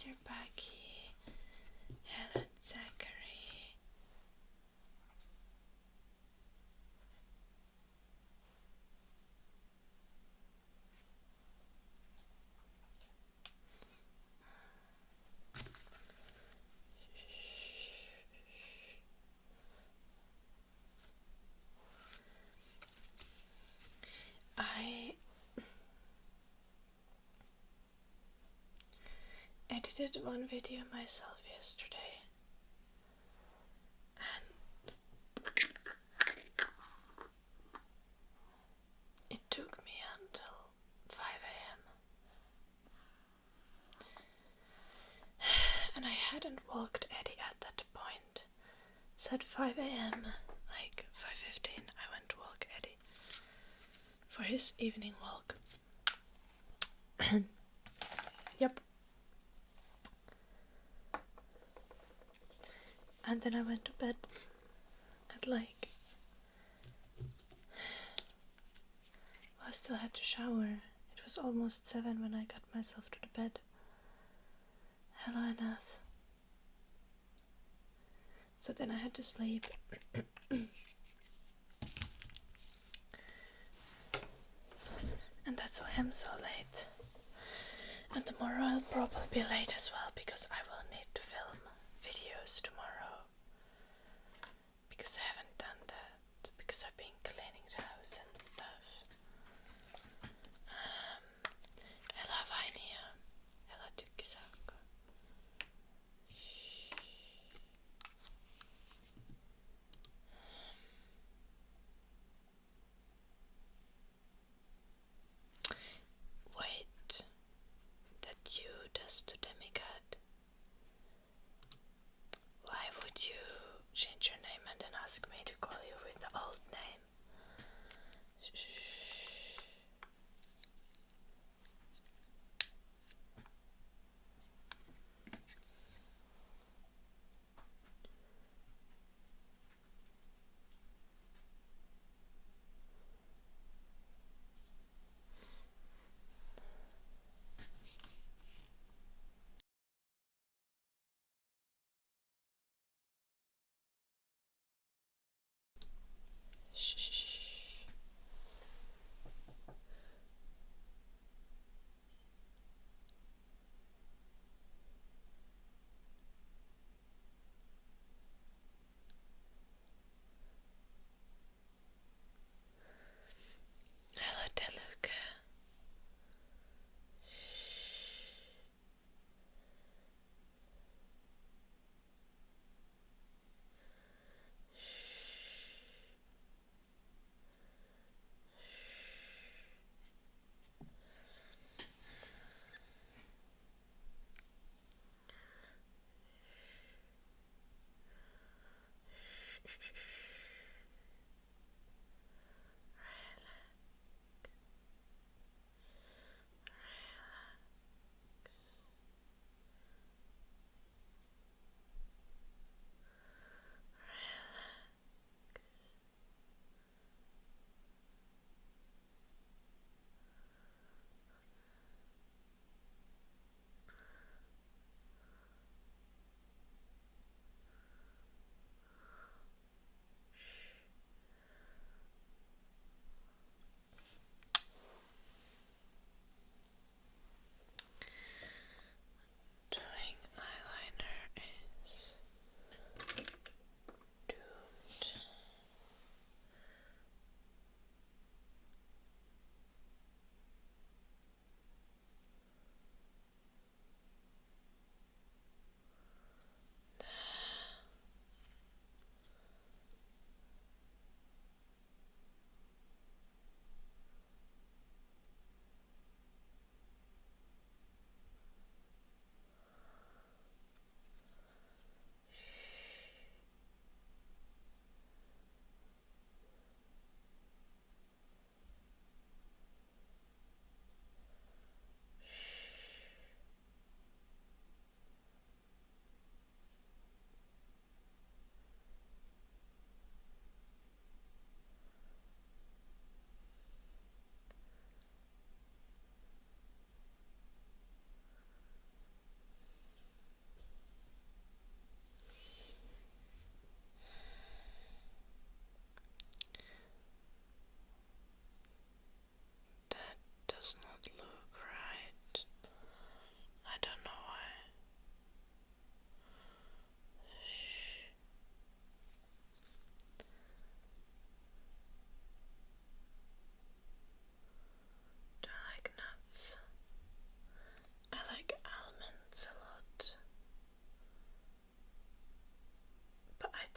Mr. Bucky. Hello, Zachary. I edited one video myself yesterday, and it took me until 5 a.m. and I hadn't walked Eddie at that point. So at 5 a.m, like 5:15, I went to walk Eddie for his evening walk. Yep. And then I went to bed at like... Well, I still had to shower. It was almost 7 when I got myself to the bed. Hello, Anath. So then I had to sleep. And that's why I'm so late. And tomorrow I'll probably be late as well, because I will need to film videos tomorrow. Because I haven't done that, because I've been cleaning the house and stuff. Hello, Vainia. Hello, Tukisako. Wait, that you does to demigod.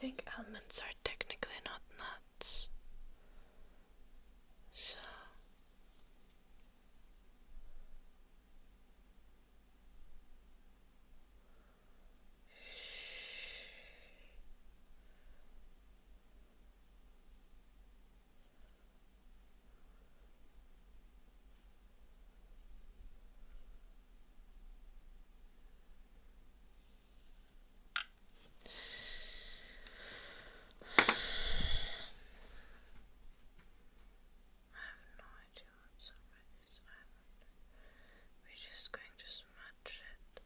think almonds are technically not nuts. So we're just going to smudge it.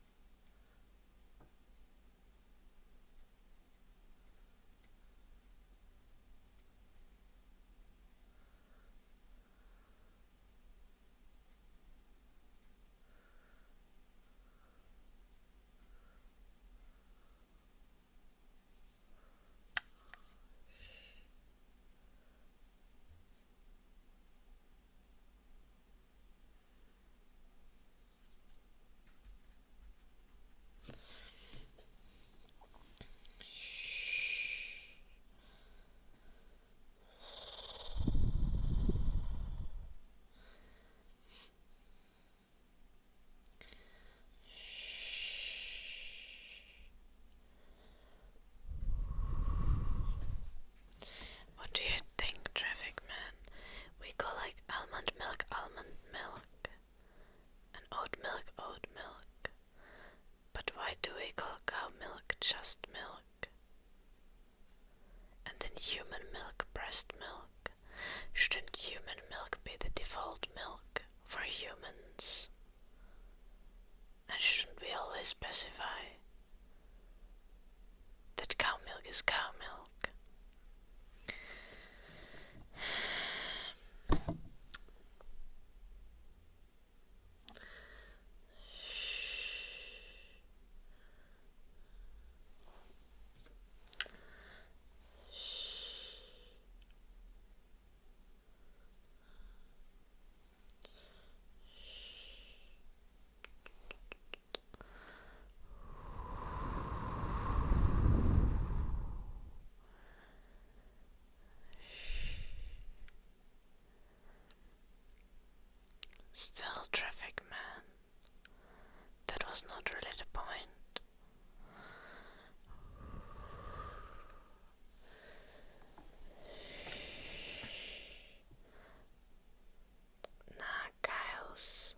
What do you think, traffic man? We call like almond milk, and oat milk. But why do we call cow milk just milk? And then human milk, breast milk. Shouldn't human milk be the default milk for humans? And shouldn't we always specify that cow milk is cow milk? Still, traffic man, that was not really the point. Nah, Kyles.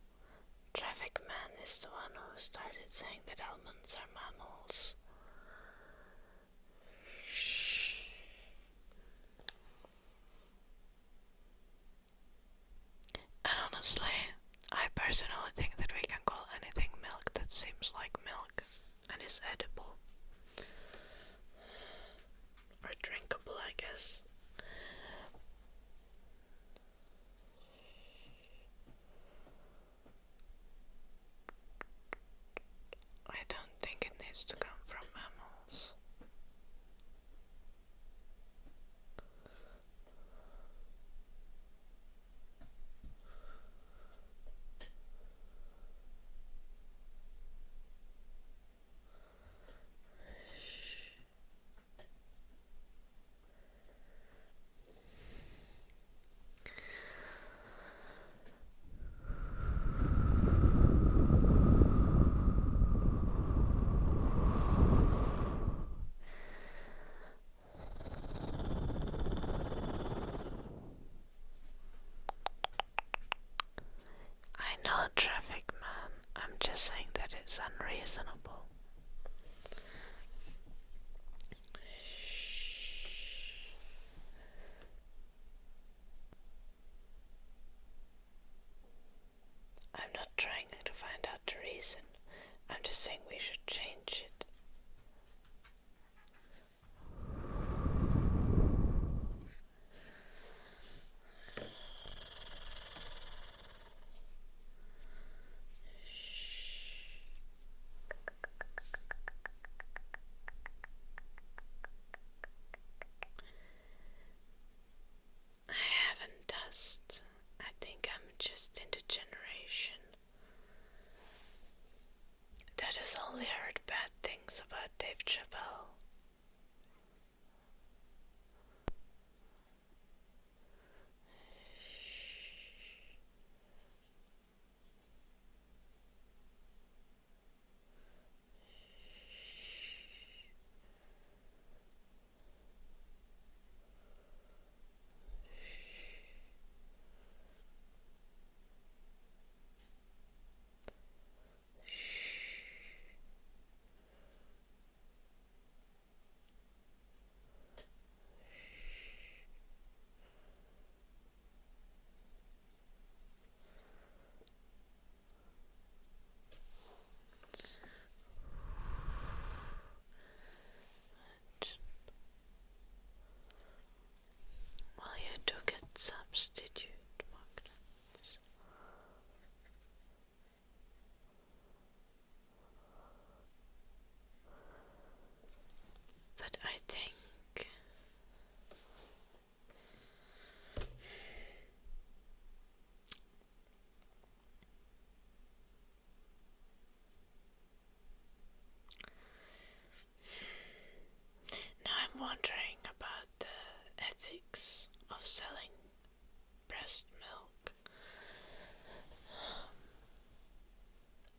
Traffic man is the one who started saying that almonds are mammals. And honestly, I personally think that we can call anything milk that seems like milk and is edible. Or drinkable, I guess. I don't think it needs to come from mammals. I know, traffic man. I'm just saying that it's unreasonable. I'm not trying to find out the reason. I'm just saying we should change it. I haven't dust. I think I'm just in the generation that has only heard bad things about Dave Chappelle.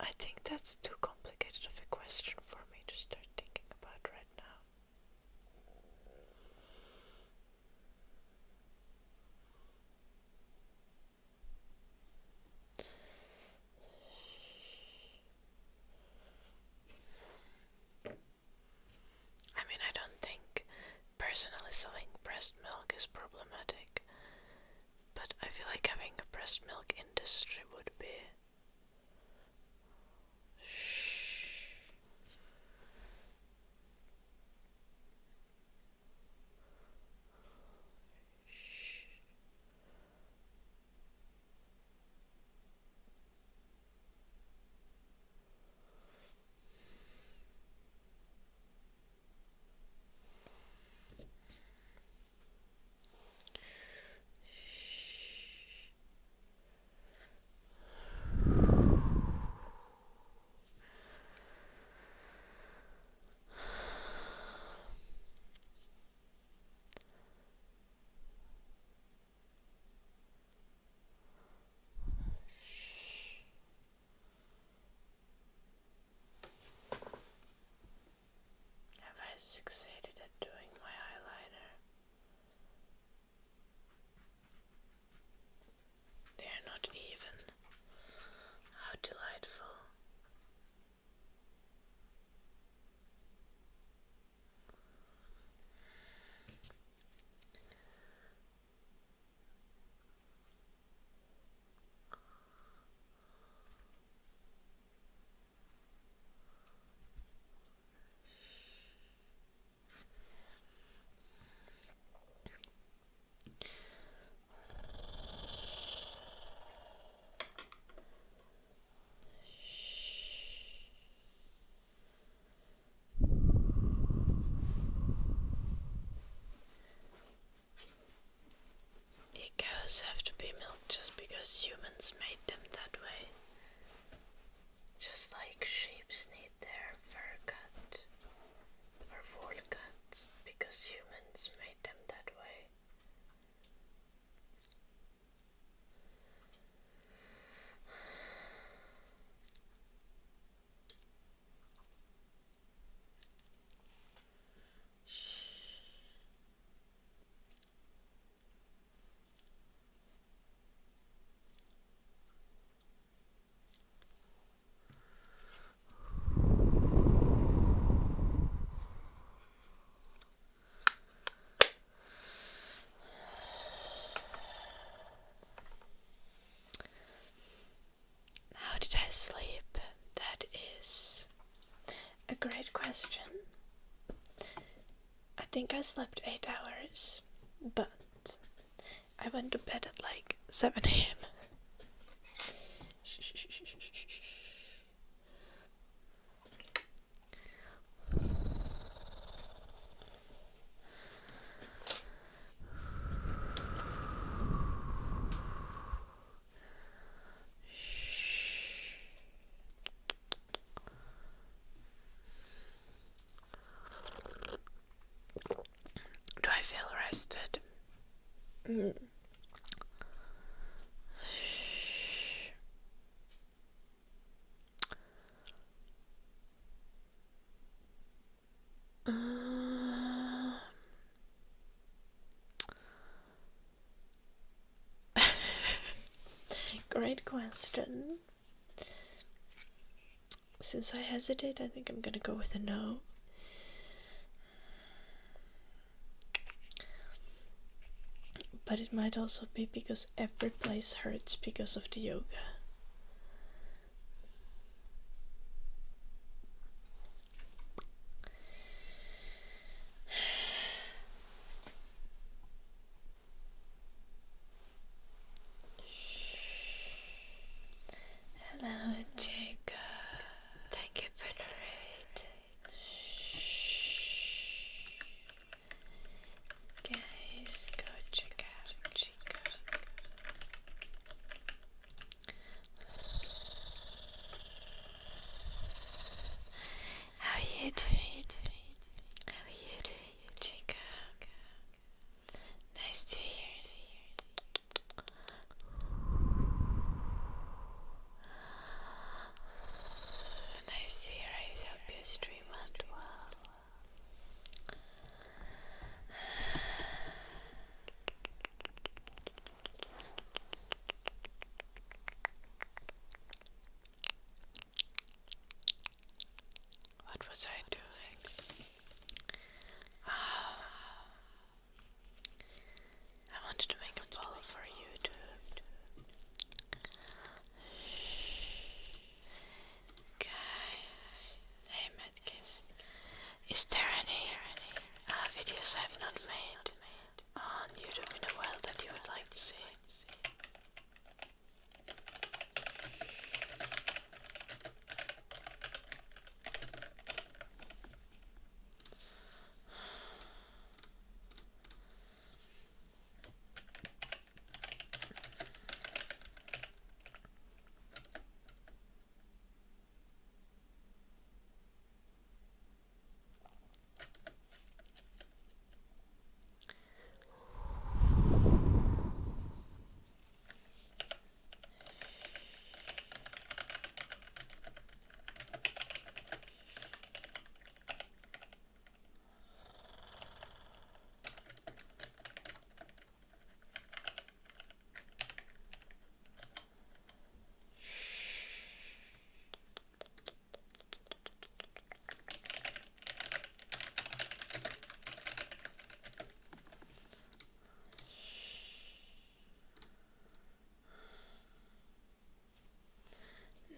I think that's too complicated of a question for me to start thinking about right now. I mean, I don't think personally selling breast milk is problematic, but I feel like having a breast milk industry would be. Have I succeeded at doing my eyeliner? They are not even. How delightful. Cows have to be milked just because humans made them that way. Just like sheep need their fur cut or wool cut because humans made them that way. How did I sleep? That is a great question. I think I slept 8 hours, but I went to bed at like 7 a.m. Do I feel rested? Great question. Since I hesitate, I think I'm gonna go with a no. But it might also be because every place hurts because of the yoga. Hello, Jacob. Thank you for the raid. Guys, go check out Jacob. Is there any videos I have not made on YouTube in a while that you would like to see?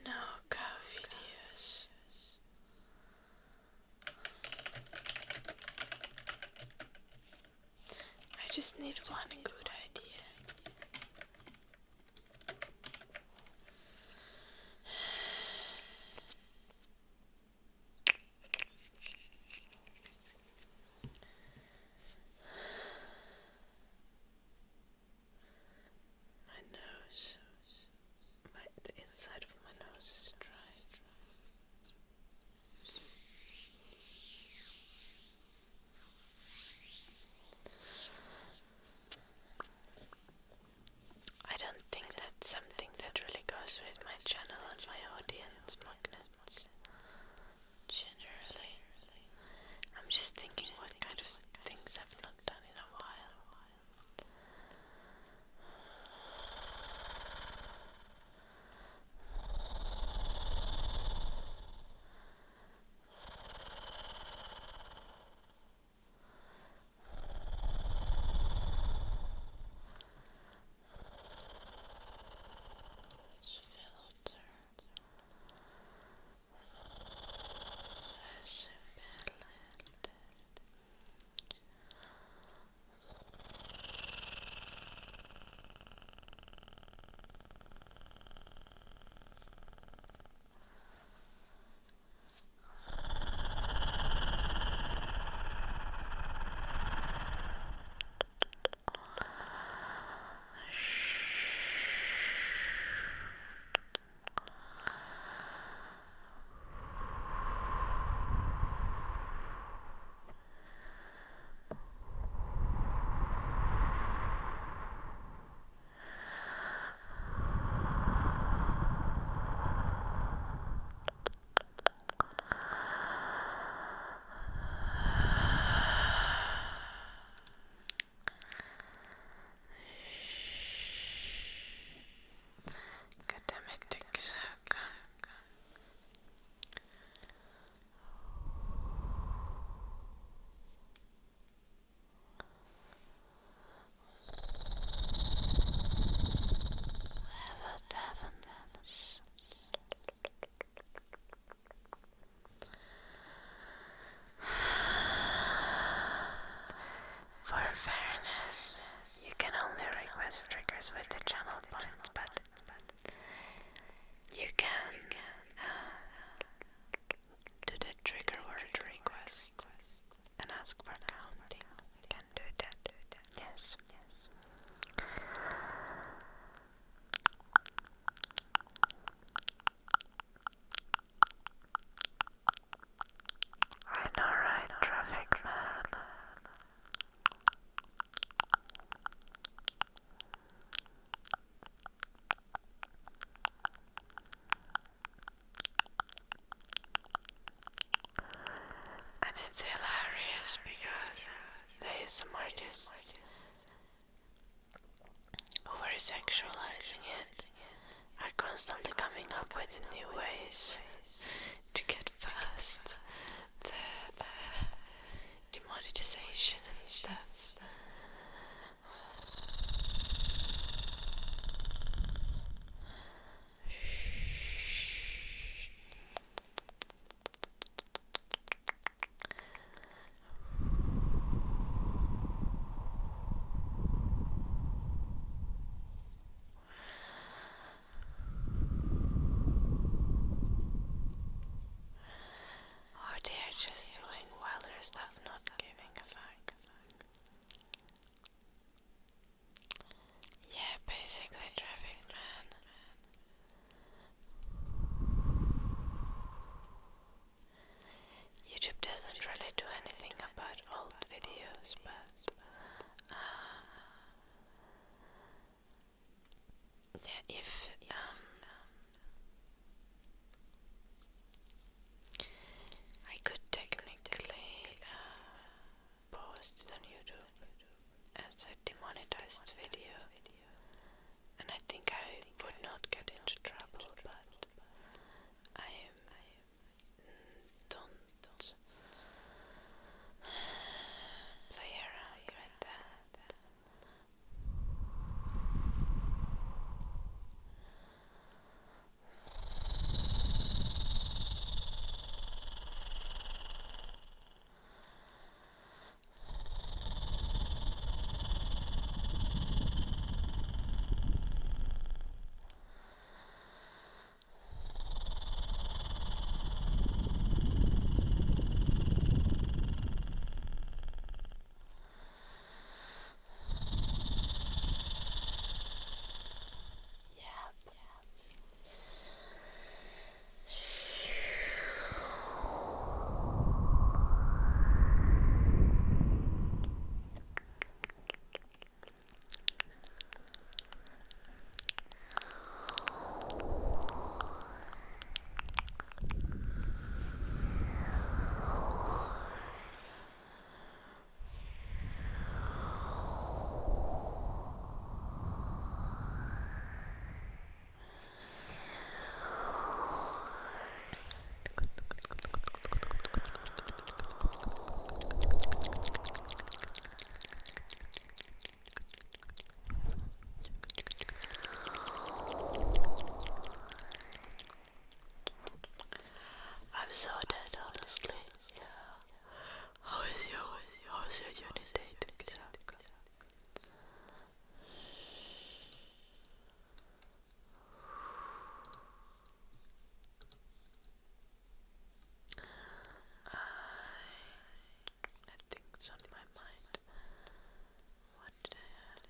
No cow videos. I just need one good idea. My nose. The inside of my nose is dry. I don't think that's something that really goes with my channel and my audience magnets. Generally. I'm just thinking what kind of things I've not done in a while. Triggers with the channel points, but you can do the trigger word request and ask for counting. You can do that. Yes. I know, right, traffic man? And it's hilarious because the ASMR artists over-sexualizing it are constantly coming up with new ways to get past the demonetization and stuff. so dead, honestly. Yeah. How is your unit dating? I think it's on my mind. What did I have?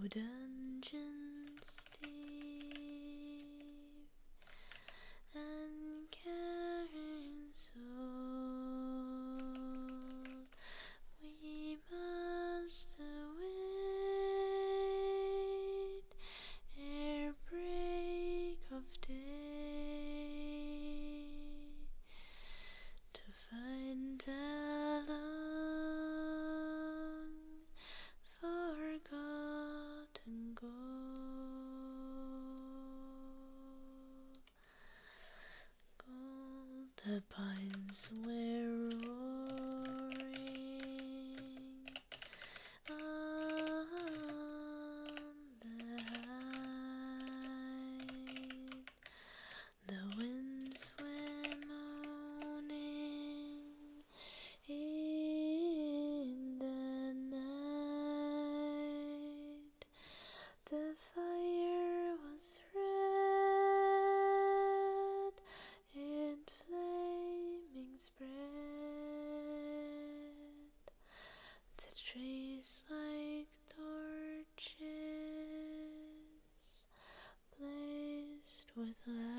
dungeons deep and caverns old, we must await ere break of day to find a long forgotten gold. The pines were roaring on the height, the winds were moaning in the night. The fire was red and flaming spread, the trees like torches blazed with light.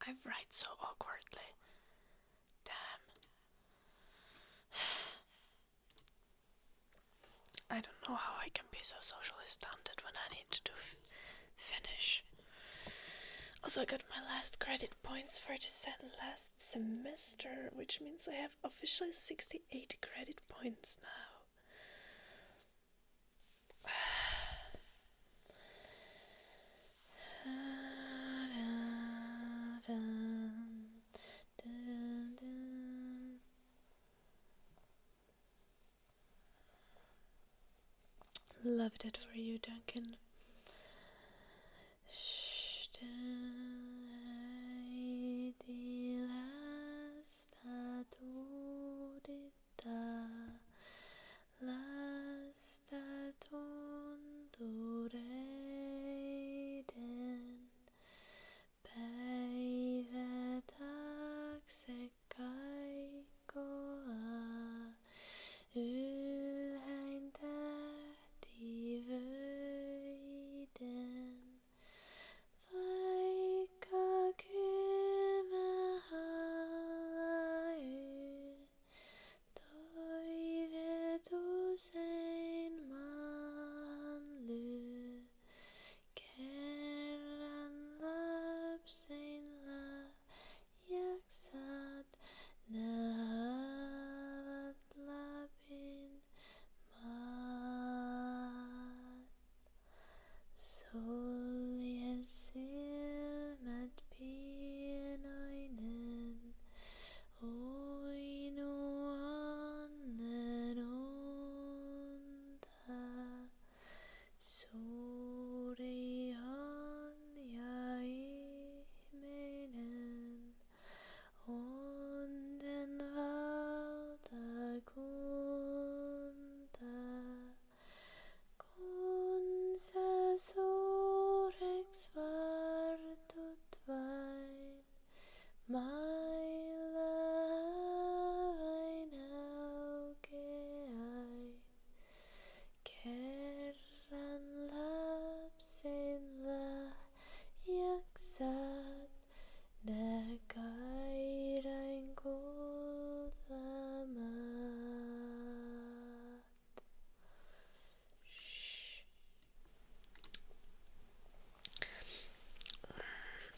I write so awkwardly. Damn. I don't know how I can be so socially stunted when I need to finish. Also, I got my last credit points for the last semester, which means I have officially 68 credit points now. Loved it for you, Duncan.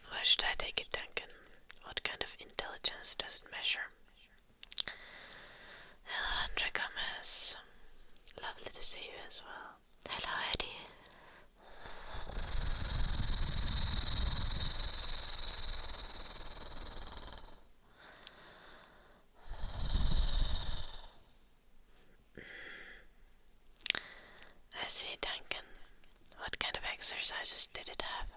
Where should I take it, Duncan? What kind of intelligence does it measure? Hello, Andre Gomez. Lovely to see you as well. Hello, Eddie. I see, Duncan. What kind of exercises did it have?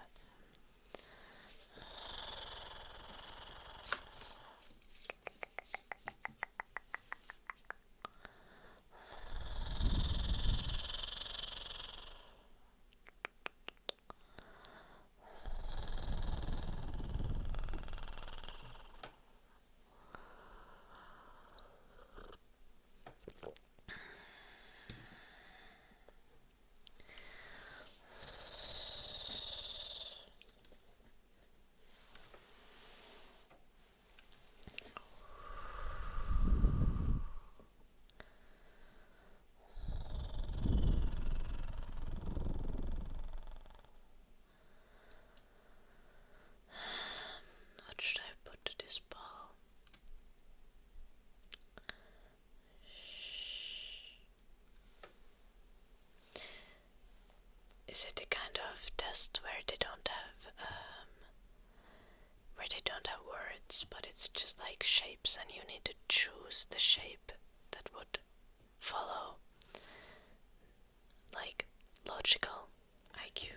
What should I put to this ball? Is it the kind of test where they don't have words, but it's just like shapes and you need to choose the shape that would follow like logical IQ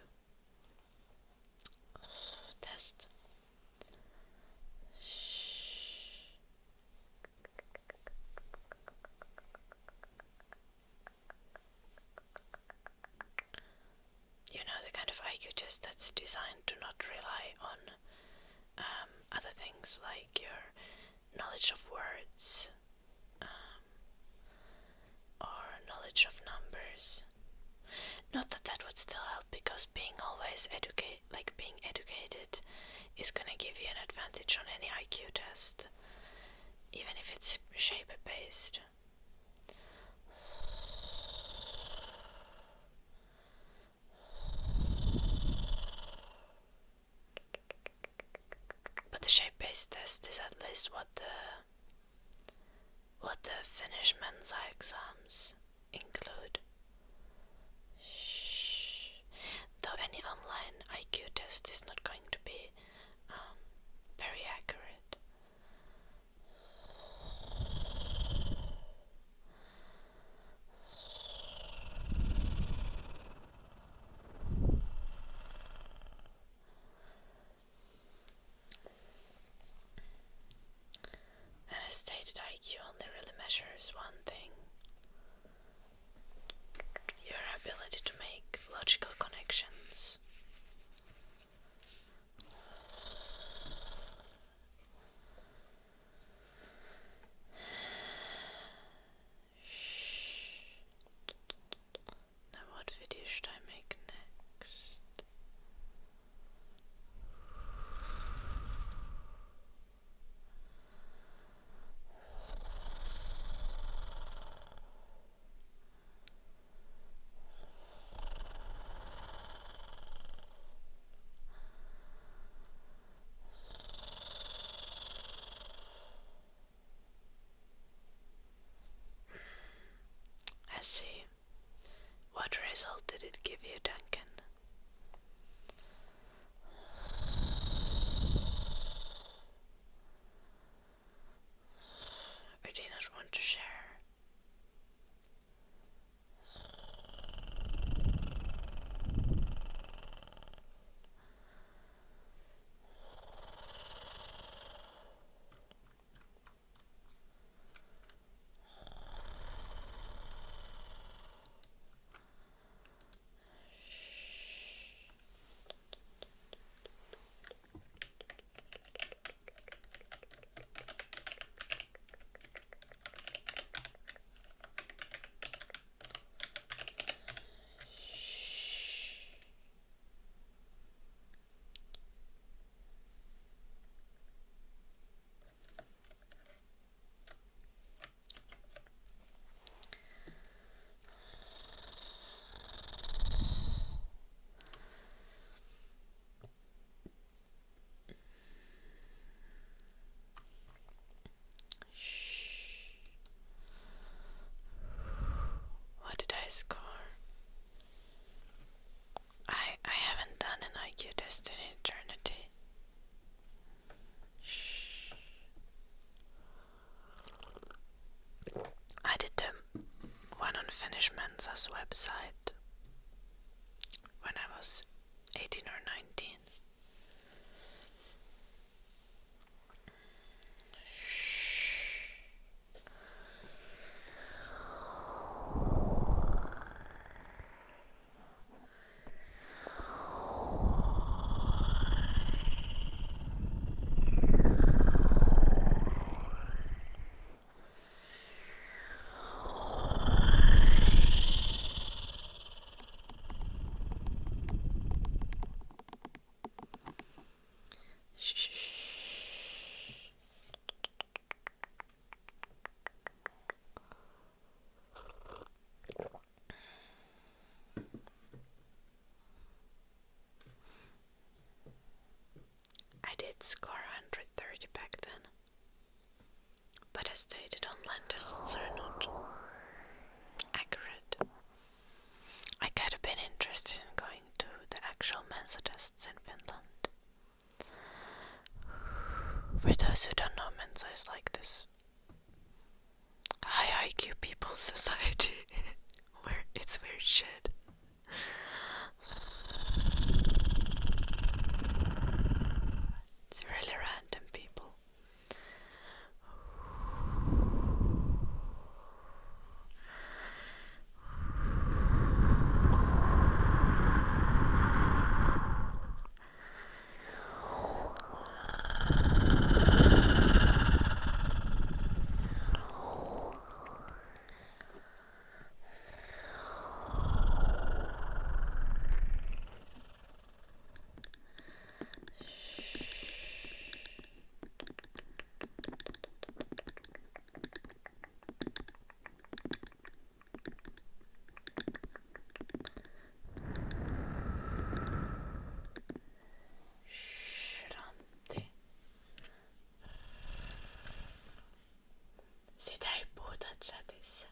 test? You know, the kind of IQ test that's designed to not rely on other things like your knowledge of words or knowledge of numbers. Not that that would would still help, because being educated is gonna give you an advantage on any IQ test, even if it's shape based. But the shape based test is at least what the Finnish Mensa exams include. Though any online IQ test is not going to be very accurate. And a stated IQ only really measures one thing: your ability to make logical connections. Now what video should I make next? I see. What result did it give you, Duncan? Or do you not want to share? What did I score? I haven't done an IQ test in eternity. I did the one on Finnish Mensa's website when I was 18 or 19. I did score 130 back then, but as stated, online tests are not accurate. I could have been interested in going to the actual Mensa tests in Finland. For those who don't know, Mensa is like this high IQ people's society where it's weird shit. It's really random people. chattis.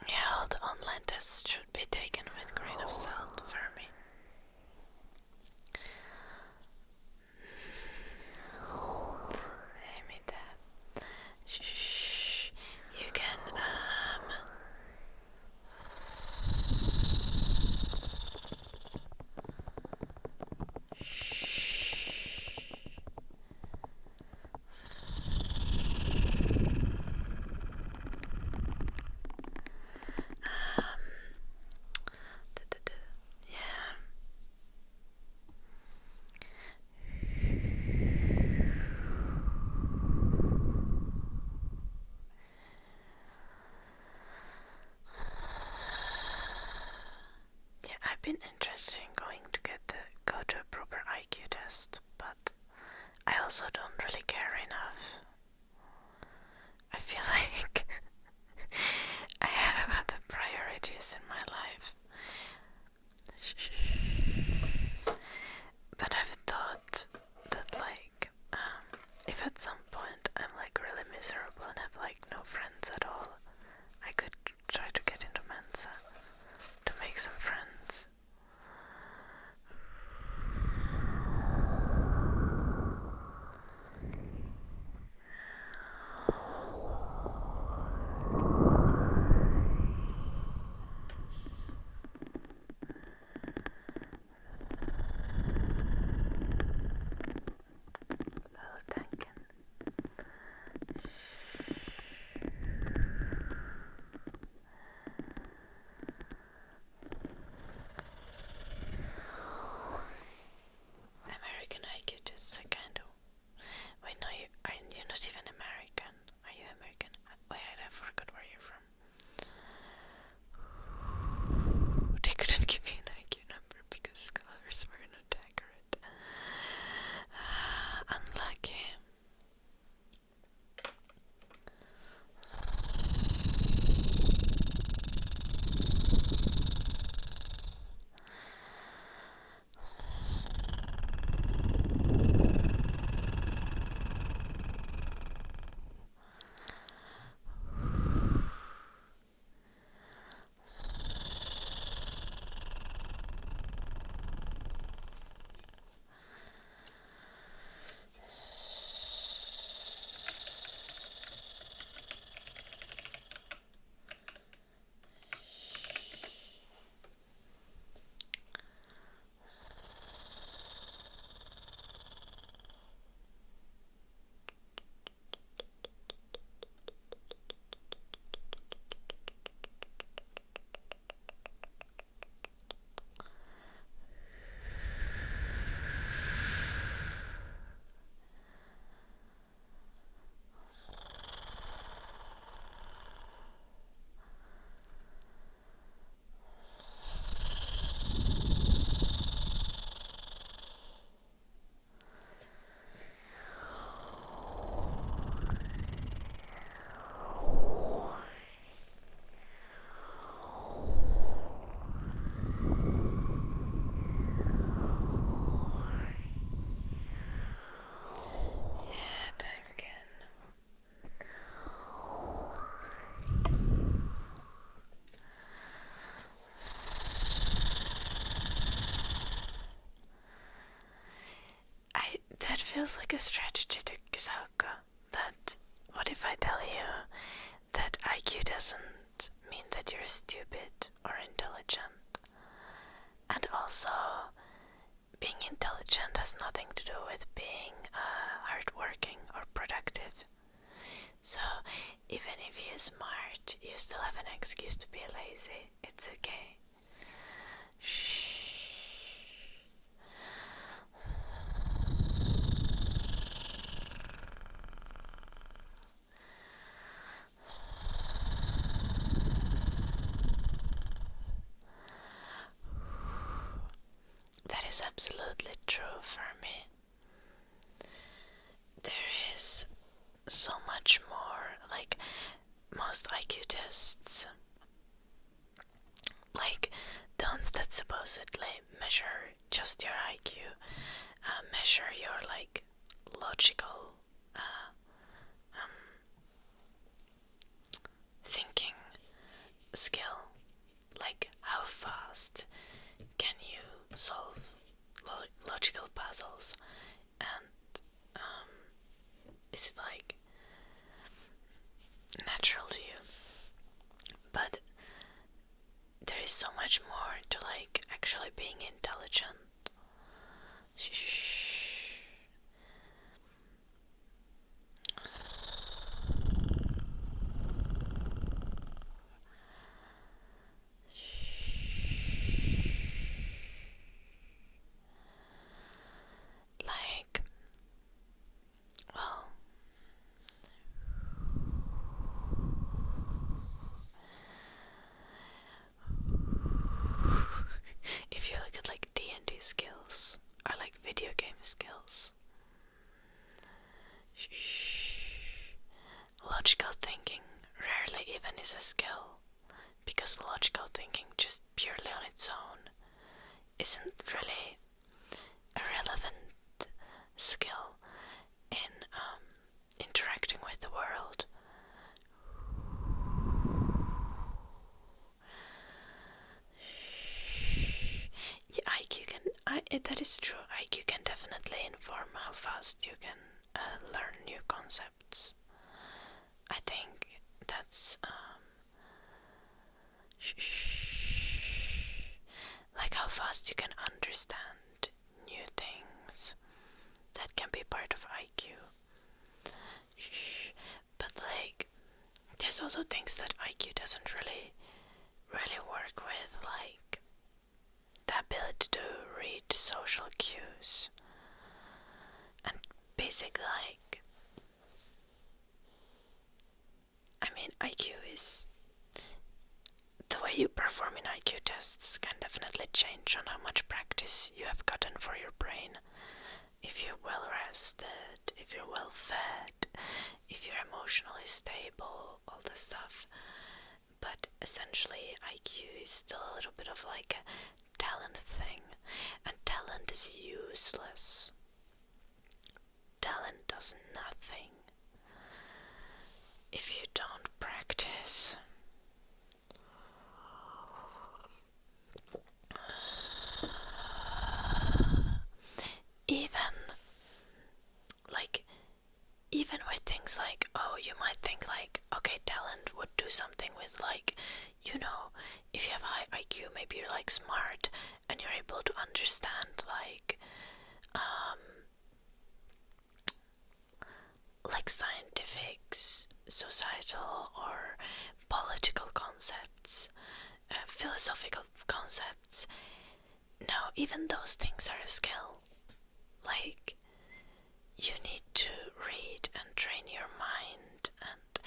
Yeah, all the online tests should be taken with a grain of salt for me. Hey, me there. Shh. You can, yeah. Yeah, I've been interested in go to a proper IQ test, but I also don't really care enough. I feel like I have other priorities in my life. But I've thought that if at some point I'm really miserable and have no friends at all, I could try to get into Mensa to make some friends. Little Duncan. American IQ tests are kind of... Wait, no, you're not even American. Are you American? Wait, I forgot where you're from. They couldn't give me an IQ number because scholars were not accurate. Unlucky. That feels like a strategy to Xiaoka, but what if I tell you that IQ doesn't mean that you're stupid or intelligent? And also, being intelligent has nothing to do with being hardworking or productive. So, even if you're smart, you still have an excuse to be lazy. It's okay. Shh. That is absolutely true for me. There is so much more, most IQ tests, the guns that supposedly measure just your IQ, measure your like logical thinking skill, like how fast can you solve logical puzzles, and is it like natural to you? But there is so much more to like actually being intelligent. Like, well, if you look at like D&D skills or like video game skills, logical thinking rarely even is a skill, because logical thinking just purely on its own isn't really a relevant skill in interacting with the world. Yeah, IQ can, that is true, IQ can definitely inform how fast you can learn new concepts. I think that's like how fast you can understand new things. That can be part of IQ. But like, there's also things that IQ doesn't really work with, like the ability to read social cues. And basically, like, I mean, IQ is, the way you perform in IQ tests can definitely change on how much practice you have gotten for your brain. If you're well rested, if you're well fed, if you're emotionally stable, all this stuff. But essentially, IQ is still a little bit of like a talent thing, and talent is useless. Talent does nothing if you don't practice. Even with things like, oh, you might think like, okay, talent would do something with like, you know, if you have a high IQ, maybe you're like smart and you're able to understand like scientific, societal or political concepts, philosophical concepts. No, even those things are a skill. Like, you need to read and train your mind and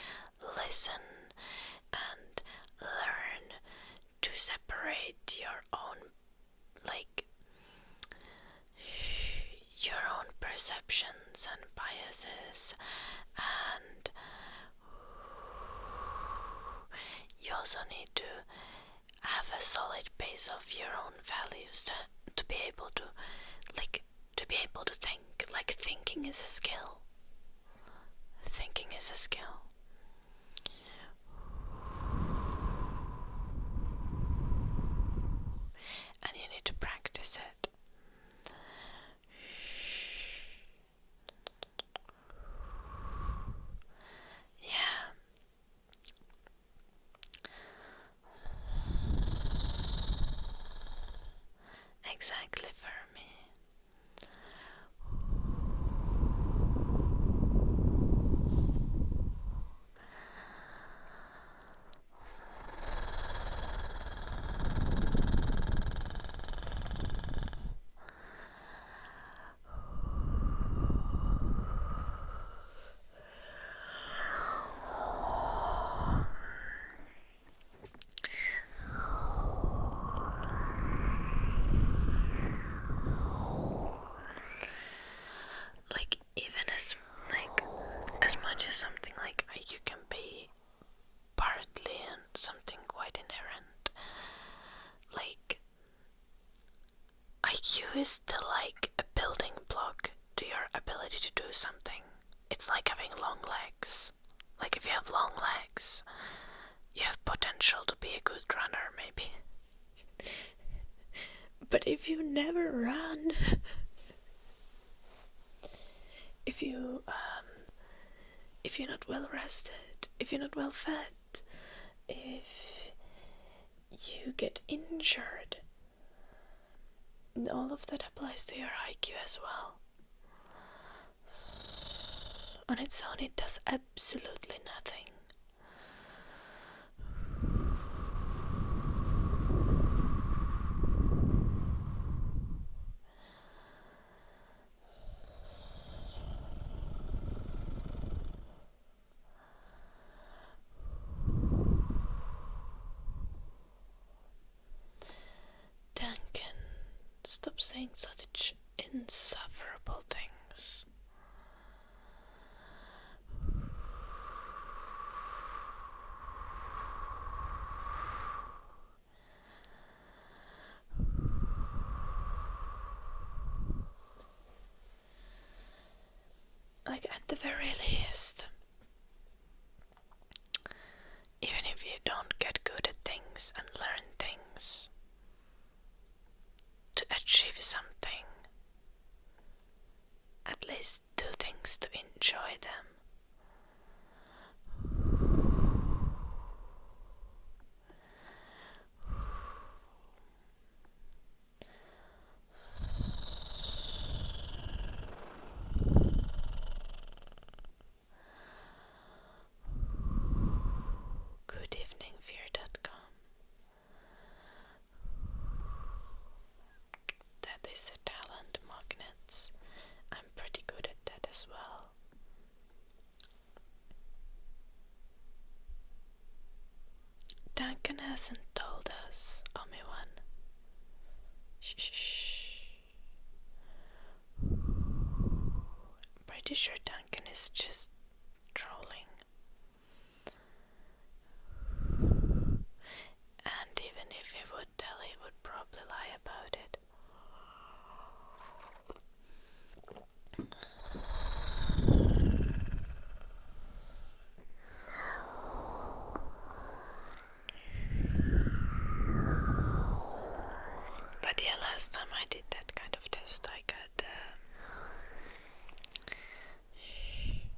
listen and learn to separate your own, like, your own perceptions and biases, and you also need to have a solid base of your own values to be able to, like, to be able to think. Like, thinking is a skill. Thinking is a skill. And you need to practice it. Yeah. Exactly, for me. IQ is still like a building block to your ability to do something. It's like having long legs. Like if you have long legs, you have potential to be a good runner, maybe. But if you never run, if you're not well rested, if you're not well fed, if you get injured, all of that applies to your IQ as well. On its own, it does absolutely nothing. Duncan, stop saying such insufferable things. Like, at the very least, even if you don't get good at things and learn things, to achieve something, at least do things to enjoy them. Good evening, fear.com. That is a talent, magnets. I'm pretty good at that as well. Duncan hasn't told us, Omi-wan. Shh. Pretty sure Duncan is just trolling. And even if he would tell, he would probably lie about it. But yeah, last time I did that kind of test, I got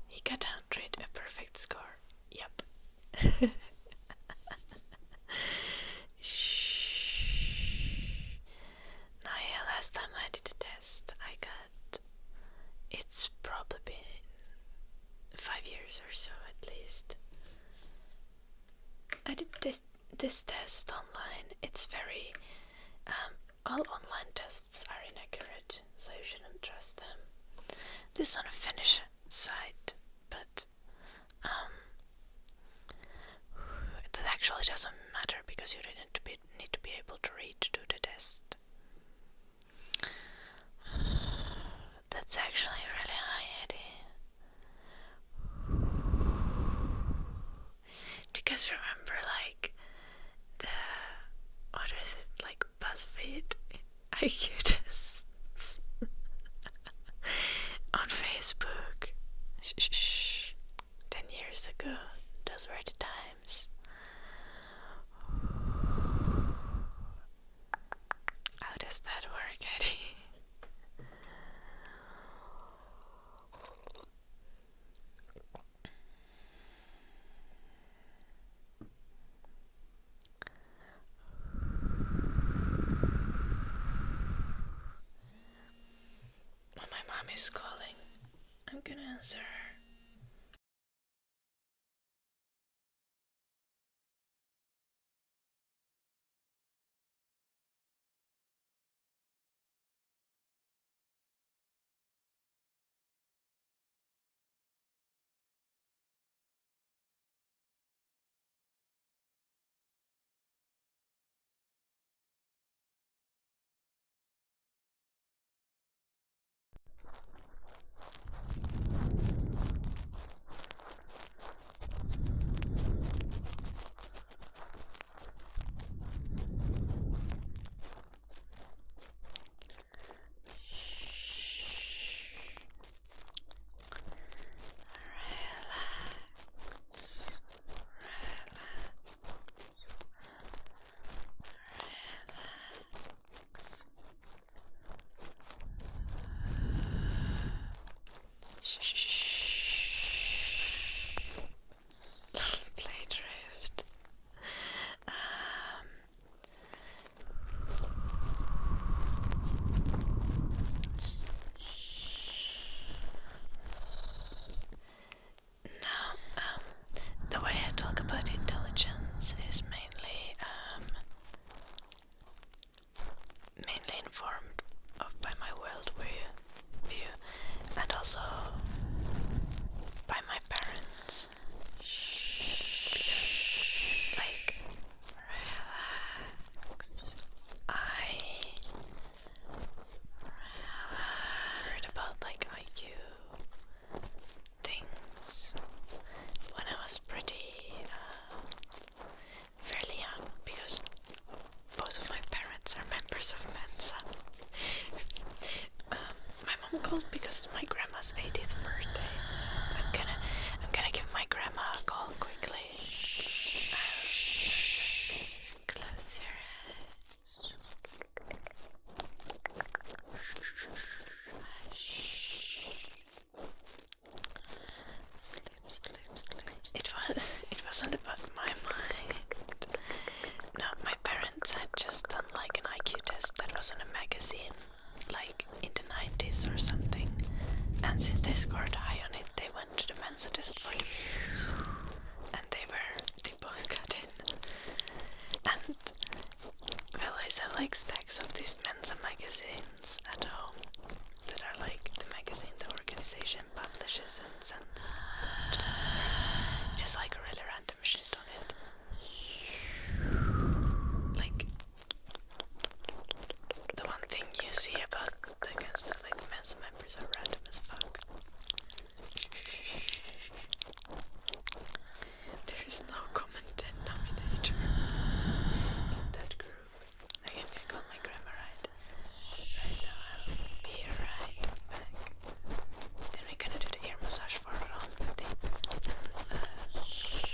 he got 100, a perfect score. Yep. Now yeah, last time I did a test, I got, it's probably been 5 years or so at least. I did this test online. It's very, all online tests are inaccurate, so you shouldn't trust them. This is on a Finnish site, but that actually doesn't matter because you need to be able to read to do the test. That's actually really high, Eddie. Do you guys remember, like, the, what is it, like BuzzFeed IQ tests on Facebook? Shh. 10 years ago, those were the times. How does that work, Eddie? Oh, my mom is calling. I'm gonna answer her. I'm cold because it's my grandma's 80th birthday, so I'm gonna give my grandma a call quickly. Close your eyes. It wasn't about my mind. No, my parents had just done like an IQ test that was in a magazine, like in the 90s or something. And since they scored high on it, they went to the Mensa test for the viewers. And they both got in. And we always have like stacks of these Mensa magazines at home that are like the magazine the organization publishes and sends to the members. Just like a really random shit on it. Like the one thing you see about the kind of stuff like the Mensa members are random as fuck. There is no common denominator in that group. I'm gonna call my grandma right now. I'll be right back. Then we're gonna do the ear massage for her on with the sleep.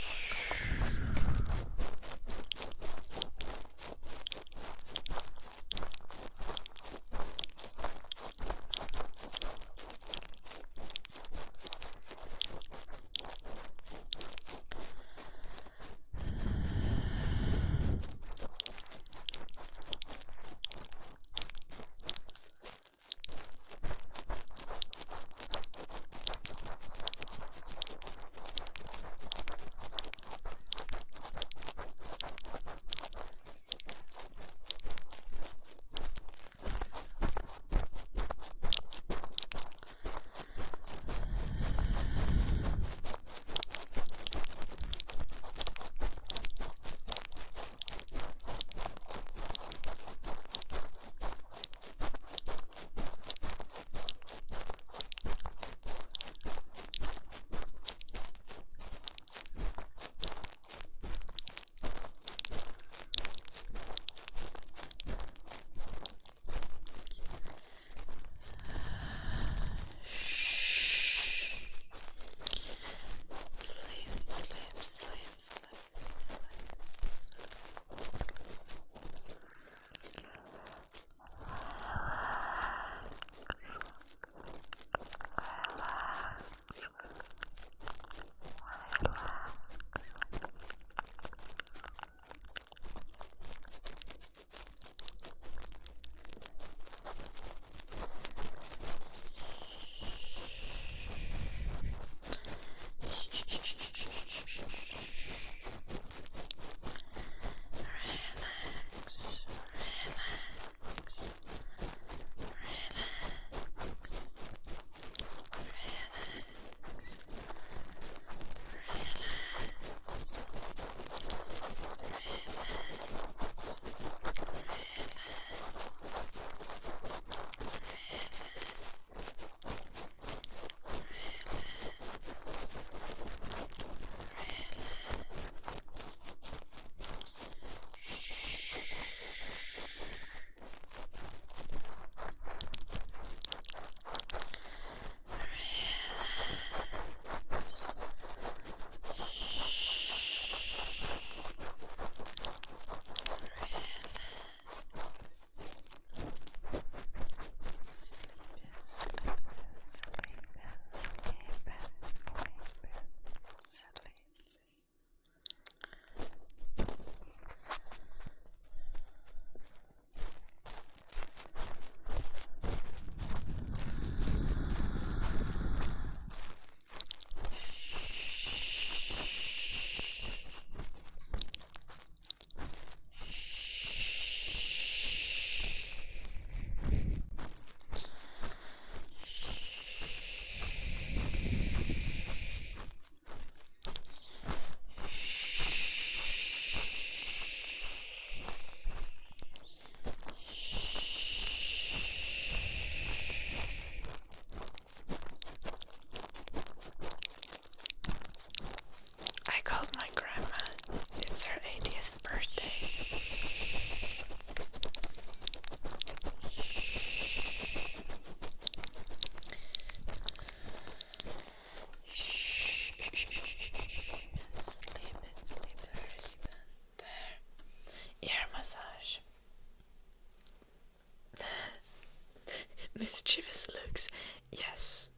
mischievous looks. Yes.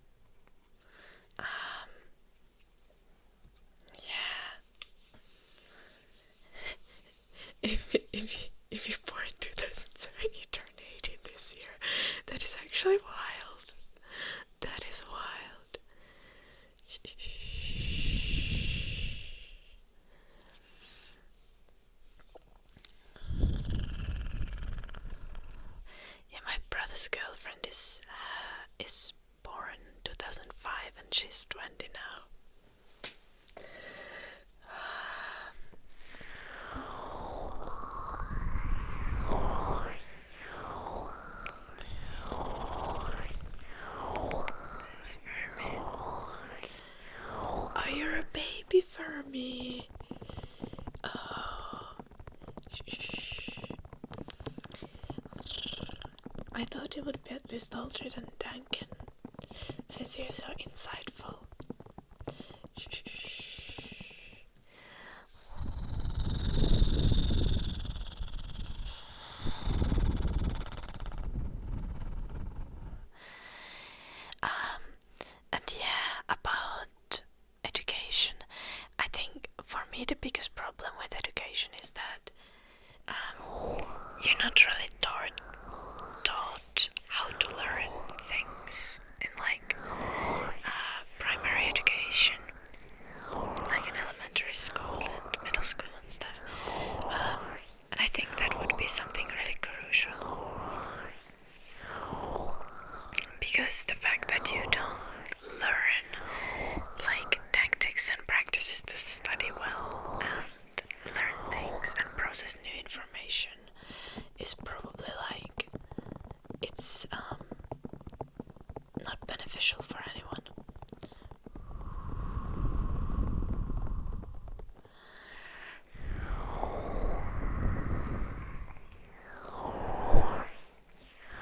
Yeah. If you're born 2007, you turn 18 this year. That is actually wild. That is wild. Yeah, my brother's girlfriend is born 2005 and she's 20 now. Oh, you're a baby Fermi. Oh. I thought you would be at least older than Duncan, since you're so insightful. And yeah, about education, I think for me the biggest problem with education is that you're not really taught how to learn things in like primary education, like in elementary school and middle school and stuff. And I think that would be something really crucial, because the fact that you don't learn like tactics and practices to study well and learn things and process new information is probably like it's not beneficial for anyone.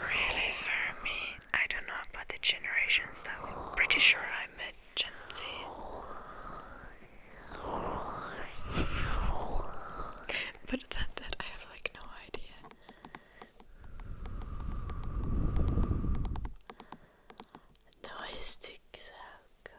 Really, for me, I don't know about the generation stuff. Pretty sure I'm a Gen Z. But that I have like no idea. Noise ticks out.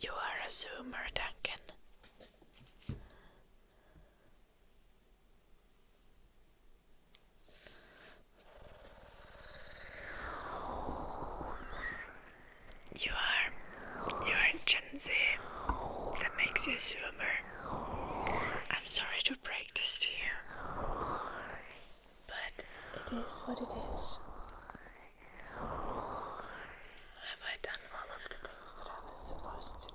You are a zoomer, Duncan. You are Gen Z. That makes you a zoomer. I'm sorry to break this to you, but it is what it is. Have I done all of the things that I was supposed to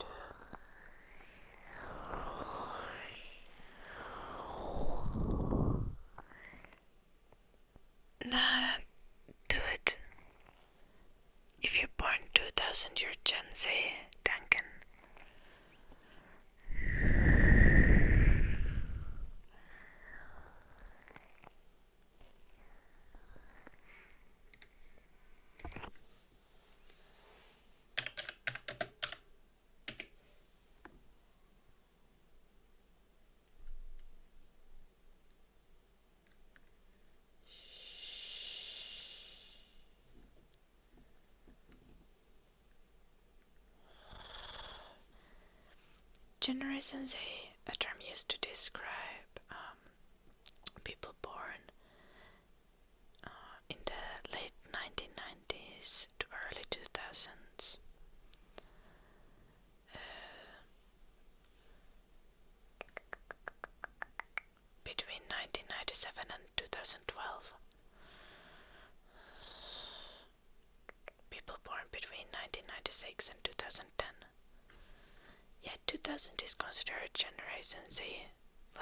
do? Nah, do it. If you're born 2000, you're Gen Z, Duncan. Generation Z, a term used to describe people born in the late 1990s to early 2000s. Between 1997 and 2012. People born between 1996 and 2010. Yeah, 2000 is considered Generation Z,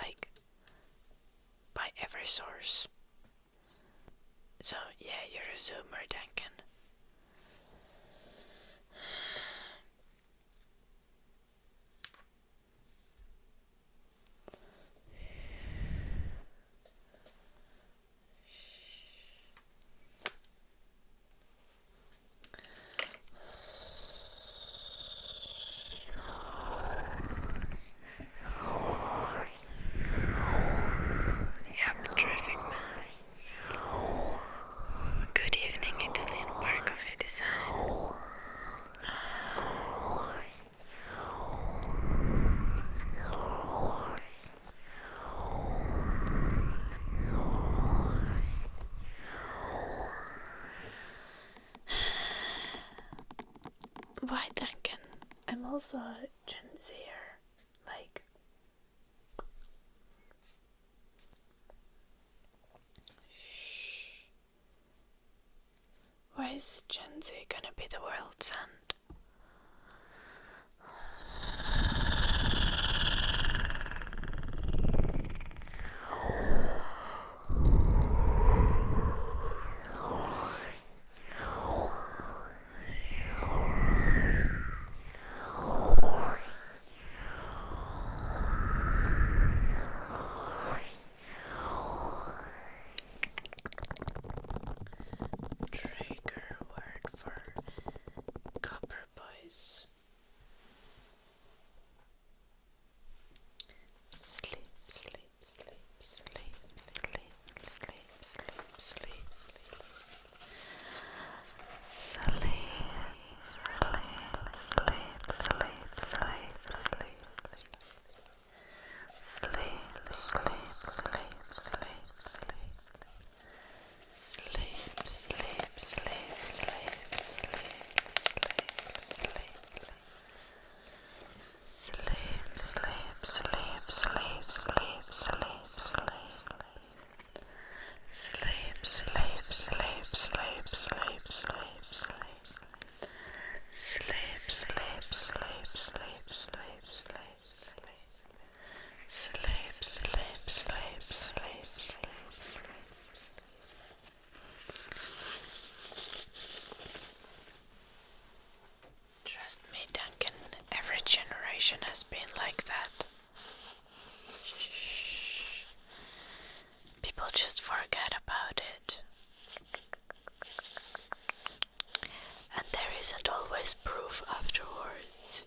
like, by every source. So, yeah, you're a zoomer, Duncan. Why, Duncan? I'm also a Gen Zer. Like, why is Gen Z gonna be the world's end? Trigger word for copper boys. Sleep, sleep, sleep, sleep, sleep, sleep, sleep, sleep, sleep. Trust me, Duncan, every generation has been like that. People just forget about it. And there isn't always proof afterwards.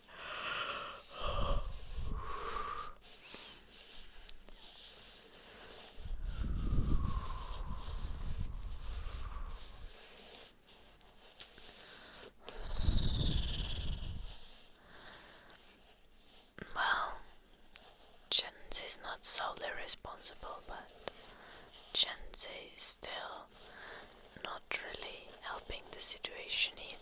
Well, Gen Z is not solely responsible, but Gen Z is still not really helping the situation either.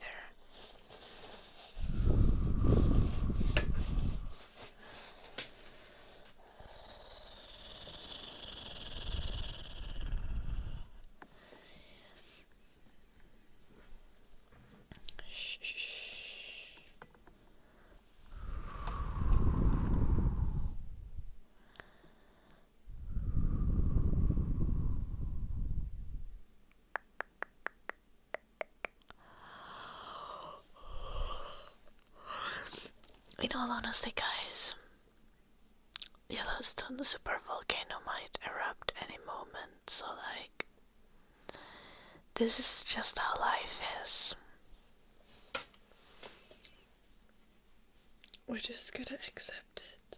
In all honesty, guys, Yellowstone supervolcano might erupt any moment, so like, this is just how life is. We're just gonna accept it.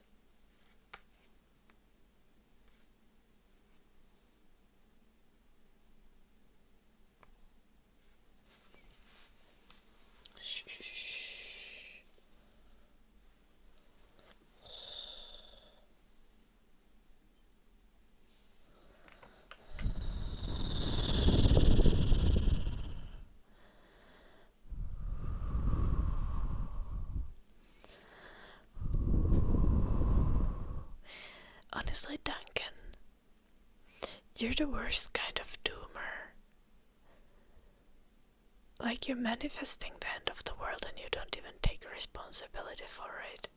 Honestly, Duncan, you're the worst kind of doomer. Like, you're manifesting the end of the world and you don't even take responsibility for it.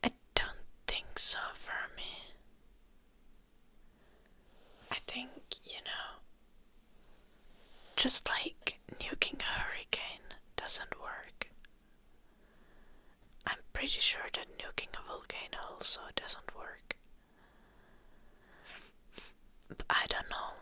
I don't think so for me. I think, just like nuking a hurricane doesn't work, I'm pretty sure that nuking a volcano also doesn't work. But I don't know.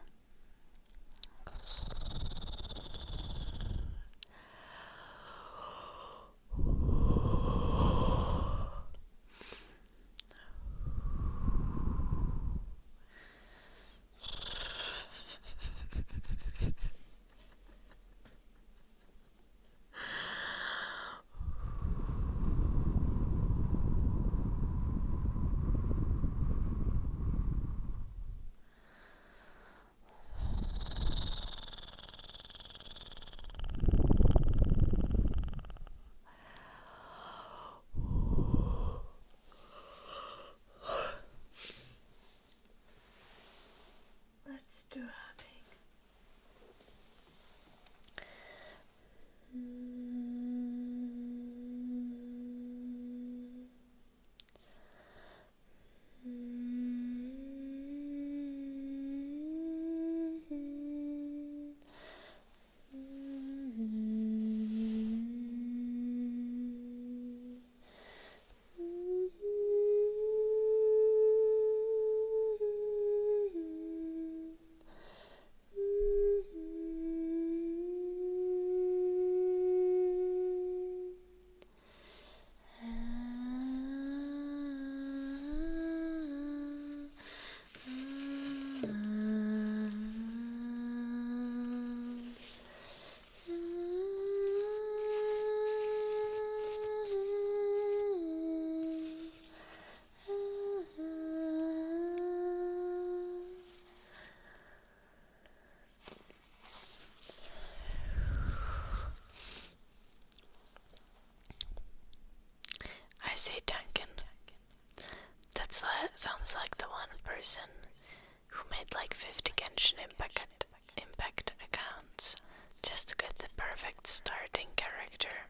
say Duncan. That sounds like the one person who made like 50 Genshin Impact accounts just to get the perfect starting character.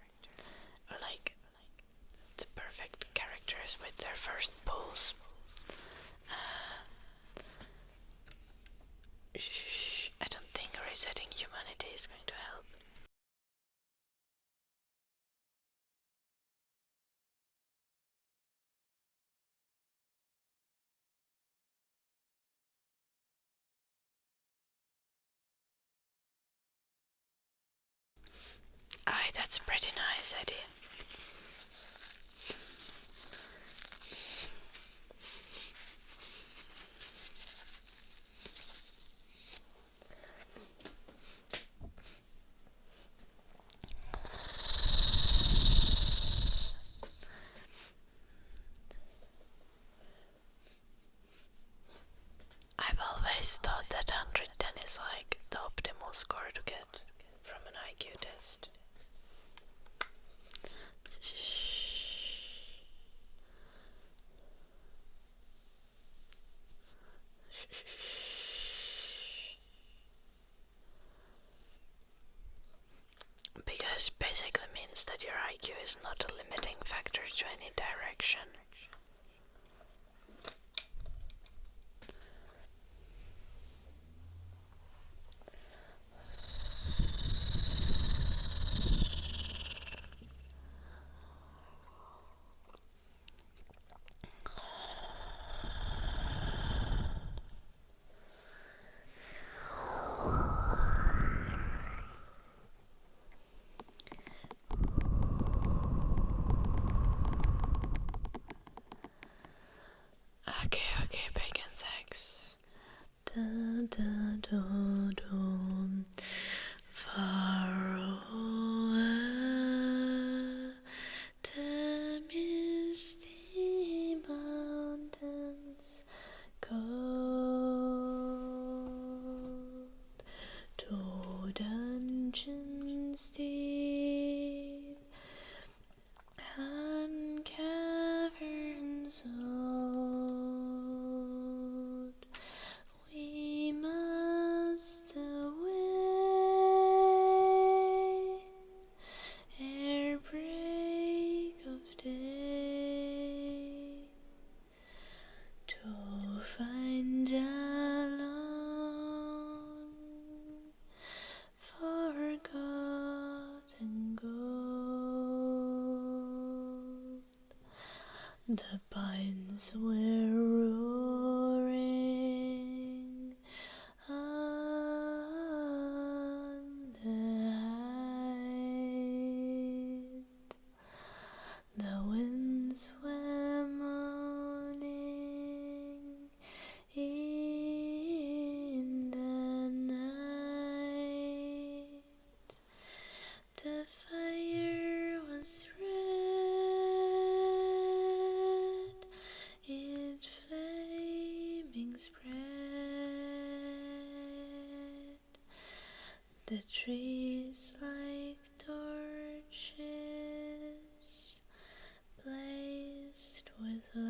Or like the perfect characters with their first pulls. I don't think resetting humanity is going to help. Aye, that's pretty nice, Eddie. I've always thought that 110 is like the optimal score to get from an IQ test. Because basically means that your IQ is not a limiting factor to any direction. Okay, bacon sex. Dun, dun, dun, dun. Far over the misty mountains, cold to dungeons deep and caverns old, we must away ere break of day to find alone forgotten gold. The pines were roaring on the height. The winds were moaning in the night. The fire was red, it flaming spread. The trees like torches blazed with light.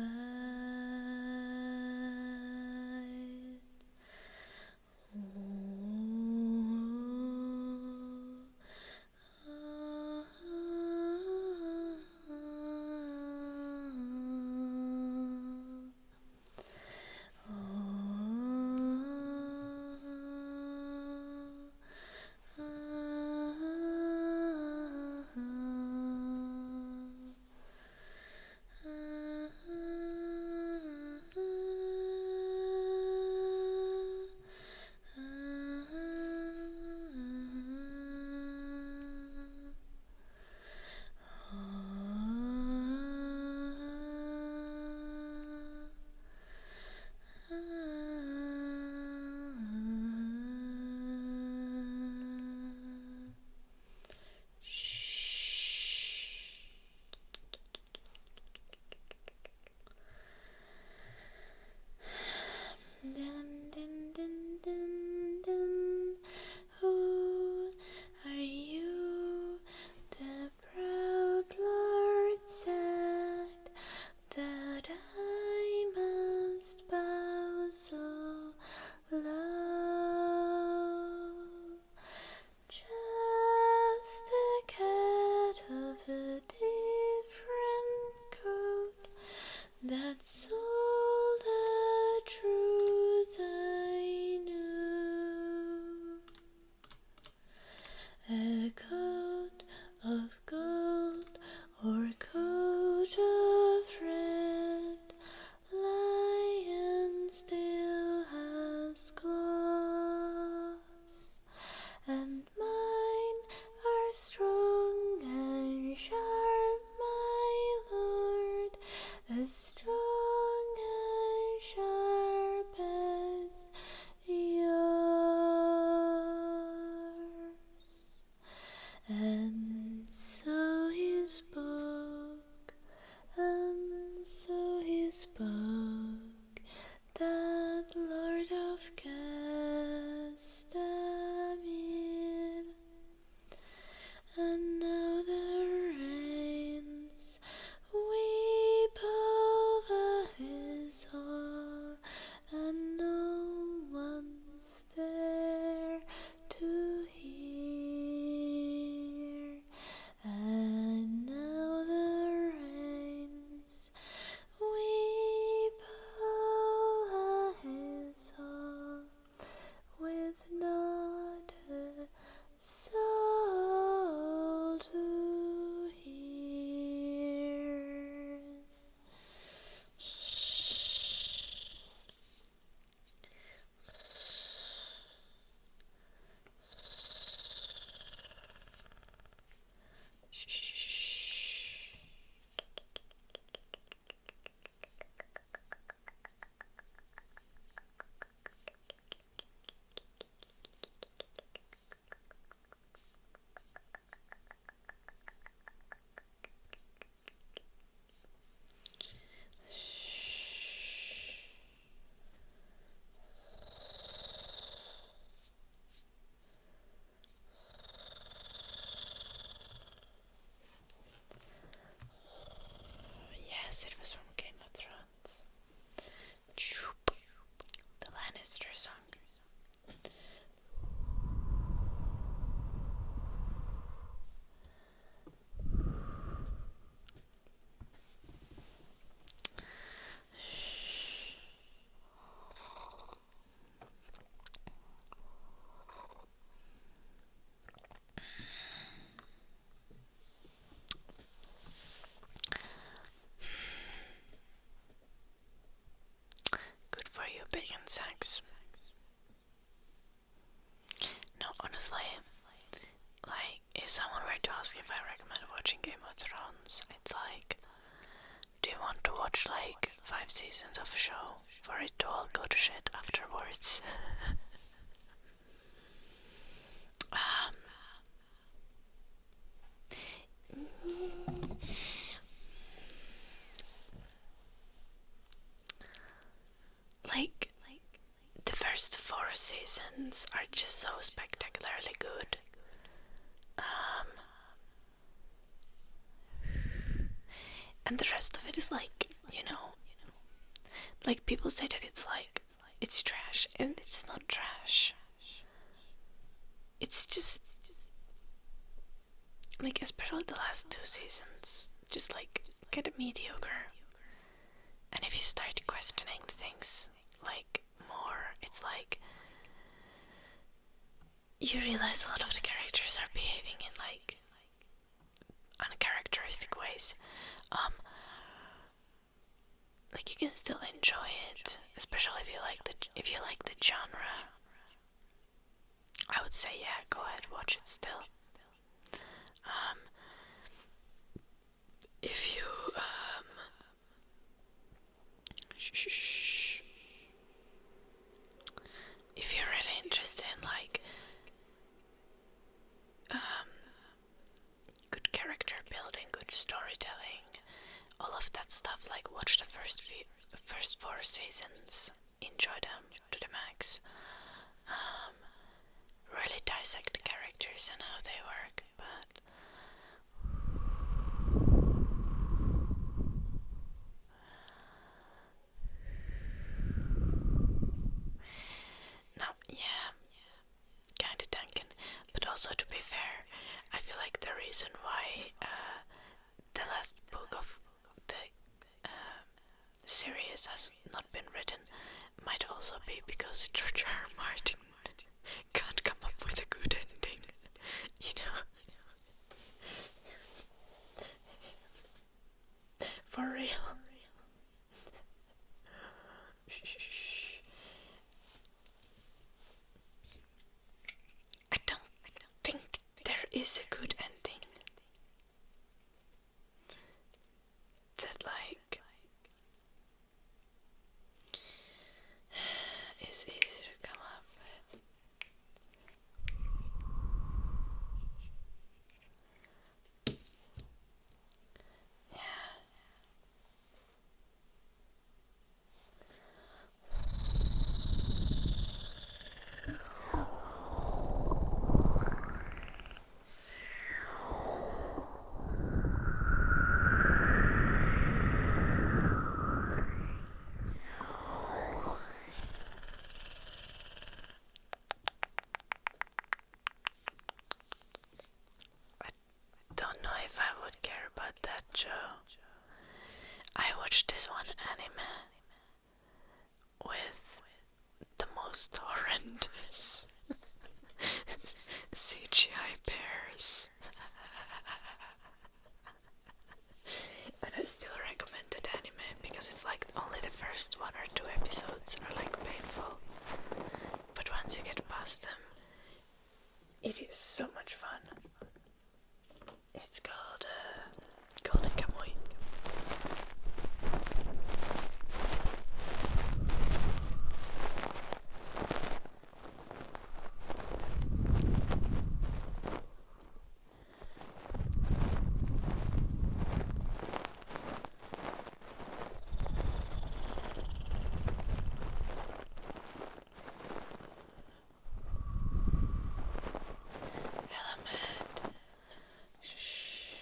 That's all the truth I knew. A coat of gold or coat of red, lion still has claws, and mine are strong and sharp, my lord, as strong and sharp as yours. And so he spoke, and so he spoke, that Lord of Castamere. And now the rains weep over his hall, and no one's there to hear. And now the rains weep over his hall, with not a soul to hear. Yes, it was from Game of Thrones. The Lannister song. Good for you, bacon sacks. No, honestly, like, if someone were to ask if I recommend watching Game of Thrones, it's like, do you want to watch like 5 seasons of a show for it to all go to shit afterwards? Like, the first 4 seasons are just so spectacularly good. And the rest of it is like, like people say that it's like, it's trash, and it's not trash. It's just, like, especially the last 2 seasons, just like, get mediocre. And if you start questioning things, like, more, it's like, you realize a lot of the characters are behaving in, like, uncharacteristic ways. Like, you can still enjoy it, especially if you like the genre. I would say, yeah, go ahead, watch it still. If you if you're really interested in like good character building, good storytelling, all of that stuff, like, watch the first 4 seasons, enjoy them to the max. Really dissect the characters and how they work, but no, yeah, kinda Duncan. But also, to be fair, I feel like the reason why the last book of the series has not been written might also be because George R. R. Martin can't come up with a good ending, you know. For real. I don't think there is a good ending that like is easy to come up with. Yeah. Don't know if I would care about that show. I watched this one anime with the most horrendous CGI bears. And I still recommend that anime because it's like only the first 1 or 2 episodes are like painful. But once you get past them, it is so much fun. It's called Golden Kamuy. Hello, Matt. Shh.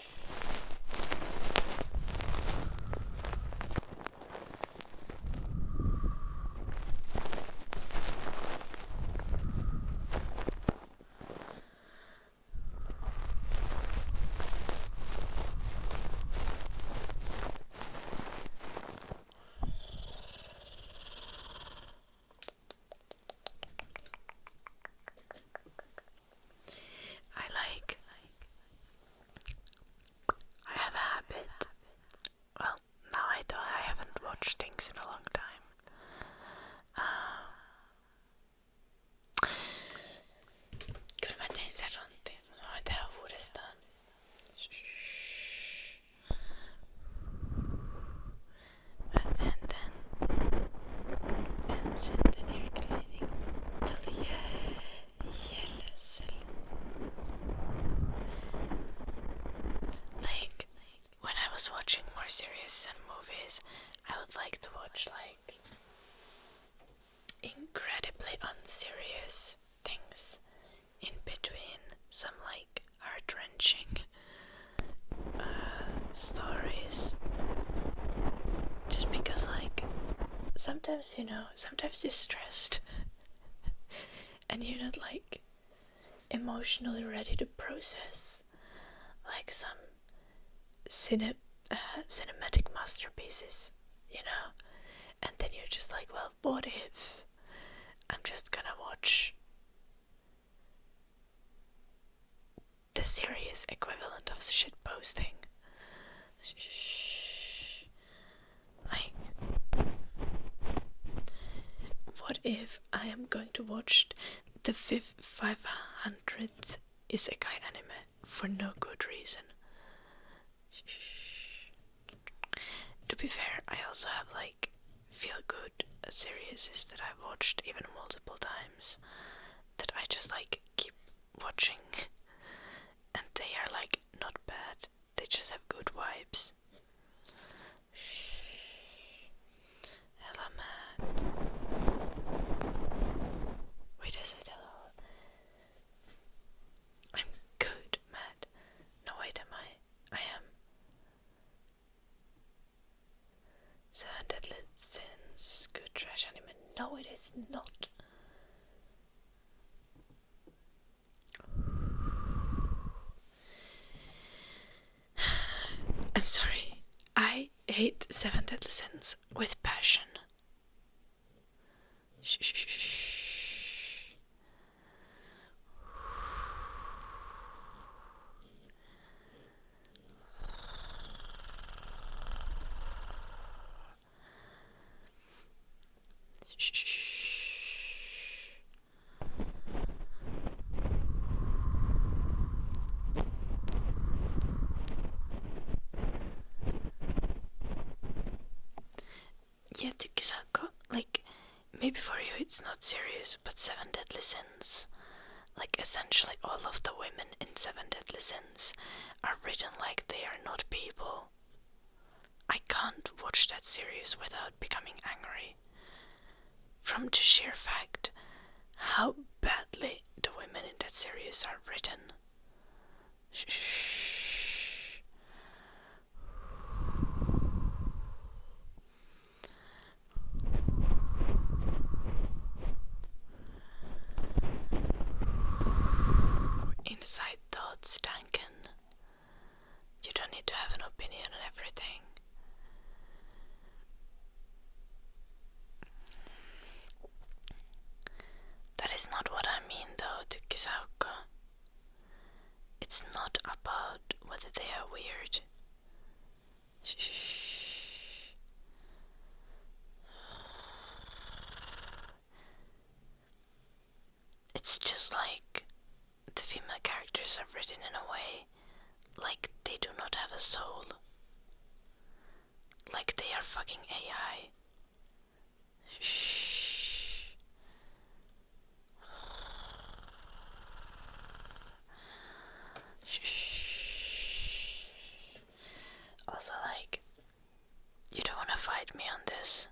I have a habit. Well, now I haven't watched things in a long time. Kyllä mä tein sen rantin. Mä voin tehdä uudestaan. Mä teen tän. Ensin tän yrkleiding. Till jäljellä. Like, when I was watching more serious movies, I would like to watch like incredibly unserious things in between some like heart-wrenching stories. Just because like sometimes, you know, sometimes you're stressed and you're not like emotionally ready to process like some cinematic masterpieces, you know, and then you're just like, well, what if I'm just gonna watch the serious equivalent of shit posting? Like, what if I am going to watch the 500th isekai anime for no good reason? To be fair, I also have like feel good series that I've watched even multiple times that I just like keep watching, and they are like not bad, they just have good vibes. Hello, Matt. Wait, is it hello? I'm good, Matt. No, wait, am I? I am. 7 Deadly Sins, good trash anime. No, it is not. I'm sorry. I hate Seven Deadly Sins with passion. Yeah, Tukisako, like, maybe for you it's not serious, but Seven Deadly Sins, like, essentially all of the women in Seven Deadly Sins are written like they are not people. I can't watch that series without becoming angry. From the sheer fact how badly the women in that series are written. Inside thoughts, Duncan. You don't need to have an opinion on everything. That is not what I mean though, Tukisauko. It's not about whether they are weird. It's just like the female characters are written in a way like they do not have a soul. Like they are fucking AI. Also, like, you don't want to fight me on this.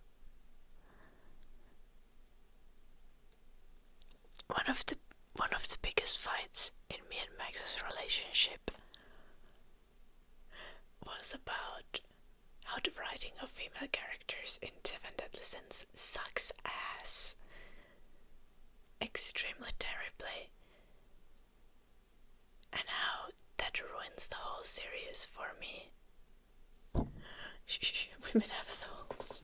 One of the biggest fights in me and Max's relationship was about how the writing of female characters in Seven Deadly Sins sucks ass extremely terribly, and how that ruins the whole series for me. Women have souls.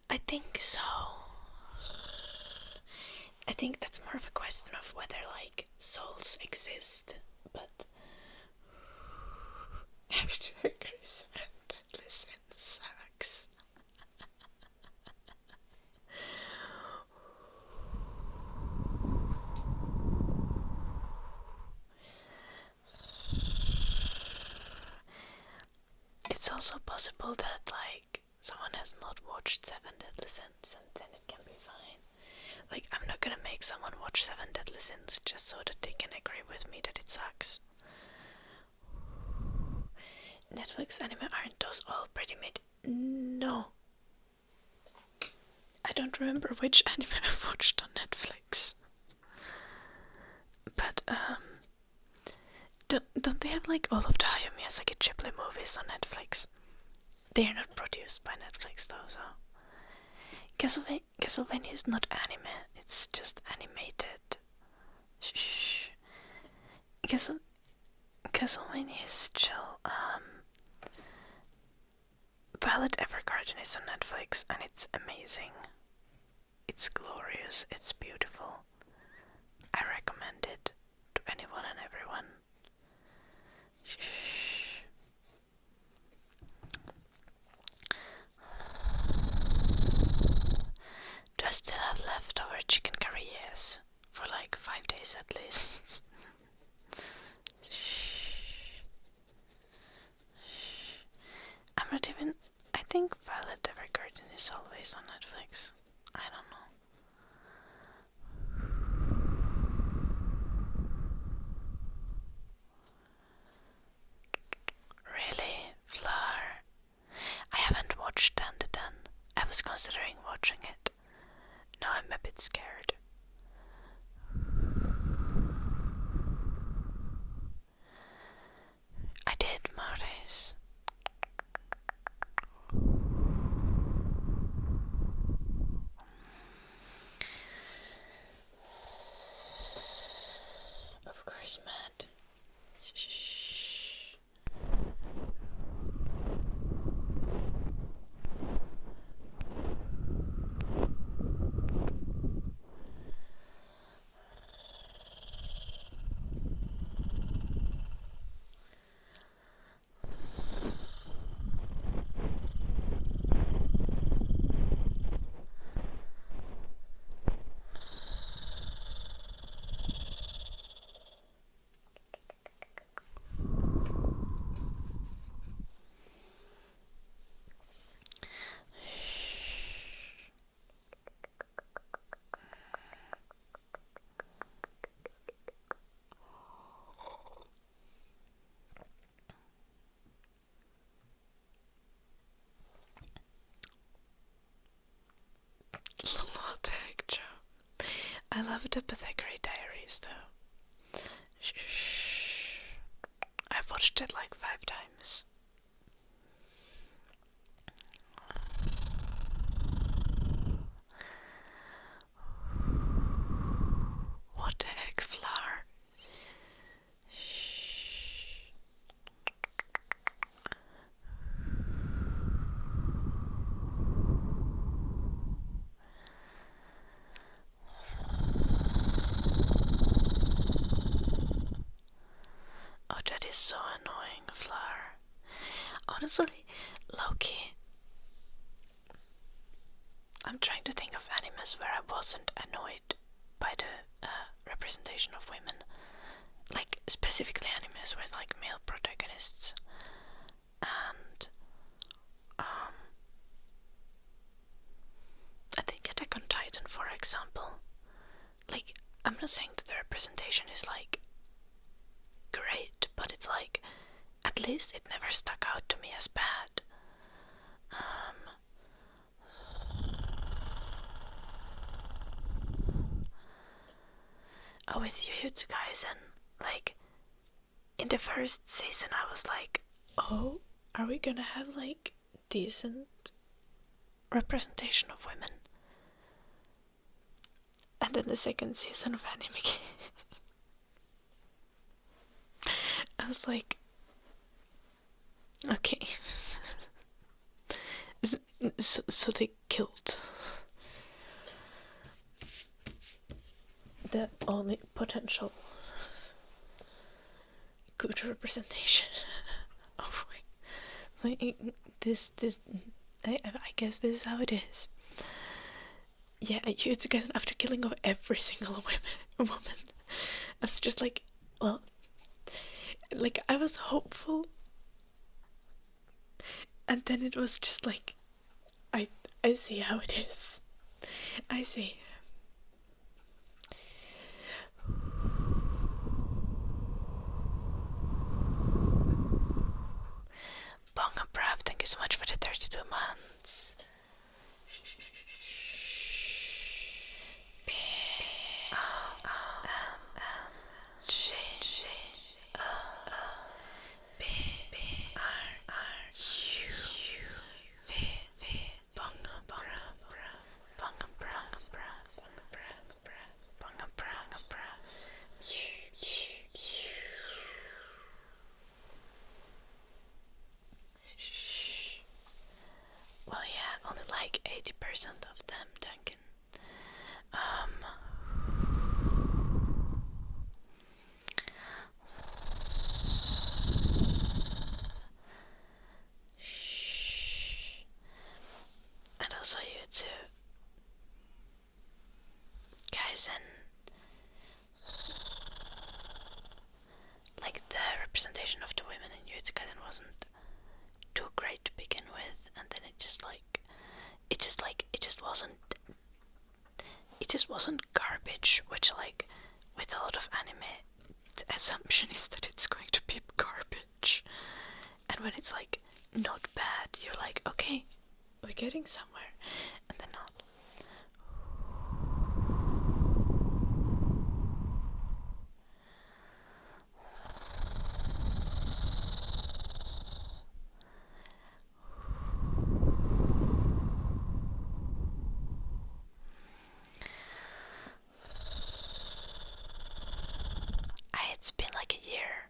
I think so. I think that's more of a question of whether, like, souls exist, but I have to agree, Seven Deadly Sins sucks. It's also possible that, like, someone has not watched Seven Deadly Sins and then it can be fine. Like, I'm not gonna make someone watch Seven Deadly Sins just so that they can agree with me that it sucks. Netflix anime, aren't those all pretty mid? No. I don't remember which anime I watched on Netflix. But, don't they have, like, all of the Hayao Miyazaki Ghibli movies on Netflix? They are not produced by Netflix though, so... Castlevania is not anime, it's just animated. Shh. Castlevania is chill. Violet Evergarden is on Netflix and it's amazing. It's glorious, it's beautiful. I recommend it to anyone and everyone. Shh. Do I still have leftover chicken curry? Yes. For like 5 days at least. I'm not even... I think Violet Evergarden is always on Netflix. I don't know. Really? Flower? I haven't watched Dan the Den. I was considering watching it. Now I'm a bit scared. I did, Maurice. the Apothecary Diaries, though. I've watched it like 5 times. What the heck, flower? Oh, that is so annoying, flower. Honestly, low-key, I'm trying to think of animes where I wasn't annoyed by the representation of women. Like, specifically animes with, like, male protagonists. And, I think Attack on Titan, for example. Like, I'm not saying that the representation is, like, great, but it's like, at least it never stuck out to me as bad. With Jujutsu Kaisen, like, in the first season I was like, oh, are we gonna have, like, decent representation of women? And then the second season of anime I was like, okay. so they killed the only potential good representation of like this I guess this is how it is. Yeah, it's again after killing of every single woman. I was just like, well, like I was hopeful, and then it was just like, I see how it is. I see. Bonga Brav, thank you so much for the 32 months. Well, yeah, only like 80% of them, Duncan. And also you too. Kaisen. Like, the representation of the women in Jujutsu Kaisen wasn't too great to begin with, and then it just wasn't garbage, which, like, with a lot of anime, the assumption is that it's going to be garbage. And when it's, like, not bad, you're like, okay, we're getting somewhere, and then not. It's been like a year.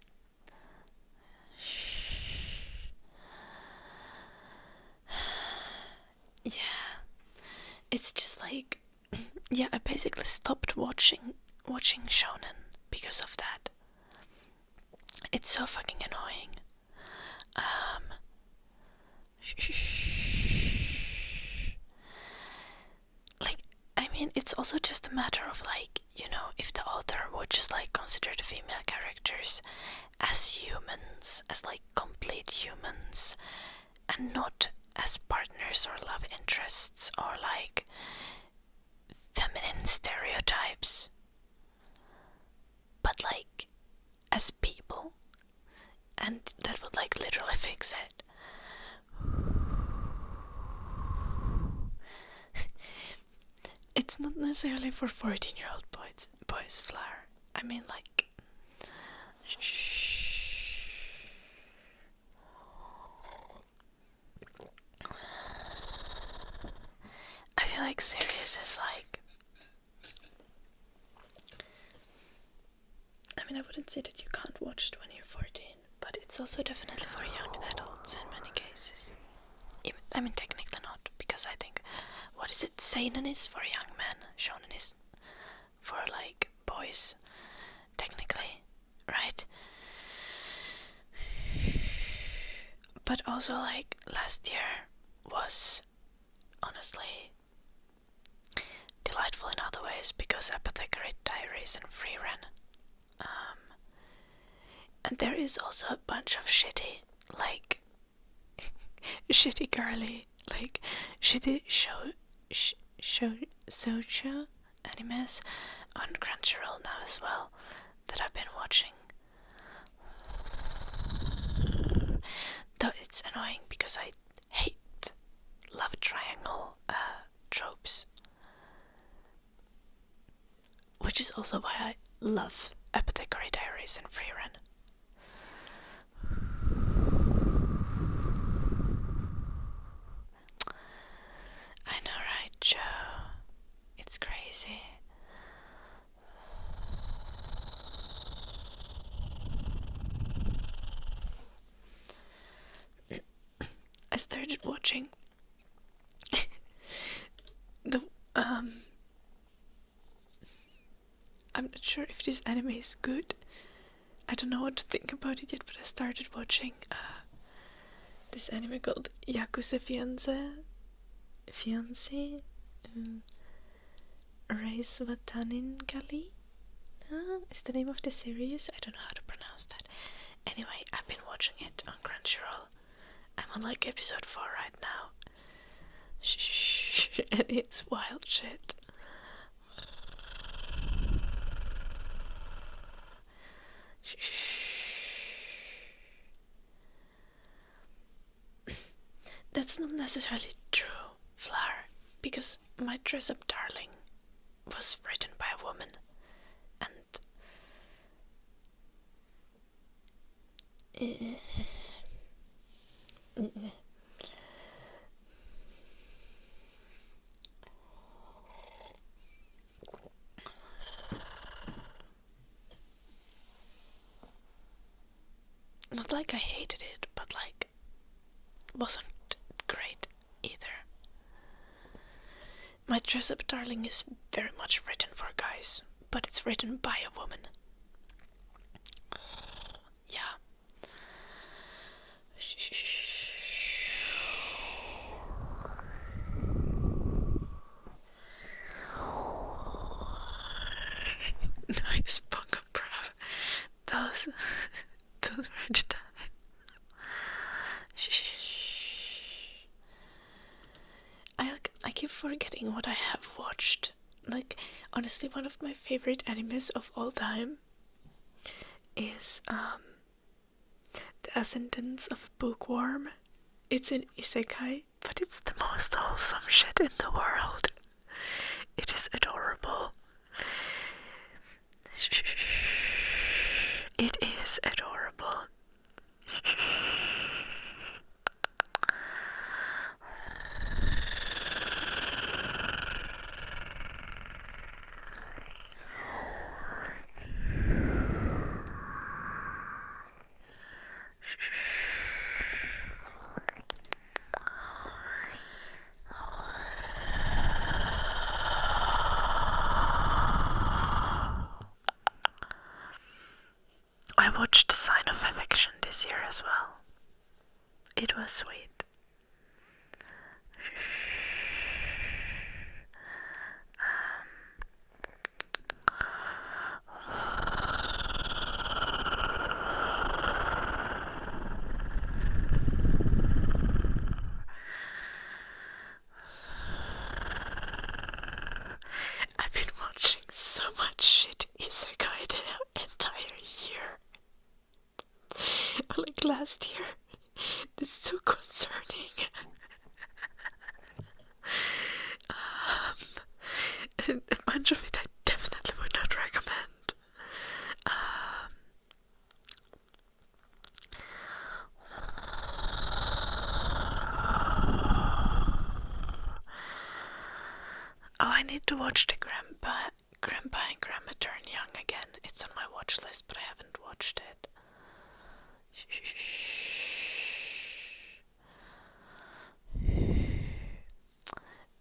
Yeah, it's just like, yeah, I basically stopped watching shonen because of that. It's so fucking annoying. Like, I mean, it's also just a matter of, like, you know, if the author would just, like, consider the female characters as humans, as, like, complete humans, and not as partners or love interests or, like, feminine stereotypes, but, like, as people, and that would, like, literally fix it. It's not necessarily for 14-year-old serious, Flower. I mean, like... I feel like serious is like... I mean, I wouldn't say that you can't watch it when you're 14, but it's also definitely for young adults in many cases. I mean, technically not, because I think... What is it? Seinen is for young men. Shonen is for, like, boys. Technically. Right? But also, like, last year was honestly delightful in other ways because Apothecary Diaries and Free Ren. And there is also a bunch of shitty, like, shitty girly, like, shitty shoujo animes on Crunchyroll now as well that I've been watching. Though it's annoying because I hate love triangle tropes. Which is also why I love Apothecary Diaries and Free Ren. I know, right, Joe? It's crazy. I started watching the I'm not sure if this anime is good. I don't know what to think about it yet, but I started watching this anime called Yakuza Fiancé Reis Watanin Gali is the name of the series. I don't know how to pronounce that. Anyway, I've been watching it on Crunchyroll. I'm on like episode 4 right now. And it's wild shit. That's not necessarily true, Flower, because My Dress Up Darling was written by a woman, and not like I hated it, but like wasn't great either. My Dress Up Darling is very much written for guys, but it's written by a woman. Yeah. Nice bunga bruv. Those were the times. I keep forgetting what I have watched. Like, honestly, one of my favorite animes of all time is The Ascendance of Bookworm. It's an isekai, but it's the most wholesome shit in the world. It is adorable. It is adorable. I watched Sign of Affection this year as well. It was sweet. I've been watching so much shit isekai the entire year. Like last year. This is so concerning. A bunch of it I definitely would not recommend. watched the Grandpa and Grandma Turn Young again. It's on my watch list, but I haven't watched it.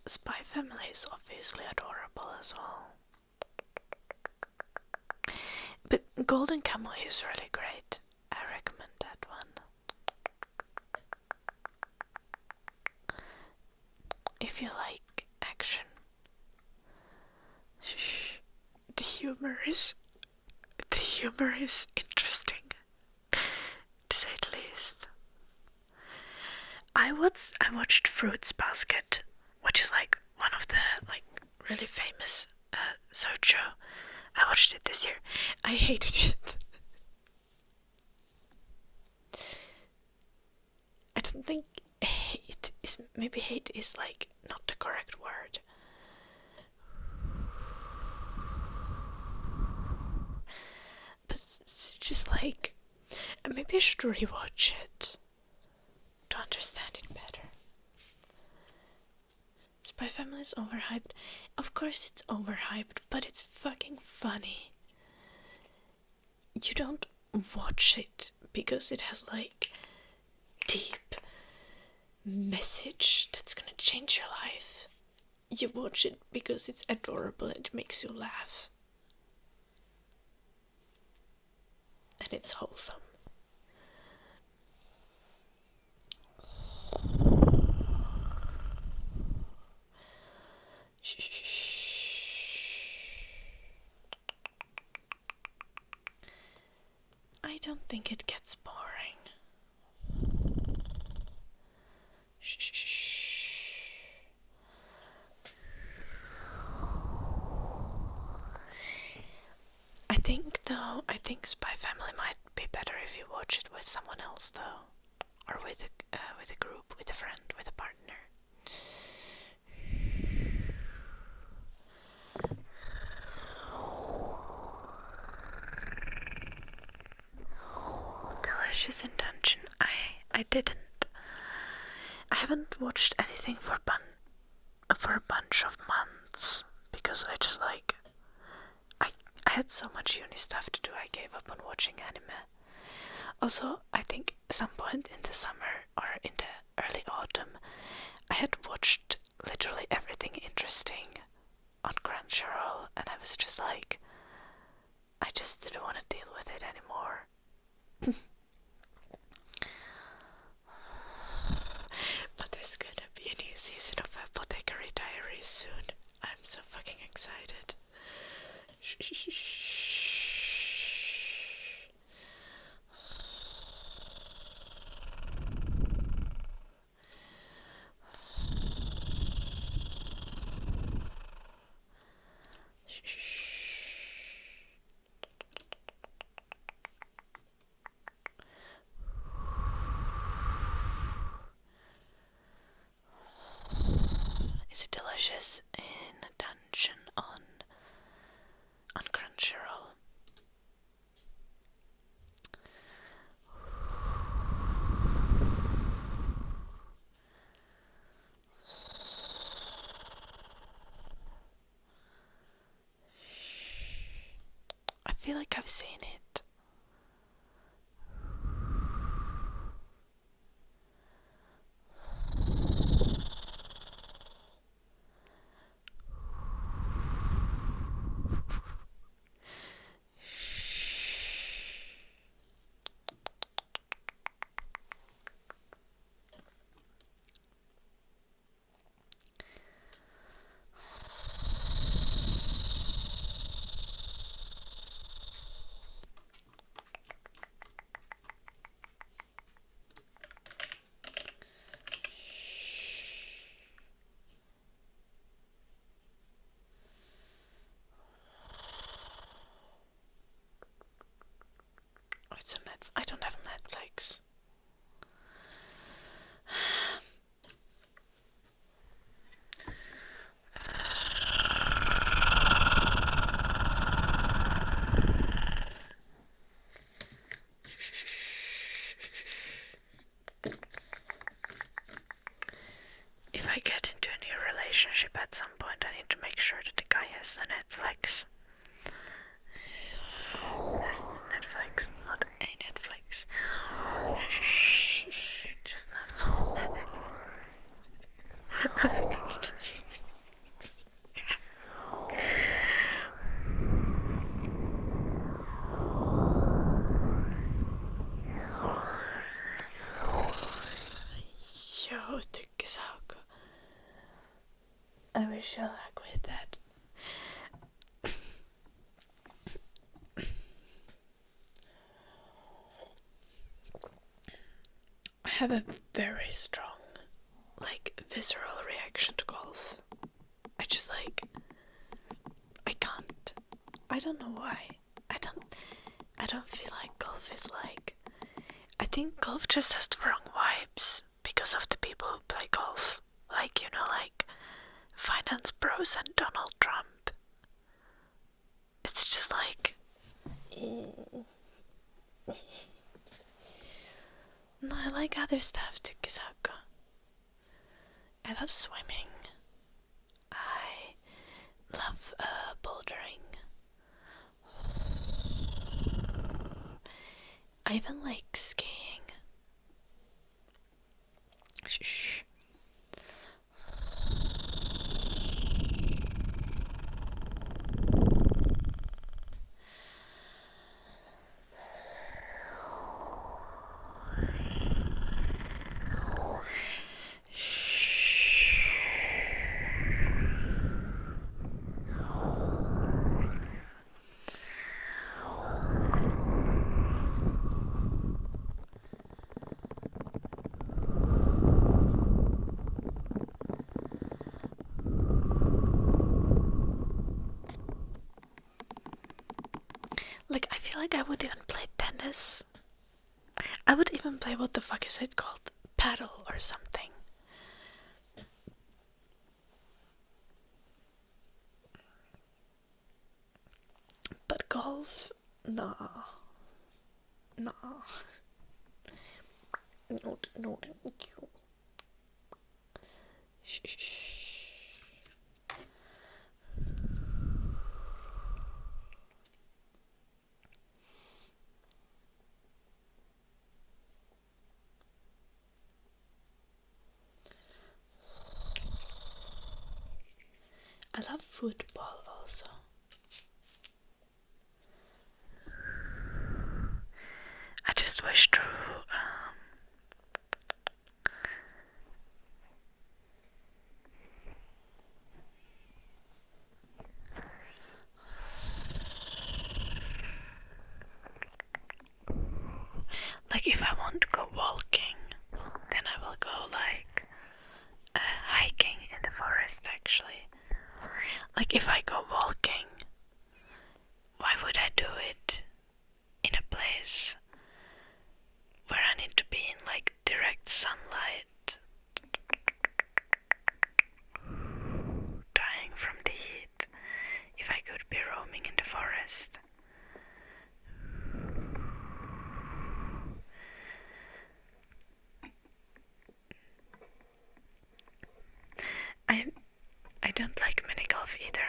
Spy Family is obviously adorable as well. But Golden Kamuy is really great. I recommend that one. If you like action. The humor is interesting, to say the least. I watched Fruits Basket, which is like one of the like really famous shoujo. I watched it this year. I hated it. I don't think hate is like not the correct word. But it's just like, maybe I should rewatch it to understand it better. Spy Family is overhyped. Of course it's overhyped, but it's fucking funny. You don't watch it because it has like deep message that's gonna change your life. You watch it because it's adorable and it makes you laugh. And it's wholesome. I don't think it gets boring. I think Spy Family might be better if you watch it with someone else, though, or with a group, with a friend, with a partner. Delicious Intention. I didn't. I haven't watched anything for a bunch of months because I just like I had so much uni stuff to do. I gave up on watching anime. Also, I think some point in the summer or in the early autumn, I had watched literally everything interesting on Crunchyroll, and I was just like, I just didn't want to deal with it anymore. But there's gonna be a new season of Apothecary Diaries soon. I'm so fucking excited. Is it delicious in a dungeon on Crunchyroll? I feel like I've seen it. shellac with that. I have a very strong, visceral reaction to golf. I just I can't. I don't know why. I don't feel like golf is I think golf just has the wrong vibes because of the people who play golf. Finance bros and Donald Trump. It's just No, I like other stuff too, Kisako. I love swimming. I love bouldering. I even like skiing. Shh. I feel like I would even play tennis. I would even play, what the fuck is it called? Paddle or something. But golf? Nah. No, thank you. Shh. I love football also. I just wish to if I want to go walking, then I will go hiking in the forest actually. If I go walking, why would I do it in a place where I need to be in direct sunlight, dying from the heat, if I could be roaming in the forest? I don't like mini golf either.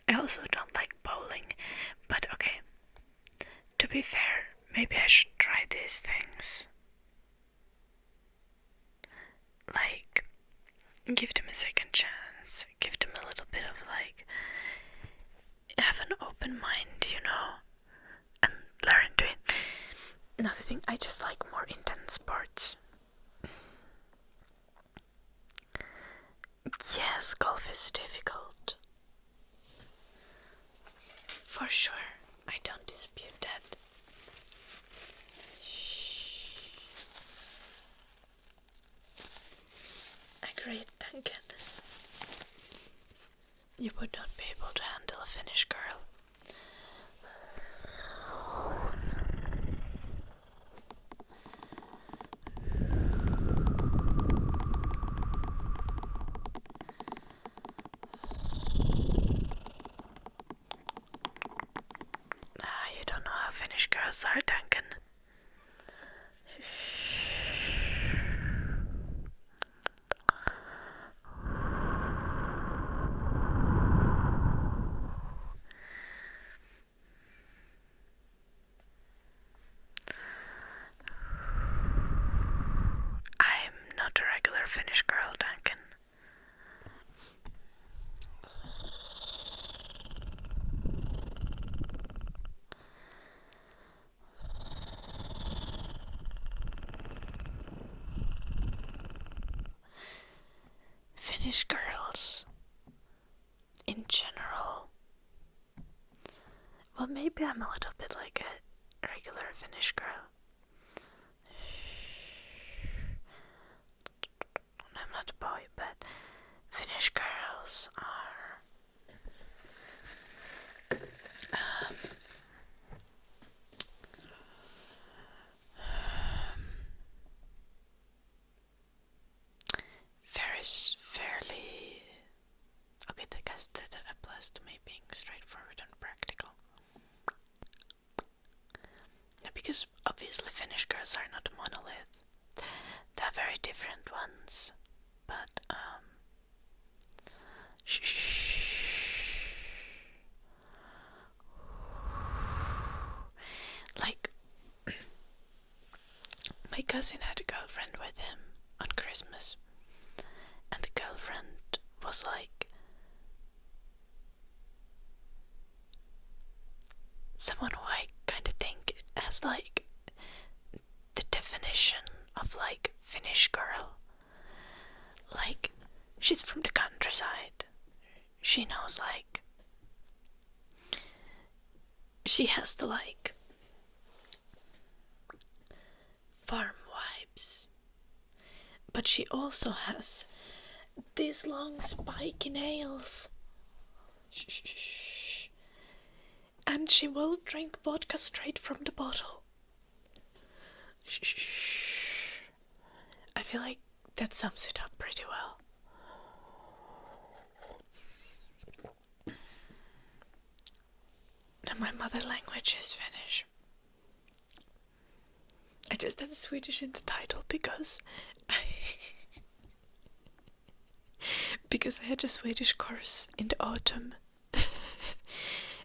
I also don't like bowling, but okay. To be fair, maybe I should try these things. Give them a second chance. Give them a little bit of have an open mind, and learn to it. Another thing, I just like more intense sports. Yes, golf is difficult. For sure, I don't dispute that. Agreed, Duncan. You would not be able to handle a Finnish girl. You don't know how Finnish girls are, Duncan. I'm not a regular Finnish girl, Duncan. Finnish girls in general, well, maybe I'm a little bit like a regular Finnish girl. I'm not a boy, but Finnish girls are fairly. Okay, I guess that applies to me being straightforward and practical. Because obviously Finnish girls are not a monolith. They're very different ones. But, like, my cousin had a girlfriend with him on Christmas. And the girlfriend was like someone who I kind of think has like the definition of like Finnish girl. Like, she's from the countryside. She knows like she has the like farm vibes, but she also has these long spiky nails. And she will drink vodka straight from the bottle. I feel like that sums it up pretty well. And my mother language is Finnish. I just have Swedish in the title because I had a Swedish course in the autumn.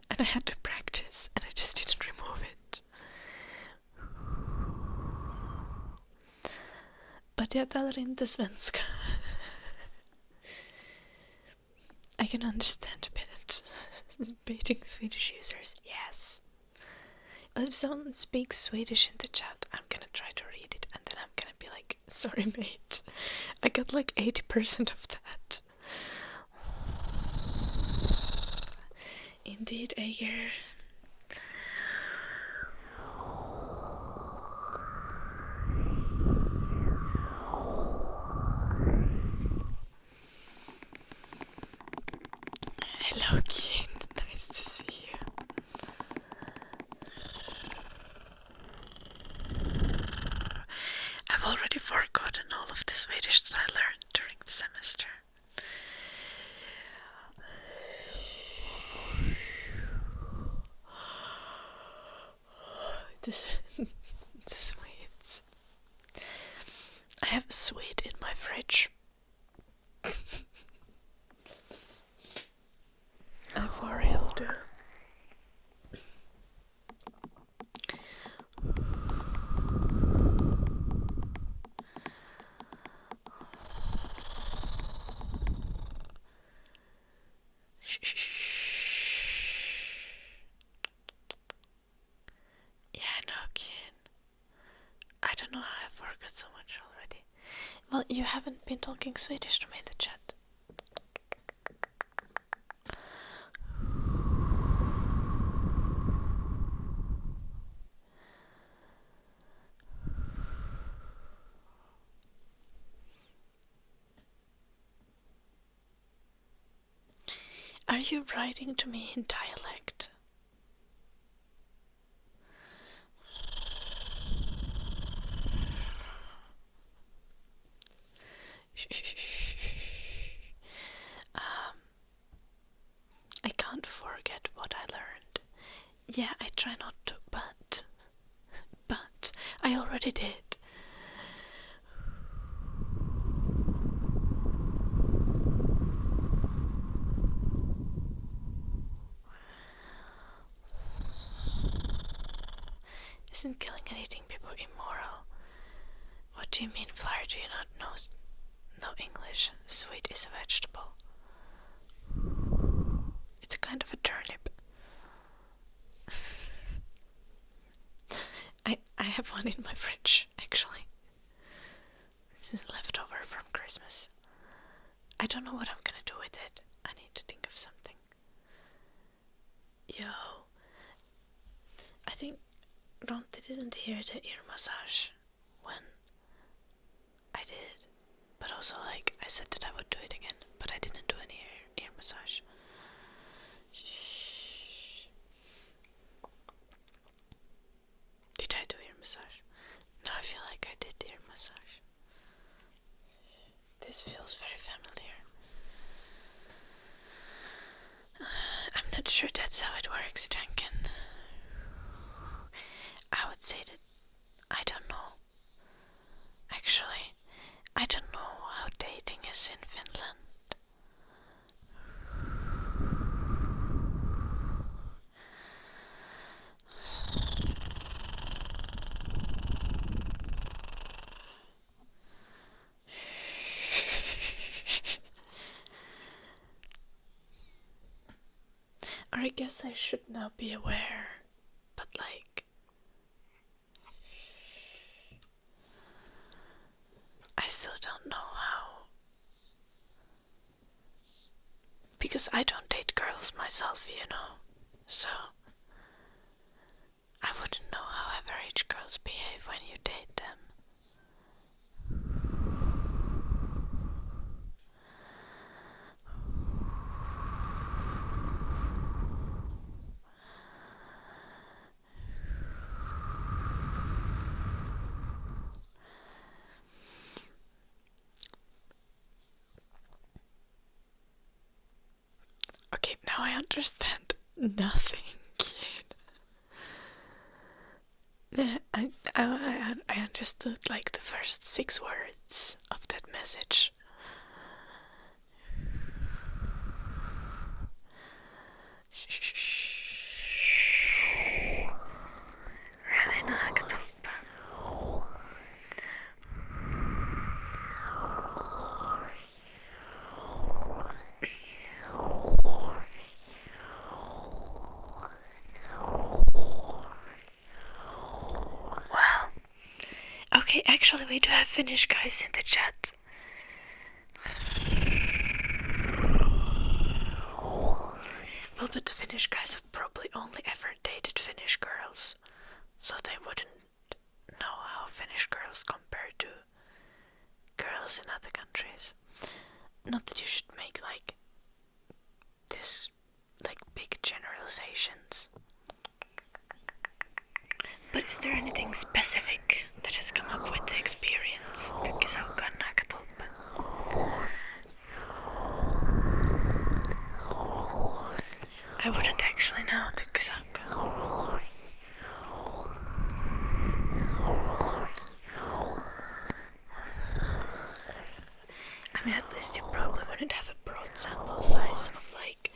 And I had to practice and I just didn't remove it. But jag talar inte svenska. I can understand a bit. Baiting Swedish users, yes. Well, if someone speaks Swedish in the chat, I'm gonna try to read it and then I'm gonna be like, sorry mate, I got like 80% of that. Indeed, Ager. Hello, Keen. Nice to see you. I've already forgotten all of the Swedish that I learned during the semester. The Swedes. I have a Swede in my fridge. I for real do. Yeah, no, Ken. I don't know how I forgot so much already. Well, you haven't been talking Swedish to me in the chat. Are you writing to me in dialect? I can't forget what I learned. Yeah, I try not to, but I already did. Isn't killing and eating people immoral? What do you mean, Flyer? Do you not know English? Sweet is a vegetable. It's kind of a turnip. I have one in my fridge, actually. This is leftover from Christmas. I don't know what I'm gonna do with it. I need to think of something. Yo, I think Ronte didn't hear the ear massage when I did, but also like I said that I would do it again, but I didn't do any ear massage. Shh. Did I do ear massage? No, I feel like I did ear massage. This feels very familiar. I'm not sure that's how it works, Duncan. I would say that I don't know. Actually, I don't know how dating is in Finland. Or I guess I should now be aware, but like, I still don't know how. Because I don't date girls myself, you know, so I wouldn't know how average girls behave when you date them. Okay, now I understand nothing. I understood like the first 6 words of that message. Really knocked up. Well, okay, actually we do have Finnish guys in the chat. Well, but the Finnish guys have probably only ever dated Finnish girls, so they wouldn't know how Finnish girls compare to girls in other countries. Not that you should make like this like big generalizations. But is there anything specific that has come up with the experience? I wouldn't actually know. I mean, at least you probably wouldn't have a broad sample size of like,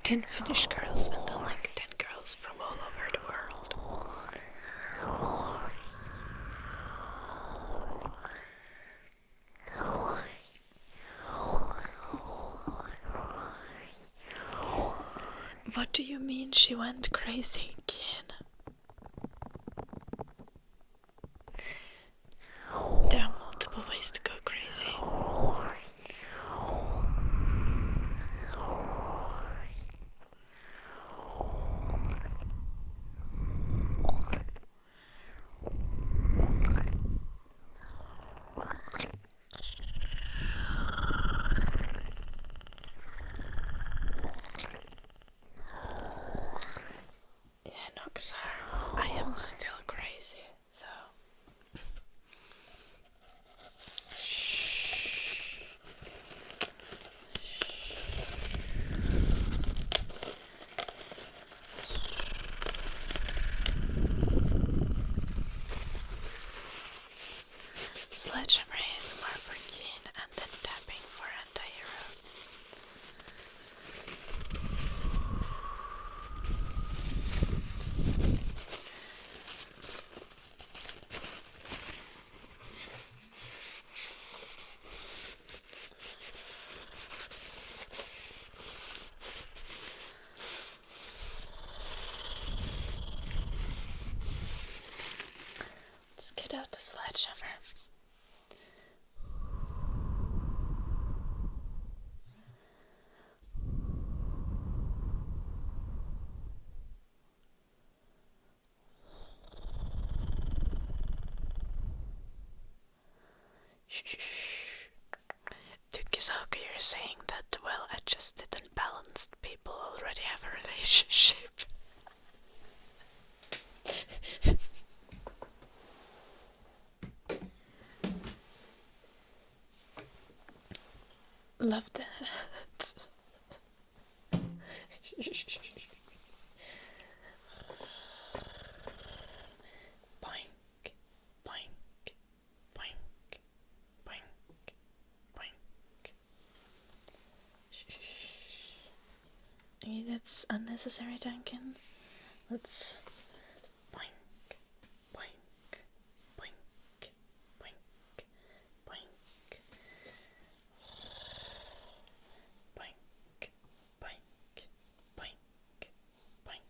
10 Finnish girls and then like 10 girls from all over the world. What do you mean she went crazy again? There are multiple ways to go crazy. I am still crazy, so Sledgehammer ASMR for Jean and then tapping for anti-hero. Let's get out the sledgehammer. Tukisauka, you're saying that well-adjusted and balanced people already have a relationship. Love that. Boink, boink, boink, boink, boink. That's unnecessary, Duncan. Let's boink, boink, boink, boink, boink. Boink, boink, boink, boink. Boink, boink.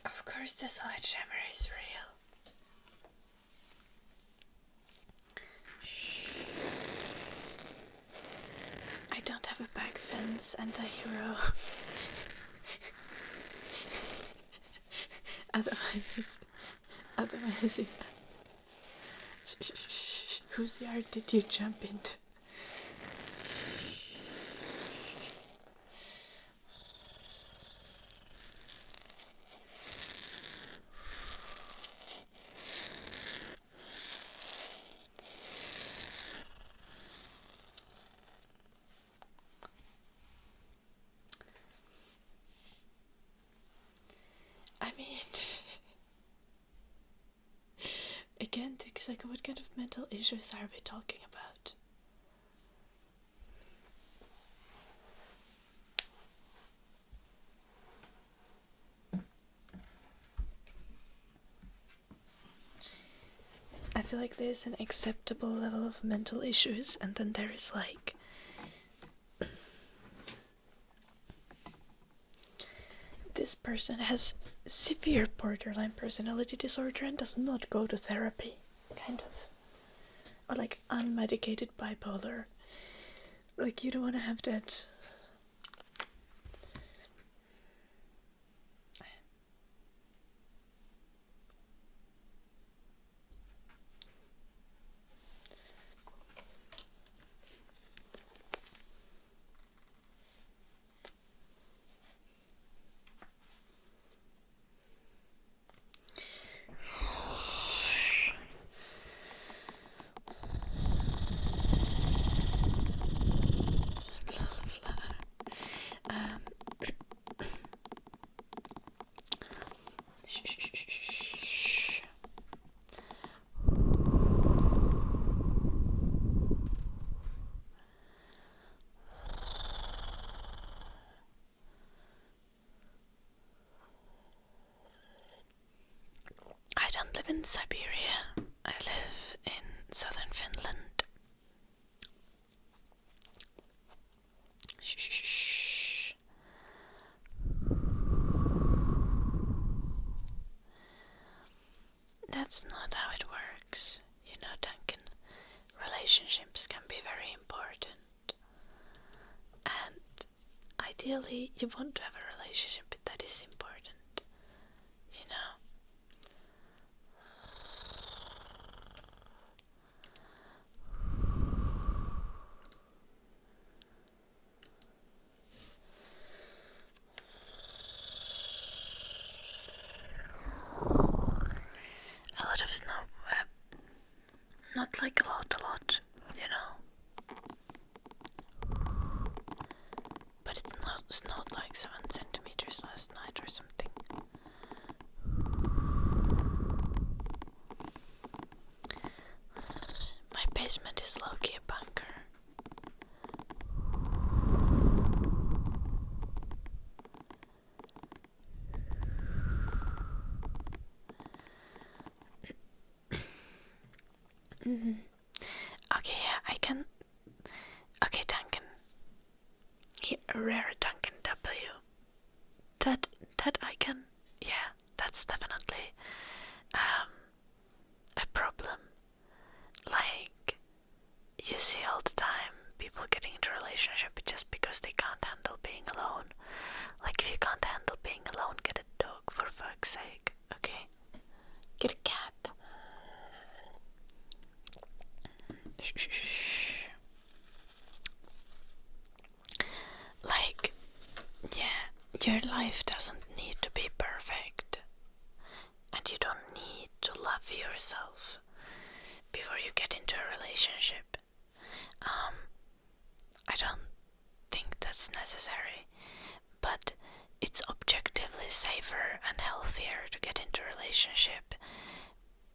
Of course the sledgehammer is real. I don't have a back fence anti-hero. Otherwise, yeah. Whose yard did you jump into? I mean, again, Tixaka, what kind of mental issues are we talking about? I feel like there's an acceptable level of mental issues, and then there is like this person has severe borderline personality disorder and does not go to therapy, kind of. Or like unmedicated bipolar. Like, you don't want to have that. I don't live in Siberia. I live in southern Finland. Shh. That's not how it works. You know, Duncan, relationships can be very important. And ideally, you want to have a relationship that is important. You know? snowed like 7 centimeters last night or something. My basement is low-key a bunker. Okay, yeah, I can. Okay, Duncan. Here, a rare Duncan W. That I can. Yeah, that's definitely a problem. Like, you see all the time people getting into a relationship just because they can't handle being alone. Like, if you can't handle being alone, get a dog for fuck's sake. Okay? Get a cat. Like, yeah, your life doesn't need to be perfect. And you don't need to love yourself before you get into a relationship. I don't think that's necessary, but it's objectively safer and healthier to get into a relationship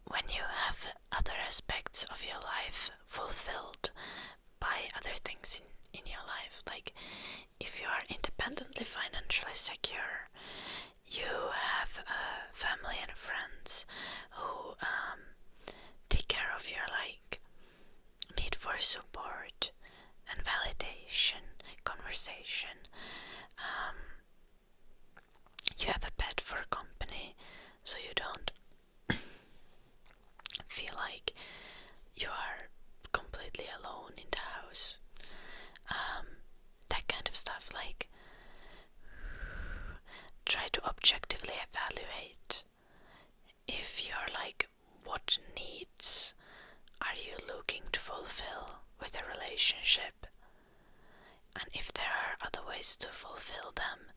when you have other aspects of your life fulfilled by other things in your life. Like, if you are independently financially secure, you have family and friends who take care of your need for support and validation, conversation. You have a pet for company, so you don't feel like you are completely alone in the house. That kind of stuff. Like, try to objectively evaluate if you're like, what needs are you looking to fulfill with a relationship, and if there are other ways to fulfill them,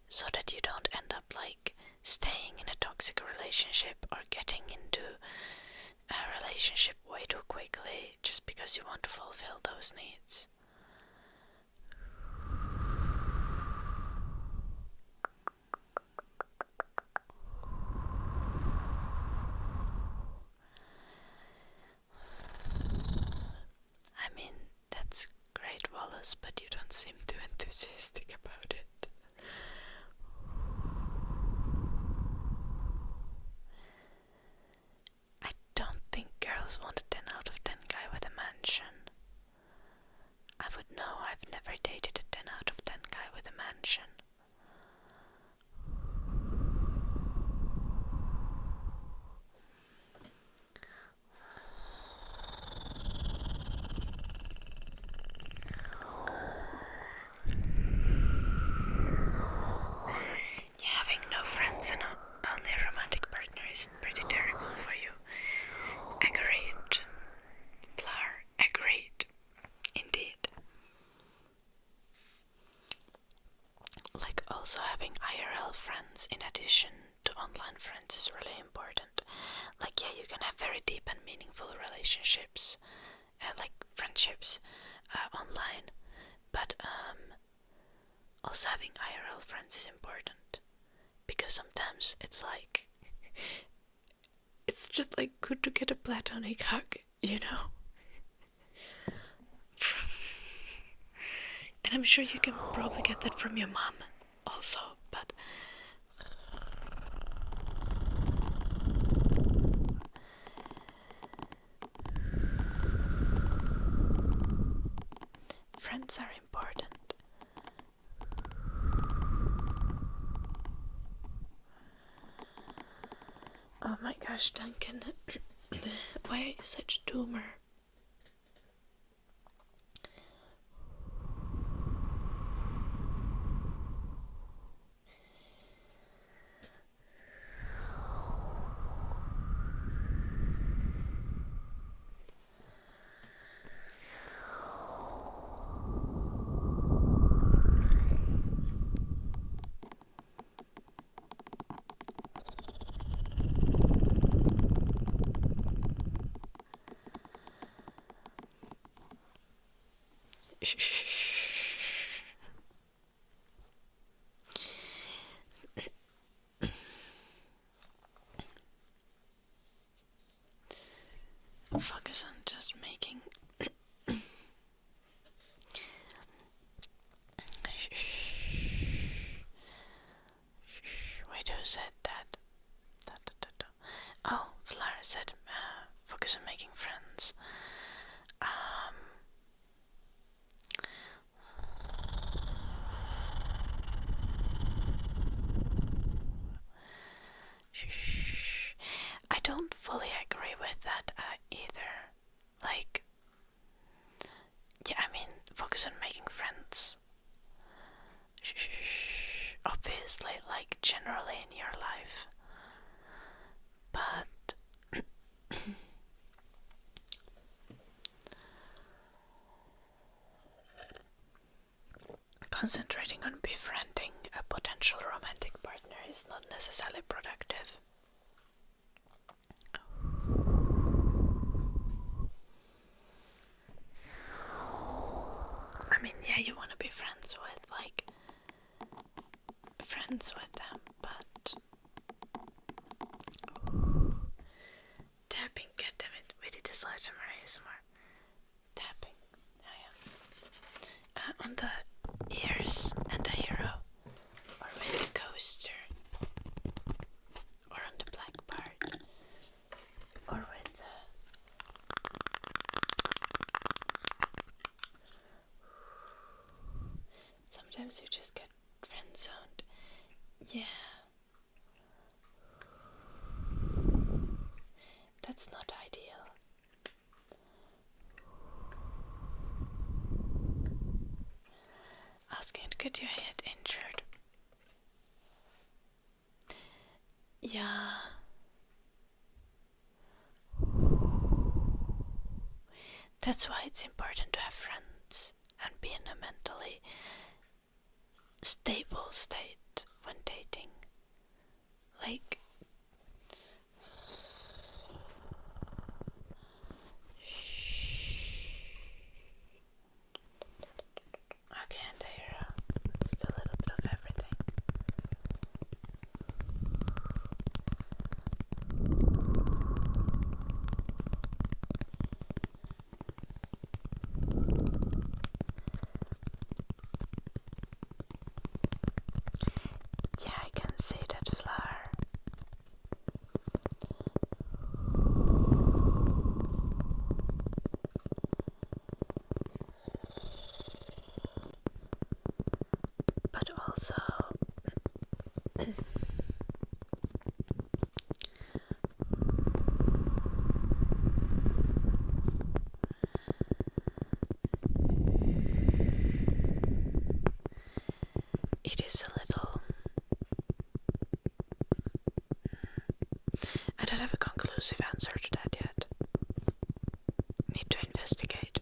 so that you don't end up like staying in a toxic relationship or getting into a relationship way too quickly just because you want to fulfill those needs. I mean, that's great, Wallace, but you don't seem too enthusiastic about it. I don't think girls want a 10 out of 10 guy with a mansion. I would know, I've never dated a 10 out of 10 guy with a mansion. Having no friends and only a romantic partner is pretty terrible for you. Agreed. Flar, agreed. Indeed. Like, also having IRL friends in addition to online friends is really important. Like, yeah, you can have very deep and meaningful relationships, like friendships, online, but also having IRL friends is important, because sometimes it's like it's just like good to get a platonic hug, you know. And I'm sure you can probably get that from your mom also, but friends are important. Oh my gosh, Duncan. Why are you such a doomer? focus on just making. Wait, who said that? Oh, Flar said focus on making friends. I don't fully agree with that either. Like, yeah, I mean, focus on making friends. Obviously, like, generally in your life. But concentrating on befriending a potential romantic partner is not necessarily productive. I mean, yeah, you want to be friends with them, but tapping, goddammit, we did a Sledgehammer ASMR. Tapping, on the ears and the hero, or with the coaster, or on the black part, or with the... Sometimes you just get friend-zoned. Yeah. That's not ideal. Asking to get your head injured. Yeah. That's why it's important to have friends and be in a mentally stable state when dating. Like, okay, and there, let's do a little bit of everything. Yeah, I can see that flower. But also, it is a little... I don't have a conclusive answer to that yet. Need to investigate.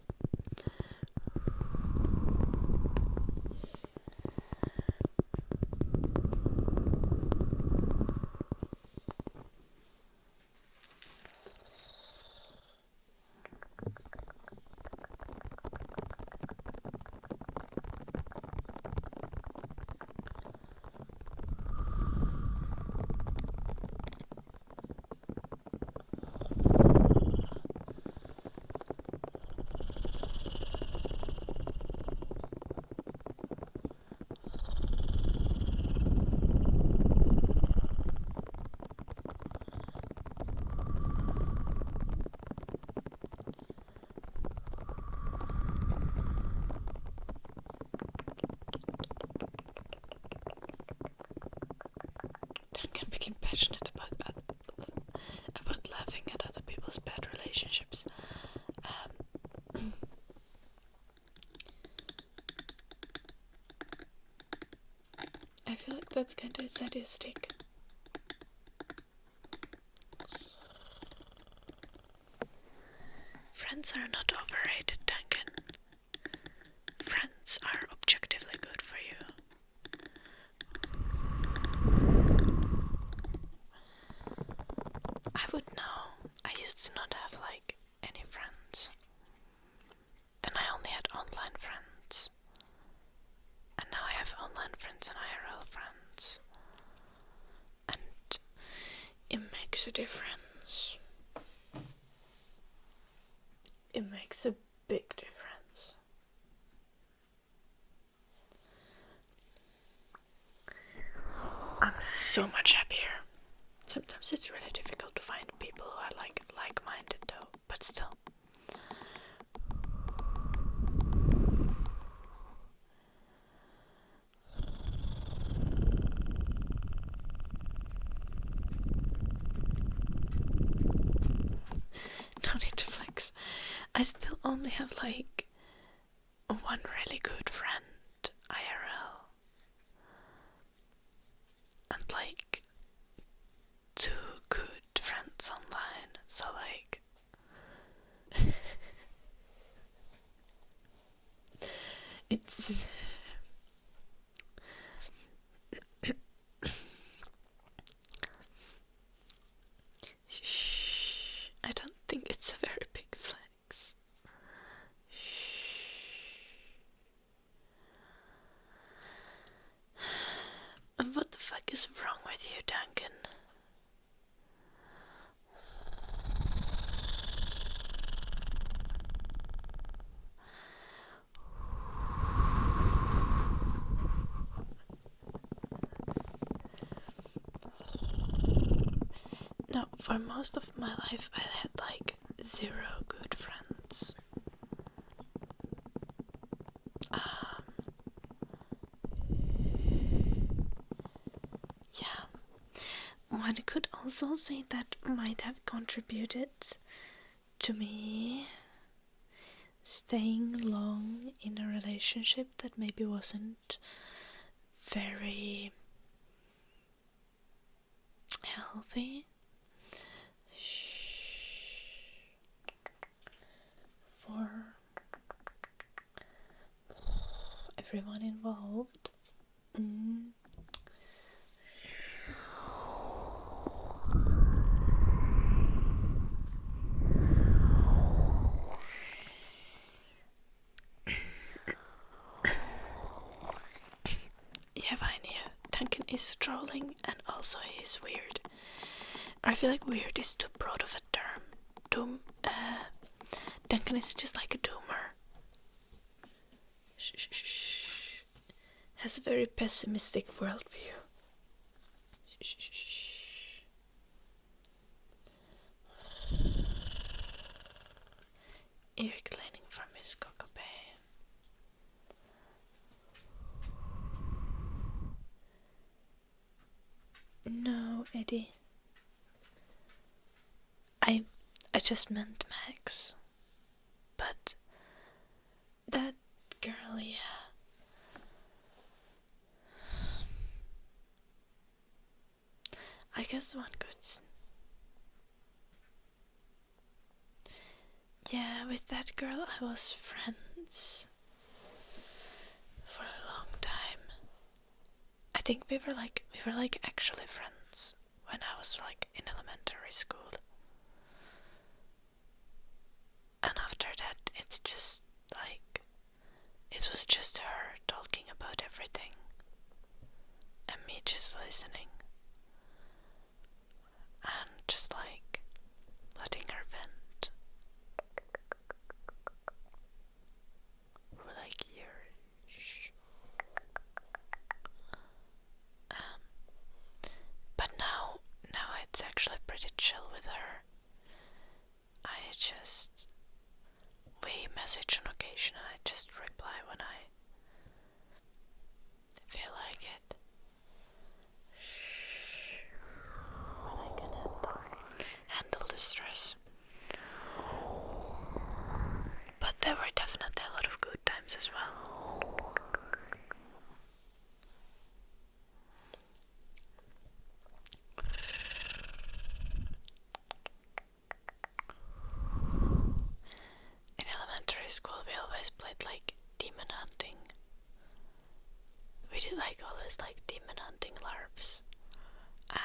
Duncan became passionate about laughing at other people's bad relationships. I feel like that's kind of sadistic. Friends are not overrated, Duncan. Friends are objectively good for you. I would know. I used to not have any friends. Then I only had online friends. And now I have online friends and IRL friends. And it makes a difference. it makes a big difference. I'm so much happier. Sometimes it's really difficult to find people who are like-minded though, but still. No need to flex. I still only have like one really good friend IRL. And like 2 good friends online. So like it's shh, I don't think it's a very big flex. And what the fuck is wrong with you, Duncan? No, for most of my life I had like 0 good friends. Yeah. One could also say that might have contributed to me staying long in a relationship that maybe wasn't very healthy. For everyone involved. Yeah, I knew. Duncan is strolling and also he's weird. I feel like weird is too broad of a term. Duncan is just like a doomer. Has a very pessimistic worldview. Eric leaning from his cockapee. No, Eddie. I just meant Max. But that girl, yeah. I guess one could. Yeah, with that girl I was friends for a long time. I think we were like actually friends when I was like in elementary school. And after that it's just like it was just her talking about everything and me just listening and just like letting her vent for like years. But now it's actually pretty chill with her. We message on occasion and I just reply when I feel like it. When I can handle the stress. But there were definitely a lot of good times as well. In elementary school we always played like demon hunting. We did like always like demon hunting LARPs. And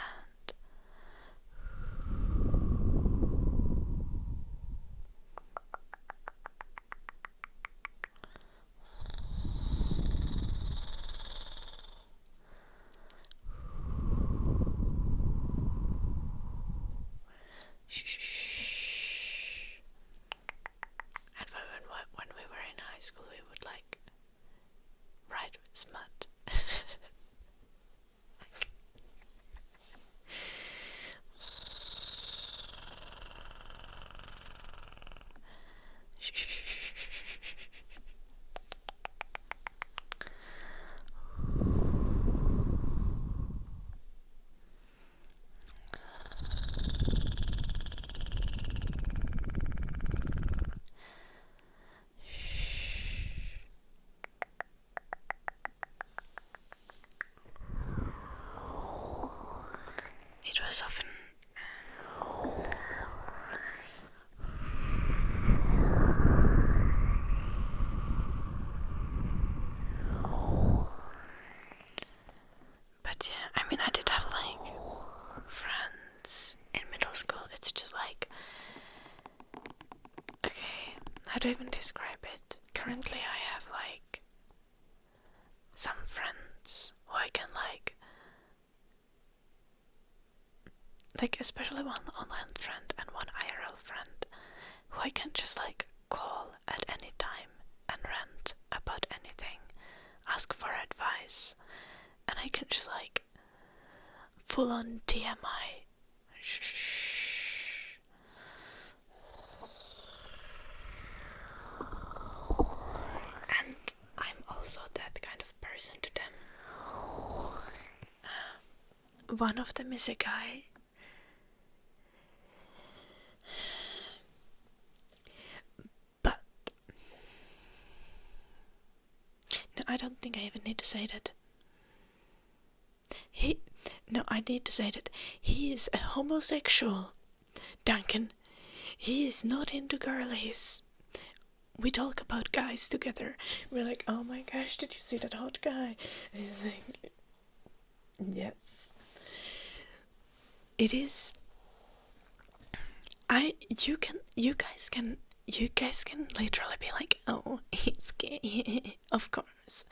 it was often. But yeah, I mean, I did have like friends in middle school. It's just like, okay, how do I even describe it? Currently, I have like some friends who I can like especially one online friend and one IRL friend who I can just like call at any time and rant about anything, ask for advice, and I can just like full on TMI. And I'm also that kind of person to them. One of them is a guy. But no, I don't think I even need to say that. I need to say that he is a homosexual. Duncan, he is not into girlies. We talk about guys together. We're like, oh my gosh, did you see that hot guy? And he's like, yes. It is. You guys can literally be like, oh, he's gay. Of course.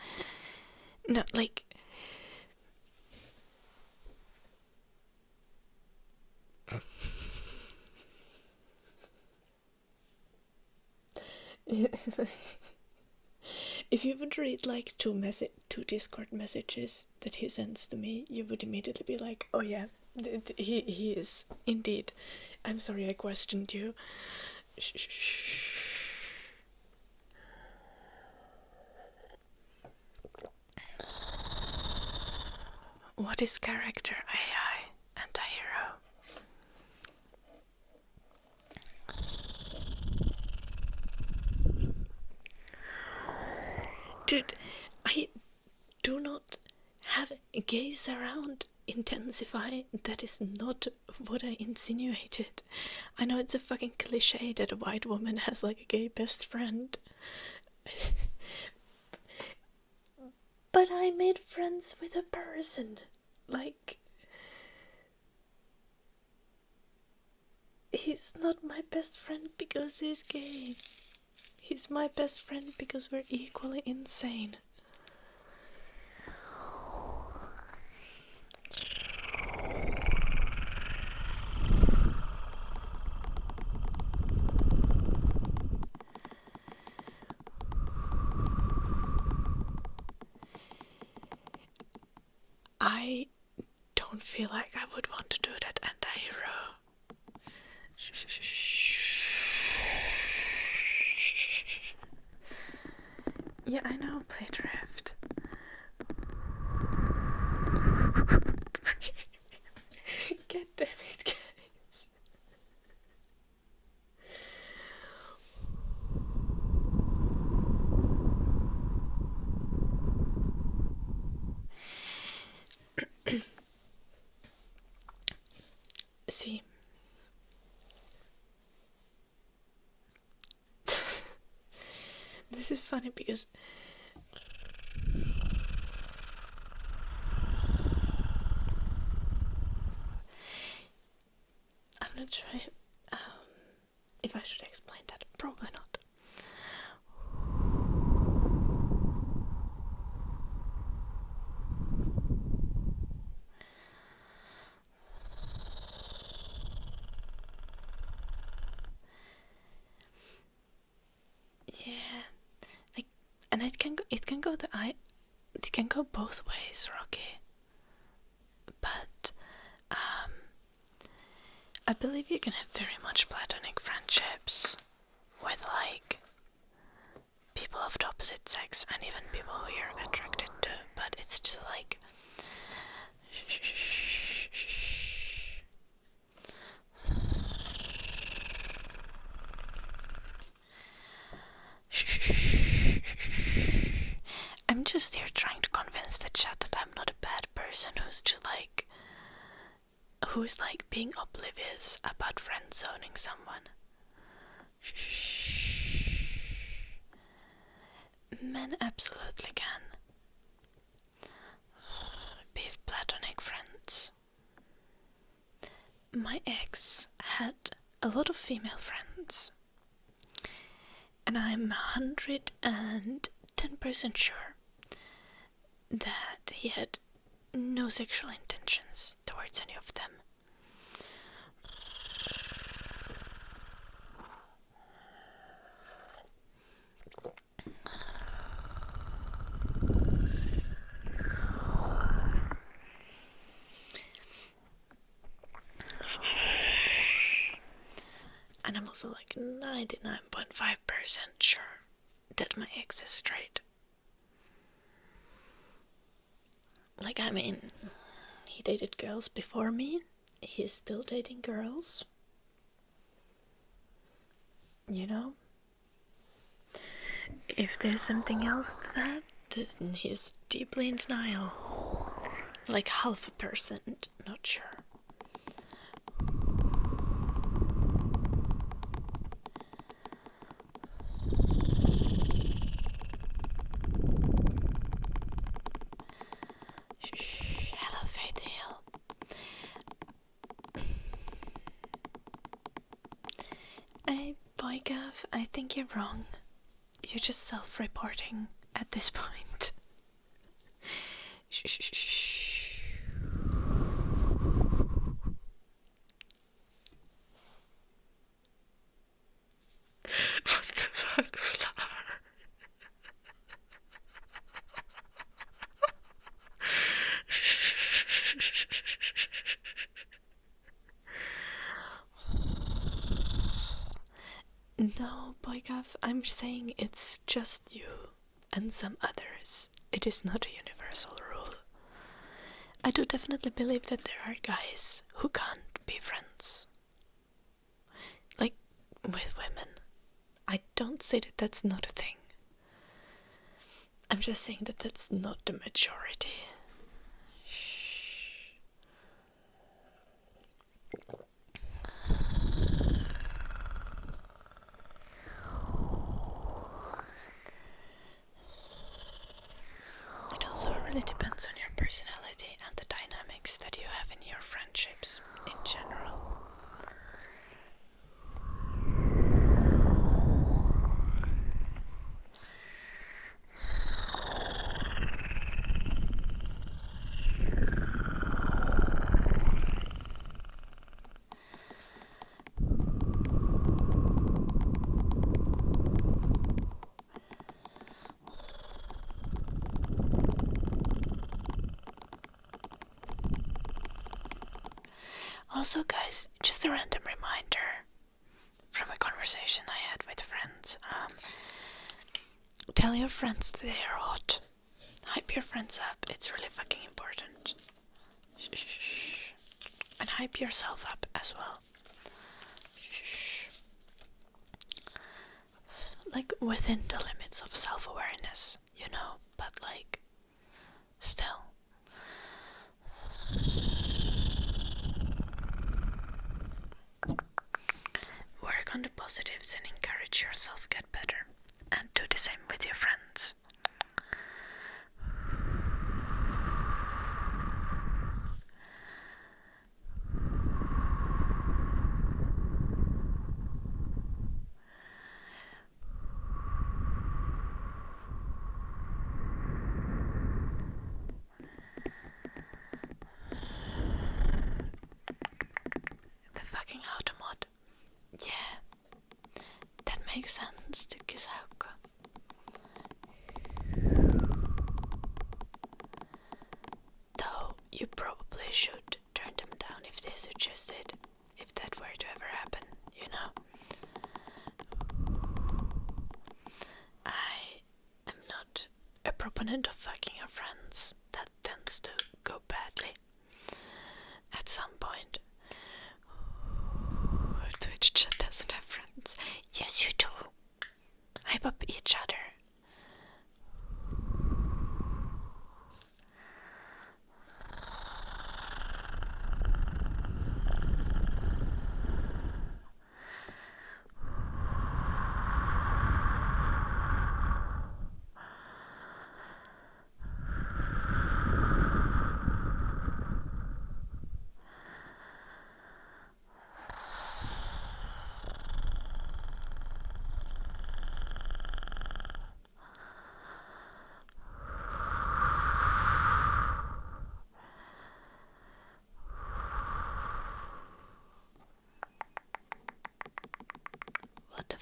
No, like. If you would read like two Discord messages that he sends to me, you would immediately be like, oh yeah, he is indeed. I'm sorry I questioned you. Shh. What is character AI anti-hero? Dude, I do not have gays around intensify. That is not what I insinuated. I know it's a fucking cliche that a white woman has like a gay best friend. But I made friends with a person. Like, he's not my best friend because he's gay. He's my best friend because we're equally insane. I don't feel like I would want to do that anti-hero. Yeah, I know, play drift. God damn it, guys. See, this is funny because I'm not sure if I should explain that. Probably not. Yeah, like, and it can go both ways, Rocky. But I believe you can have very much platonic friendships with like people of the opposite sex and even people who you're attracted to, but it's just like I'm just here trying to convince the chat that I'm not a bad person who's just like who is like being oblivious about friend zoning someone. Men absolutely can be platonic friends. My ex had a lot of female friends, and I'm 110% sure that he had no sexual intentions towards any of them. And I'm also like 99.5% sure that my ex is straight. Like, I mean, he dated girls before me. He's still dating girls. You know? If there's something else to that, then he's deeply in denial. Like 0.5%, not sure. Hello, Faith Hill. Boygav, I think you're wrong. You're just self-reporting at this point. Shh. What the fuck, Flower? No, Boygav, I'm saying it's just you and some others. It is not a universal rule. I do definitely believe that there are guys who can't be friends. Like, with women. I don't say that that's not a thing. I'm just saying that that's not the majority. It also really depends on your personality and the dynamics that you have in your friendships in general. Also, guys, just a random reminder from a conversation I had with friends. Tell your friends they are hot. Hype your friends up. It's really fucking important. And hype yourself up as well. Like, within the limits of self-awareness, you know, but like, still. Work on the positives and encourage yourself get better. And do the same with your friends. The fucking automod. Yeah. That makes sense to Kisauka. Though you probably should turn them down if they suggested, if that were to ever happen, you know. I am not a proponent of fucking your friends. That tends to go badly at some point. Twitch chat doesn't have friends. Yes, you do. Hype up each other.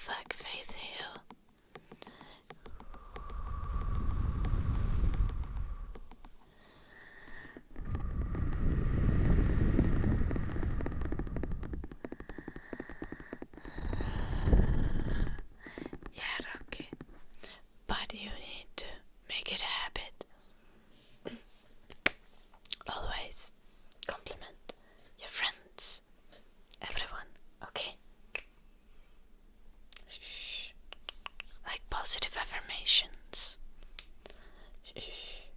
fuck face heal. Yeah, okay. But you need to make it a habit. Always compliment your friends, everyone, okay? Shh. Like positive affirmations. Shh.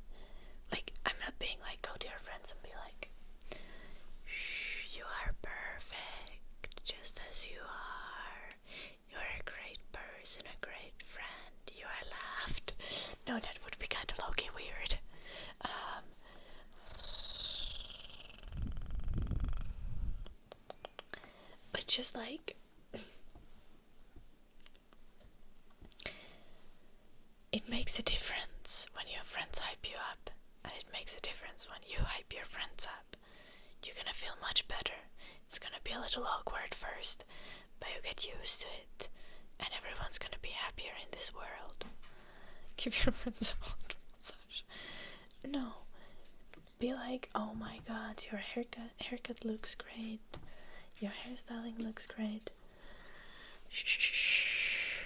Like, I'm not being like, go to your friends and be like, shh, you are perfect, just as you are. You are a great person, a great friend. You are loved. No, that would be kind of low-key weird. But just like, it makes a difference when your friends hype you up, and it makes a difference when you hype your friends up. You're gonna feel much better. It's gonna be a little awkward first, but you get used to it, and everyone's gonna be happier in this world. Give your friends a hot massage. No. Be like, oh my god, your haircut looks great. Your hairstyling looks great. Shh.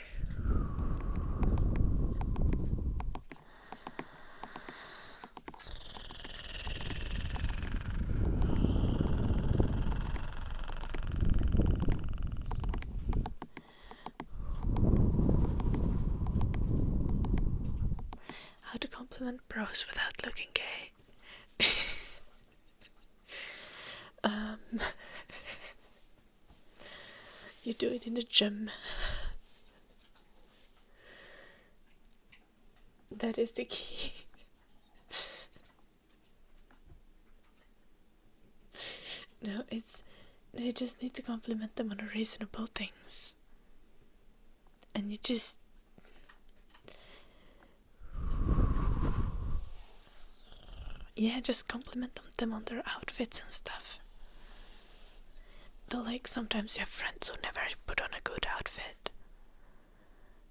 How to compliment bros without looking gay. You do it in the gym. That is the key. No, you just need to compliment them on the reasonable things. And you just just compliment them on their outfits and stuff. Though, like, sometimes you have friends who never put on a good outfit.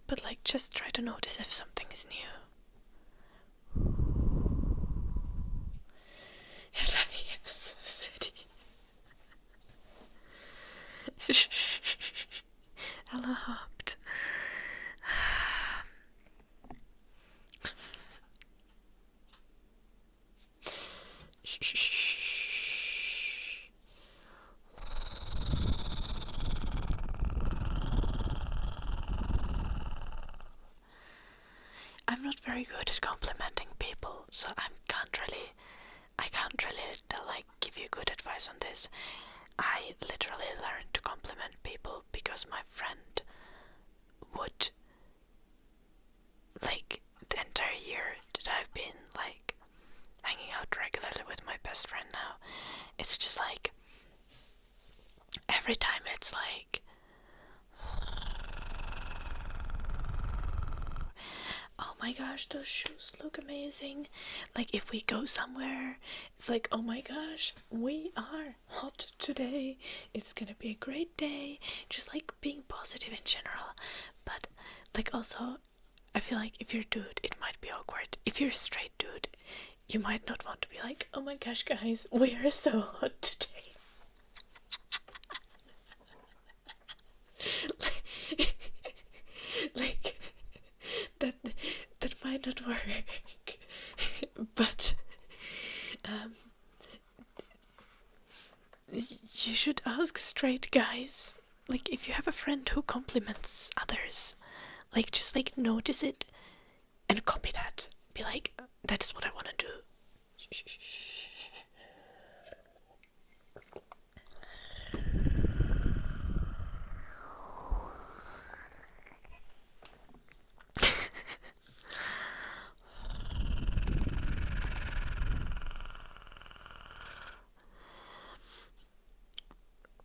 But, like, just try to notice if something is new. Yes, city. Ella hopped. I'm not very good at complimenting people, so I can't really like give you good advice on this. I literally learned to compliment people because my friend would, like, the entire year that I've been like hanging out regularly with my best friend now, it's just like every time it's like, oh my gosh, those shoes look amazing. Like, if we go somewhere, it's like, oh my gosh, we are hot today. It's gonna be a great day. Just like being positive in general. But like, also, I feel like if you're a dude, it might be awkward. If you're a straight dude, you might not want to be like, oh my gosh, guys, we are so hot today. like that might not work. But you should ask straight guys. Like, if you have a friend who compliments others, like, just like notice it and copy that. Be like, that's what I want to do.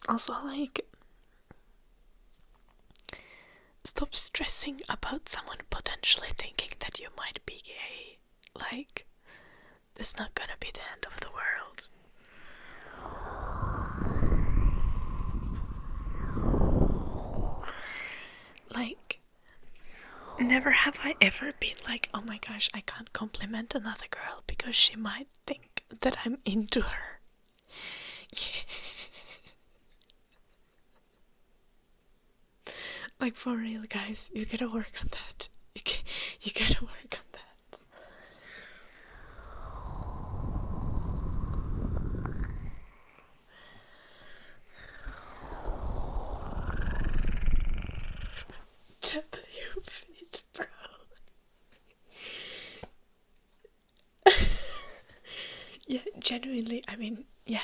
Also, like, stop stressing about someone potentially thinking that you might be gay. Like, it's not gonna be the end of the world. never have I ever been like, oh my gosh, I can't compliment another girl because she might think that I'm into her. Like, for real, guys, you gotta work on that. You gotta work on that. W feet, bro. Yeah, genuinely, I mean, yeah.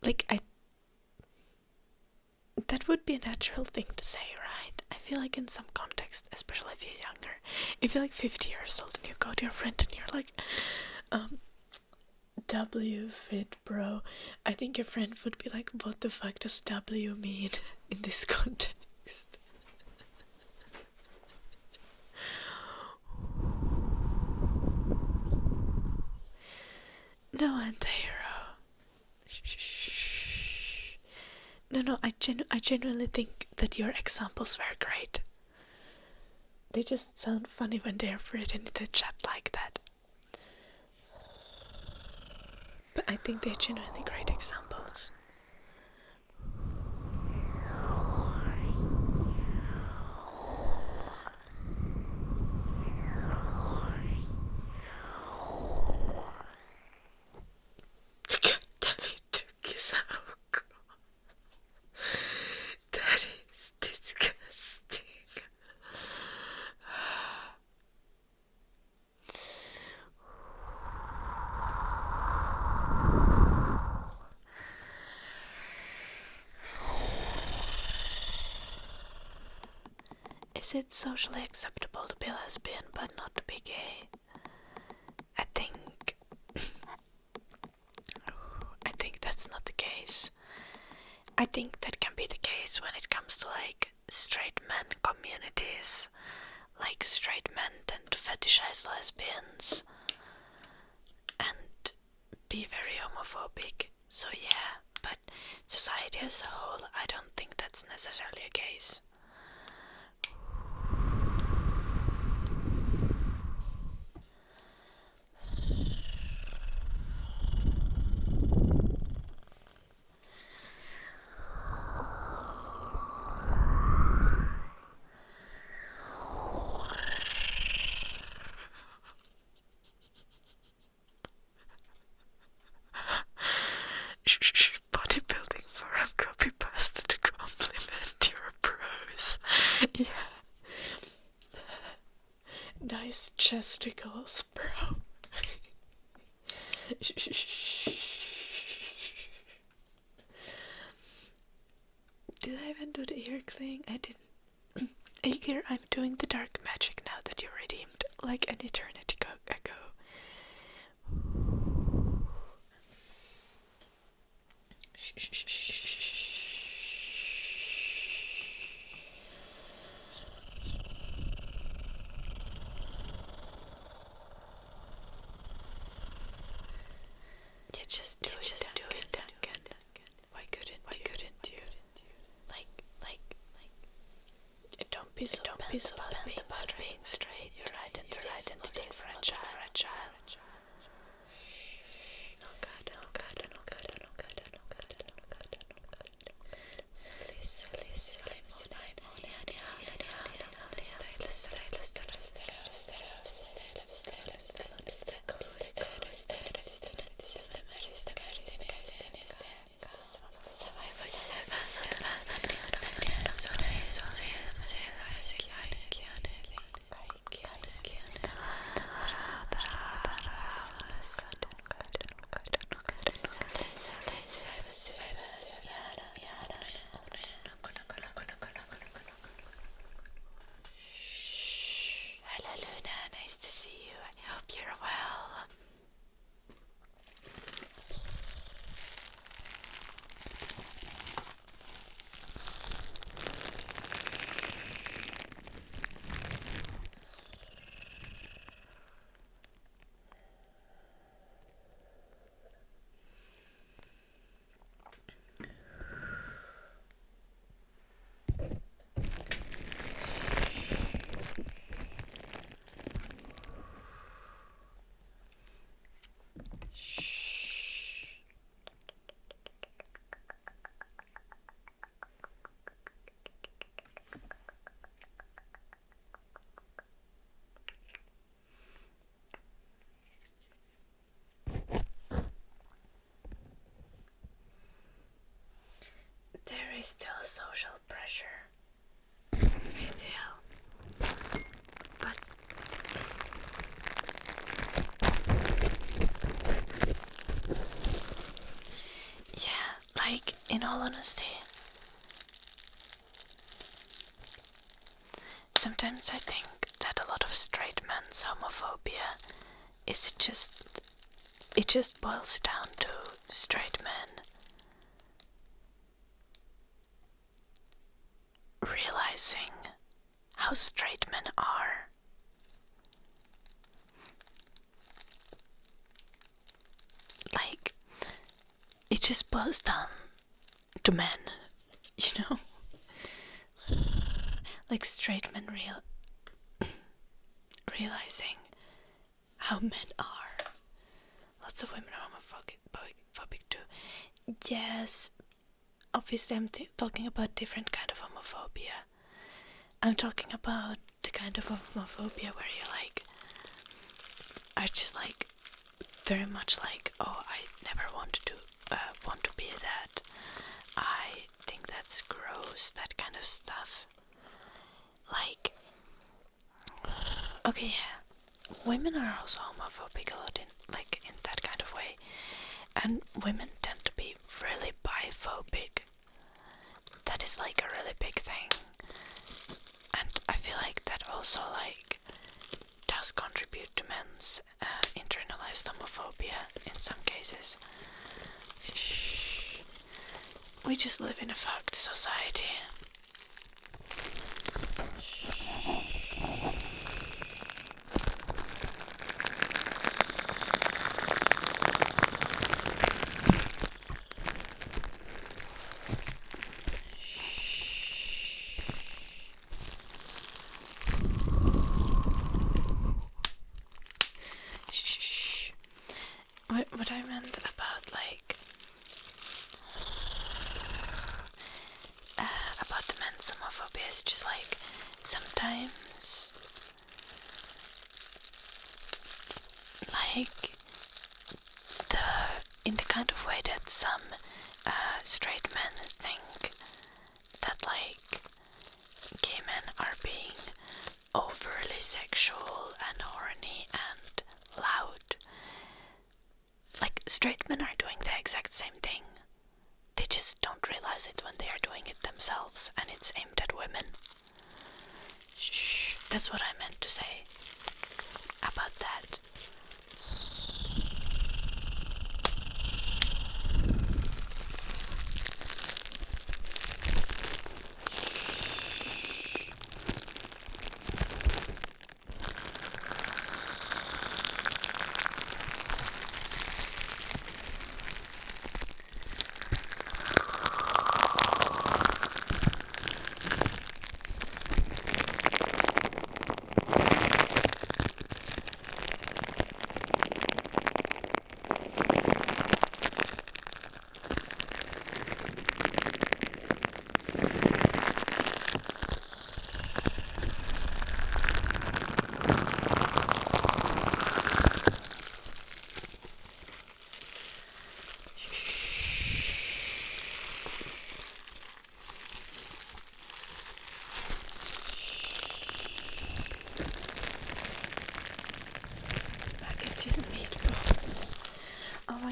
Like, that would be a natural thing to say, right? I feel like in some context, especially if you're younger, if you're like 50 years old and you go to your friend and you're like, W fit, bro. I think your friend would be like, what the fuck does W mean in this context? No, anti-hero. Shh. No, I genuinely think that your examples were great. They just sound funny when they're written in the chat like that. But I think they're genuinely great examples. That is disgusting. Is it socially acceptable to be lesbian but not to be gay? I think that's not the case. I think that can be the case when it comes to like straight men communities. Like straight men tend to fetishize lesbians and be very homophobic. So yeah, but society as a whole, I don't think that's necessarily a case. Bodybuilding forum copy pasta to compliment your bros. Yeah. Nice chesticles, bro. Did I even do the ear cling? I didn't. Aegir, I'm doing the dark magic now that you're redeemed, like an eternity ago. Yeah, just do it, Duncan. Why couldn't you? Don't be so bent about being straight. Your identity is fragile. Oh God. Silly. Hello Luna, nice to see you. I hope you're well. is still social pressure, I feel. But yeah, like, in all honesty, sometimes I think that a lot of straight men's homophobia is it just boils down to straight men realizing how straight men are. Like, it just boils down to men, you know? Like, straight men realizing how men are. Lots of women are homophobic too. Yes, obviously I'm talking about different kind of homophobia. I'm talking about the kind of homophobia where you like are just like very much like, oh, I never want to be that. I think that's gross, that kind of stuff. Like, okay, yeah, women are also homophobic a lot in that kind of way, and women tend to be really biphobic. That is like a really big thing, and I feel like that also like does contribute to men's internalized homophobia in some cases. We just live in a fucked society. What I meant about like about the men's homophobia is just like sometimes like in the kind of way that some straight men think that like gay men are being overly sexual and horny and loud. Like, straight men are doing the exact same thing. They just don't realize it when they are doing it themselves, and it's aimed at women. Shh, that's what I meant to say about that.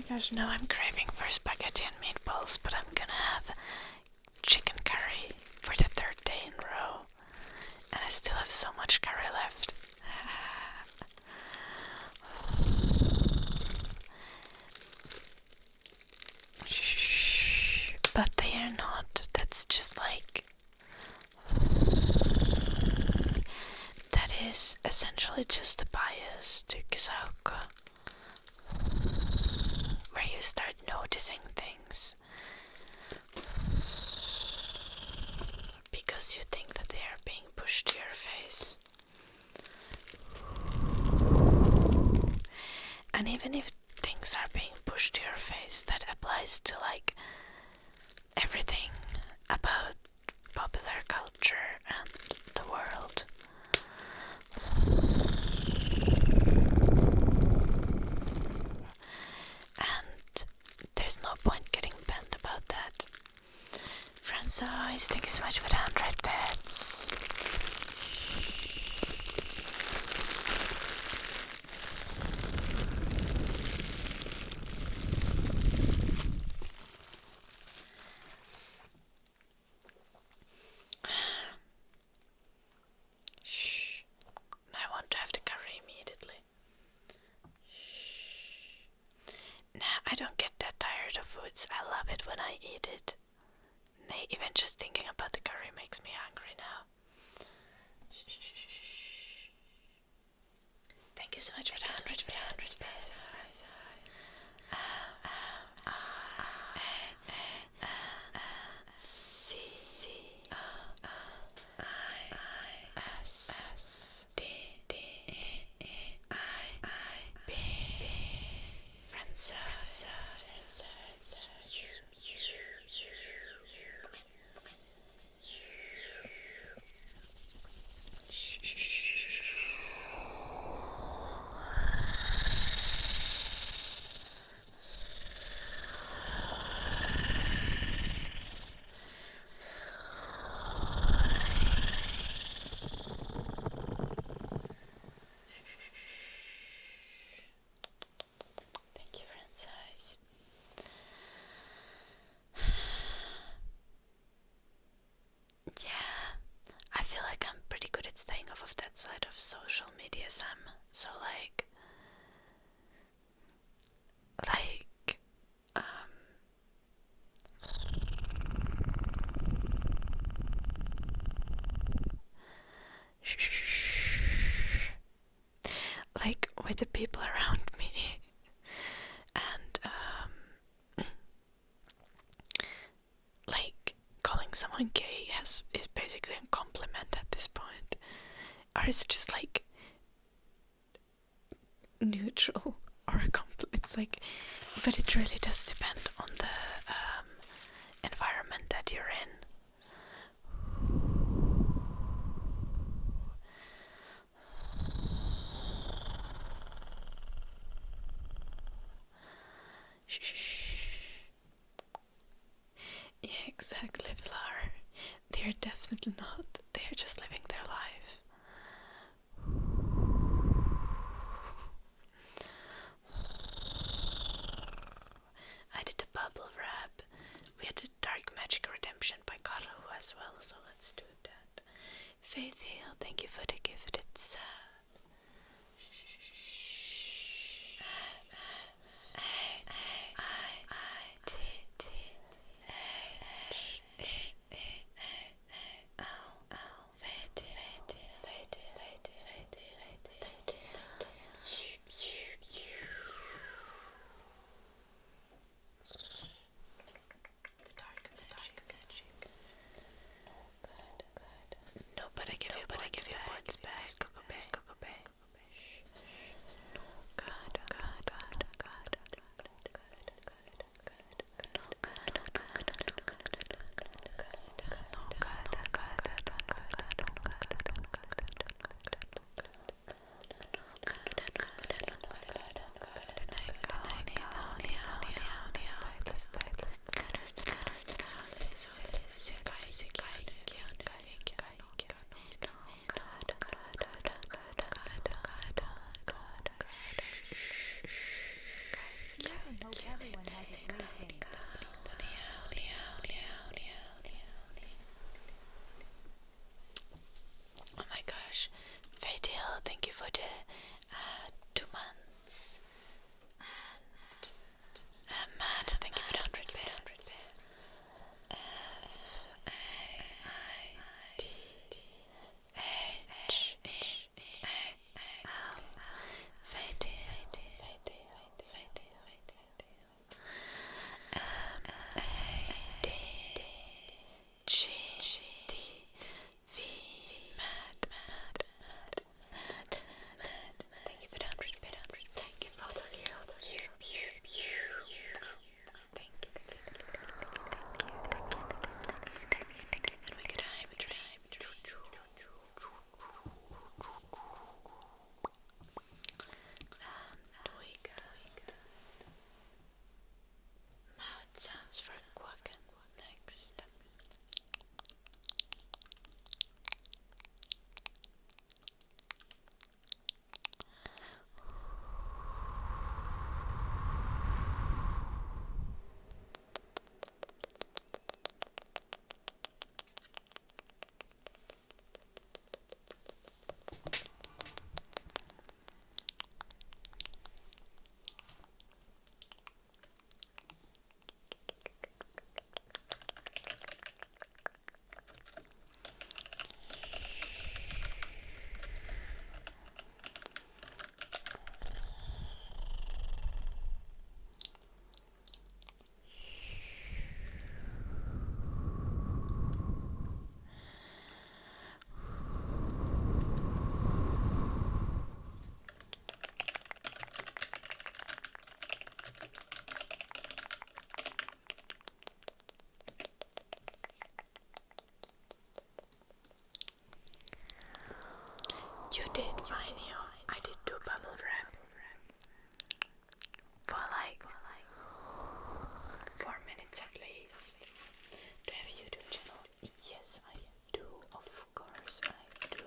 Gosh, now I'm craving for spaghetti and meatballs, but I'm gonna have chicken curry for the third day in a row, and I still have so much curry left. Shh, but they are not. That's just like that is essentially just a bias to Kisauka. Where you start noticing things because you think that they are being pushed to your face. And even if things are being pushed to your face, that applies to like everything about popular culture and the world. There's no point getting bent about that. Friend Francois, thank you so much for the 100 bits. Shh. I want to have the curry immediately. Nah, I don't get that tired of foods. I love it when I eat it. Nay, even just thinking about the curry makes me hungry now. Thank you so much for the 100 bits. Thank you, Francis. Yeah, I feel like I'm pretty good at staying off of that side of social media, Sam. So um, like with the people around me, and like calling someone gay is basically a compliment at this point, or it's just like neutral or a compliment. It's like, but it really does depend on the environment that you're in. Yeah, exactly, Flower. They're definitely not. They're just living their life. I did a bubble wrap. We had a Dark Magic Redemption by Karahu as well, so let's do that. Faith Hill, thank you for the gift. It's did find you. I did do bubble wrap for like 4 minutes at least. Do you have a YouTube channel? Yes, I do. Of course, I do.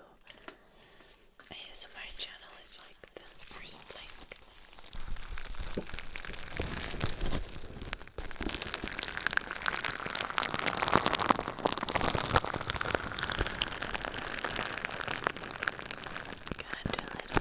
ASMR channel is like the first link. Gonna do a little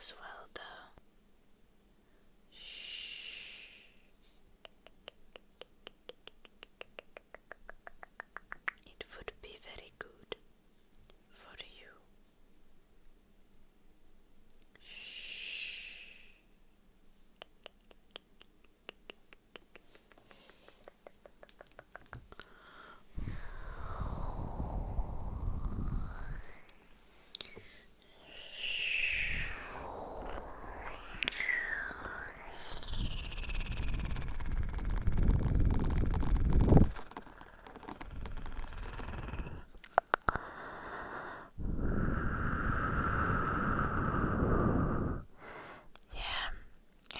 as well, though. It would be very good for you.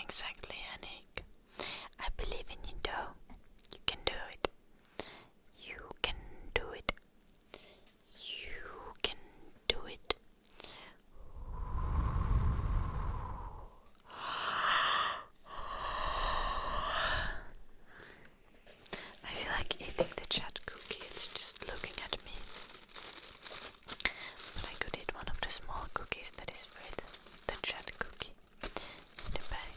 Exactly, Anik. I believe in you, though. You can do it. You can do it. You can do it. I feel like eating the chat cookie. It's just looking at me. But I could eat one of the small cookies that is with the chat cookie in the bag.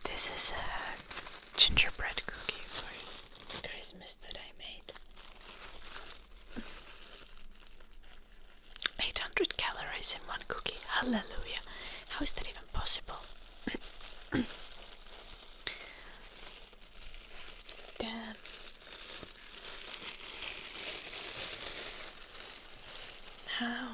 This is a gingerbread cookie for Christmas that I made. 800 calories in one cookie. Hallelujah. How is that even possible? Damn. How?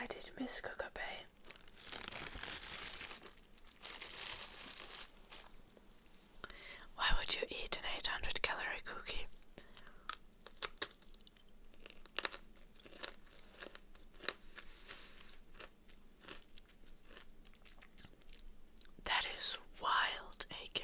I did miss Coca-Bay. Why would you eat an 800 calorie cookie? That is wild, Aker.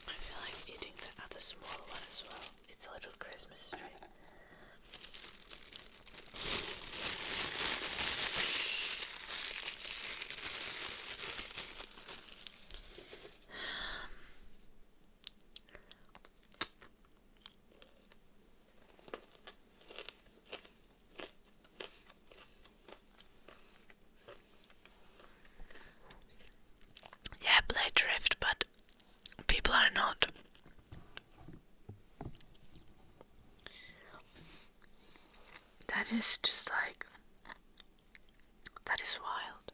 I feel like eating the other small one as well. It's a little Christmas tree. Yeah, Blade Drift, but people are not. That is just like, that is wild.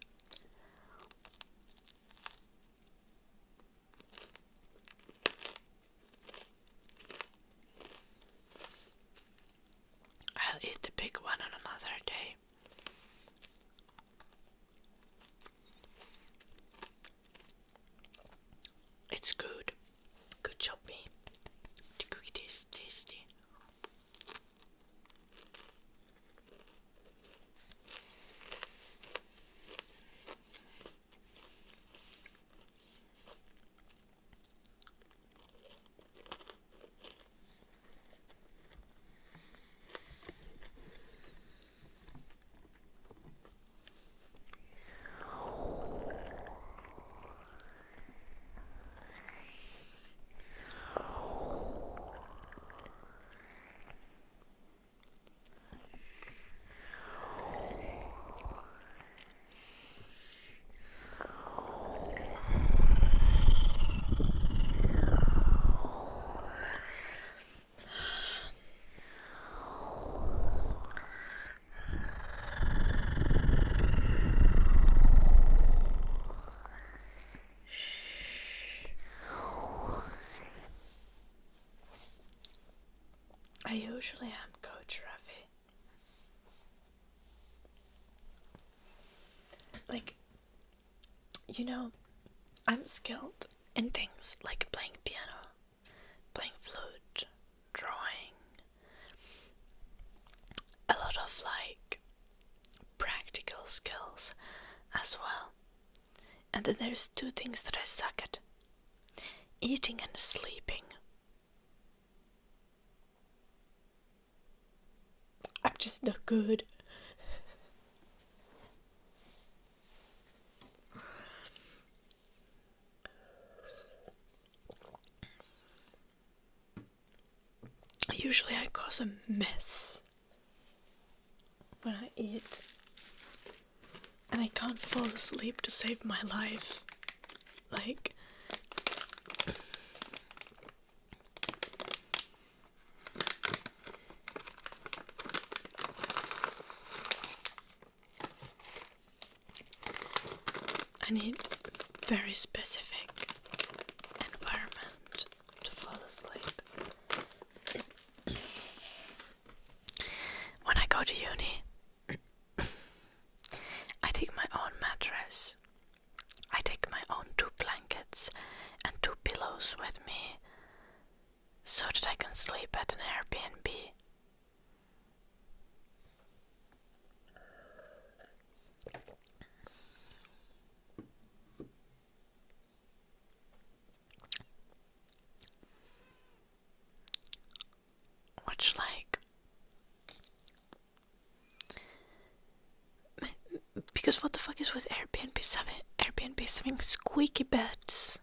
I'll eat the big one on another day. It's good. Good job, me. The cookie is tasty. I usually am Coach Ravi. Like, you know, I'm skilled in things like playing piano, playing flute, drawing, a lot of like practical skills as well. And then there's two things that I suck at: eating and sleeping. I'm just not good. Usually I cause a mess when I eat, and I can't fall asleep to save my life. Like, I need very specific environment to fall asleep. When I go to uni, I take my own mattress. I take my own 2 blankets and 2 pillows with me so that I can sleep at an Airbnb. Which, like, because what the fuck is with Airbnbs having squeaky beds?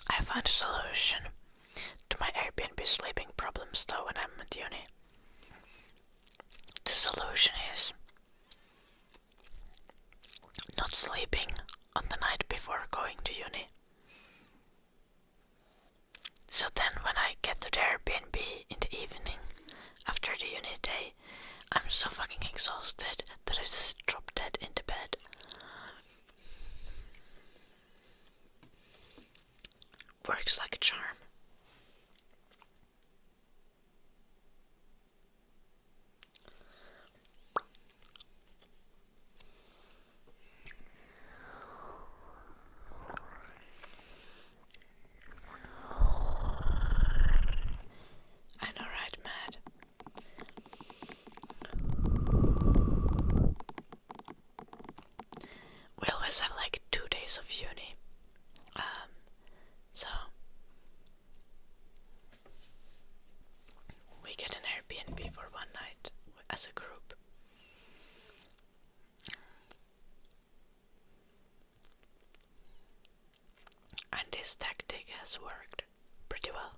I found a solution to my Airbnb sleeping problems though when I'm at uni. The solution is not sleeping on the night before going to uni. So then when I get to the Airbnb in the evening after the uni day, I'm so fucking exhausted that I just drop dead in the bed. Works like a charm. I know, right, Matt? We always have like 2 days of uni. So we get an Airbnb for one night as a group. And this tactic has worked pretty well.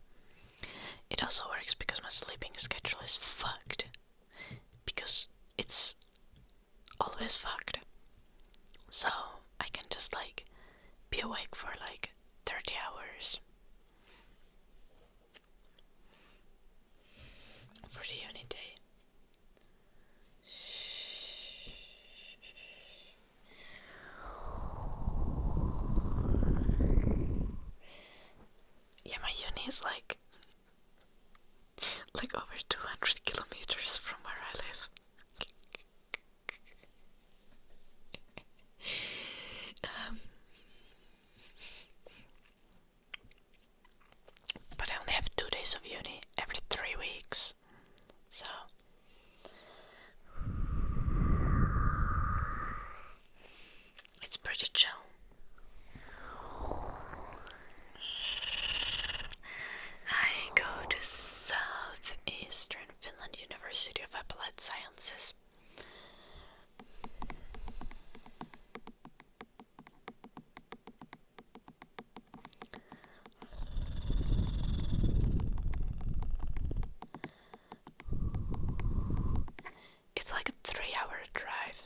It also works because my sleeping schedule is fucked. Because it's always fucked. So I can just like be awake for like 30 hours for the uni day. Yeah, my uni is like over 200 kilometers from where I live. But I only have 2 days of uni every 3 weeks. So it's pretty chill. I go to Southeastern Finland University of Applied Sciences. It's like a 3-hour drive.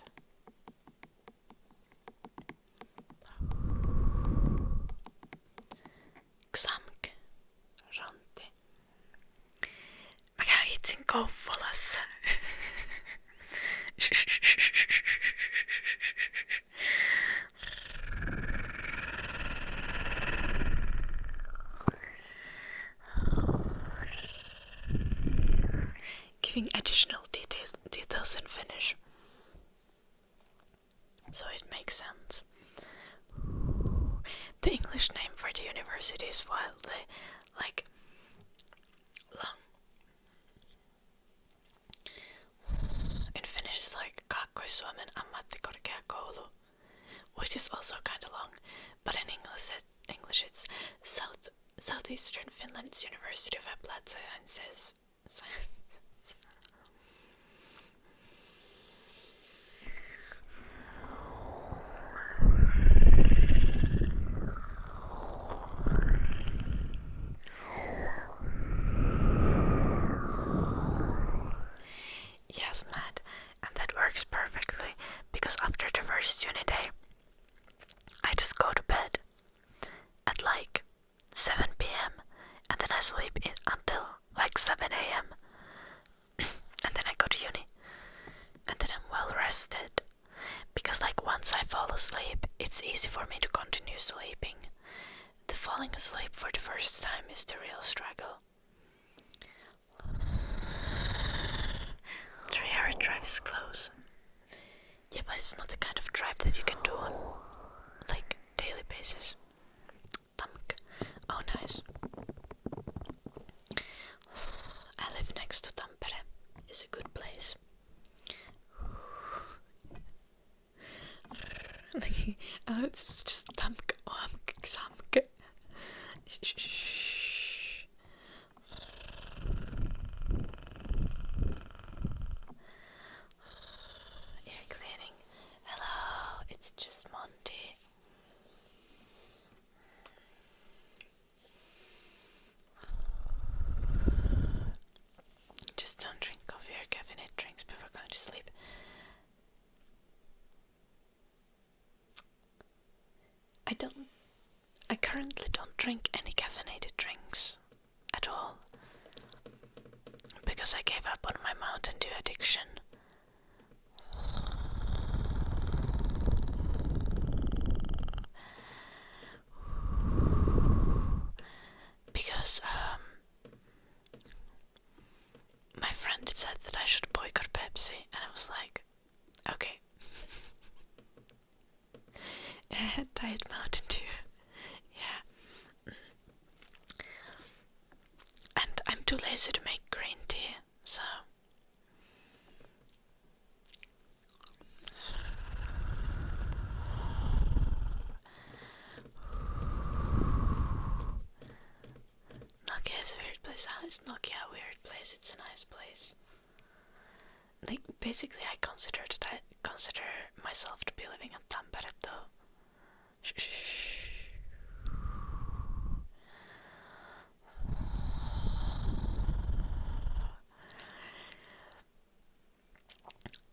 Giving additional details in Finnish, so it makes sense. The English name for the university is wildly, like, long. In Finnish it's like Kaakkois-Suomen ammattikorkeakoulu, which is also kind of long, but in English it's Southeastern Finland's University of Applied Sciences. Yes, Matt, and that works perfectly, because after the first uni day, I just go to bed at like 7 p.m. and then I sleep until like 7 a.m. and then I go to uni, and then I'm well rested, because like once I fall asleep, it's easy for me to continue sleeping. The falling asleep for the first time is the real struggle. 3-hour drive is close. Yeah, but it's not the kind of drive that you can do on like daily basis. Tamk. Oh, nice. I live next to Tampere. It's a good place. Oh, it's just Tamk. Samk. Ear cleaning. Hello, it's just Monty. Just don't drink coffee or caffeinated drinks before going to sleep. I currently don't drink any caffeinated drinks at all, because I gave up on my Mountain Dew addiction. Because my friend said that I should boycott Pepsi, and I was like, okay. I had Diet Mountain Dew. Yeah. And I'm too lazy to make green tea, so Nokia is a weird place. How is Nokia a weird place? It's a nice place. Like, basically I consider myself to be living in Tampere though.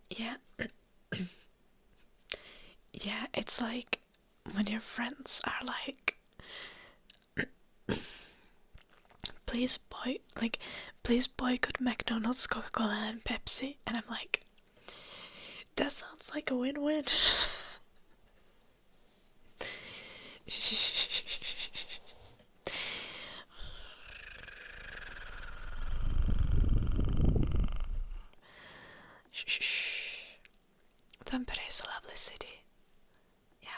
Yeah. Yeah, it's like when your friends are like, please boycott McDonald's, Coca-Cola and Pepsi, and I'm like, that sounds like a win-win. Tampere is a lovely city. Yeah.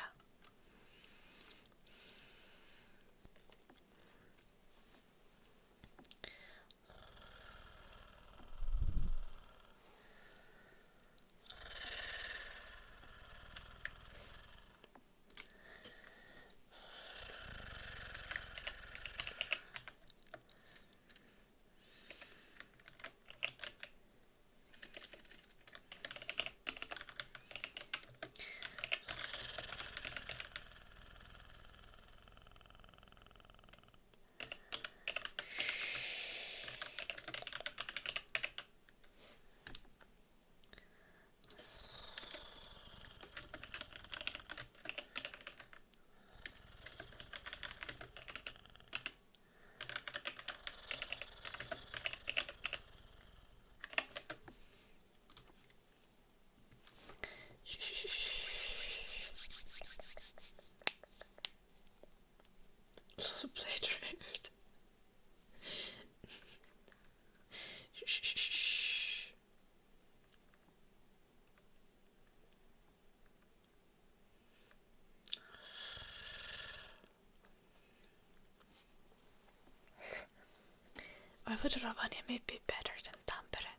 would Rovaniemi be better than Tampere?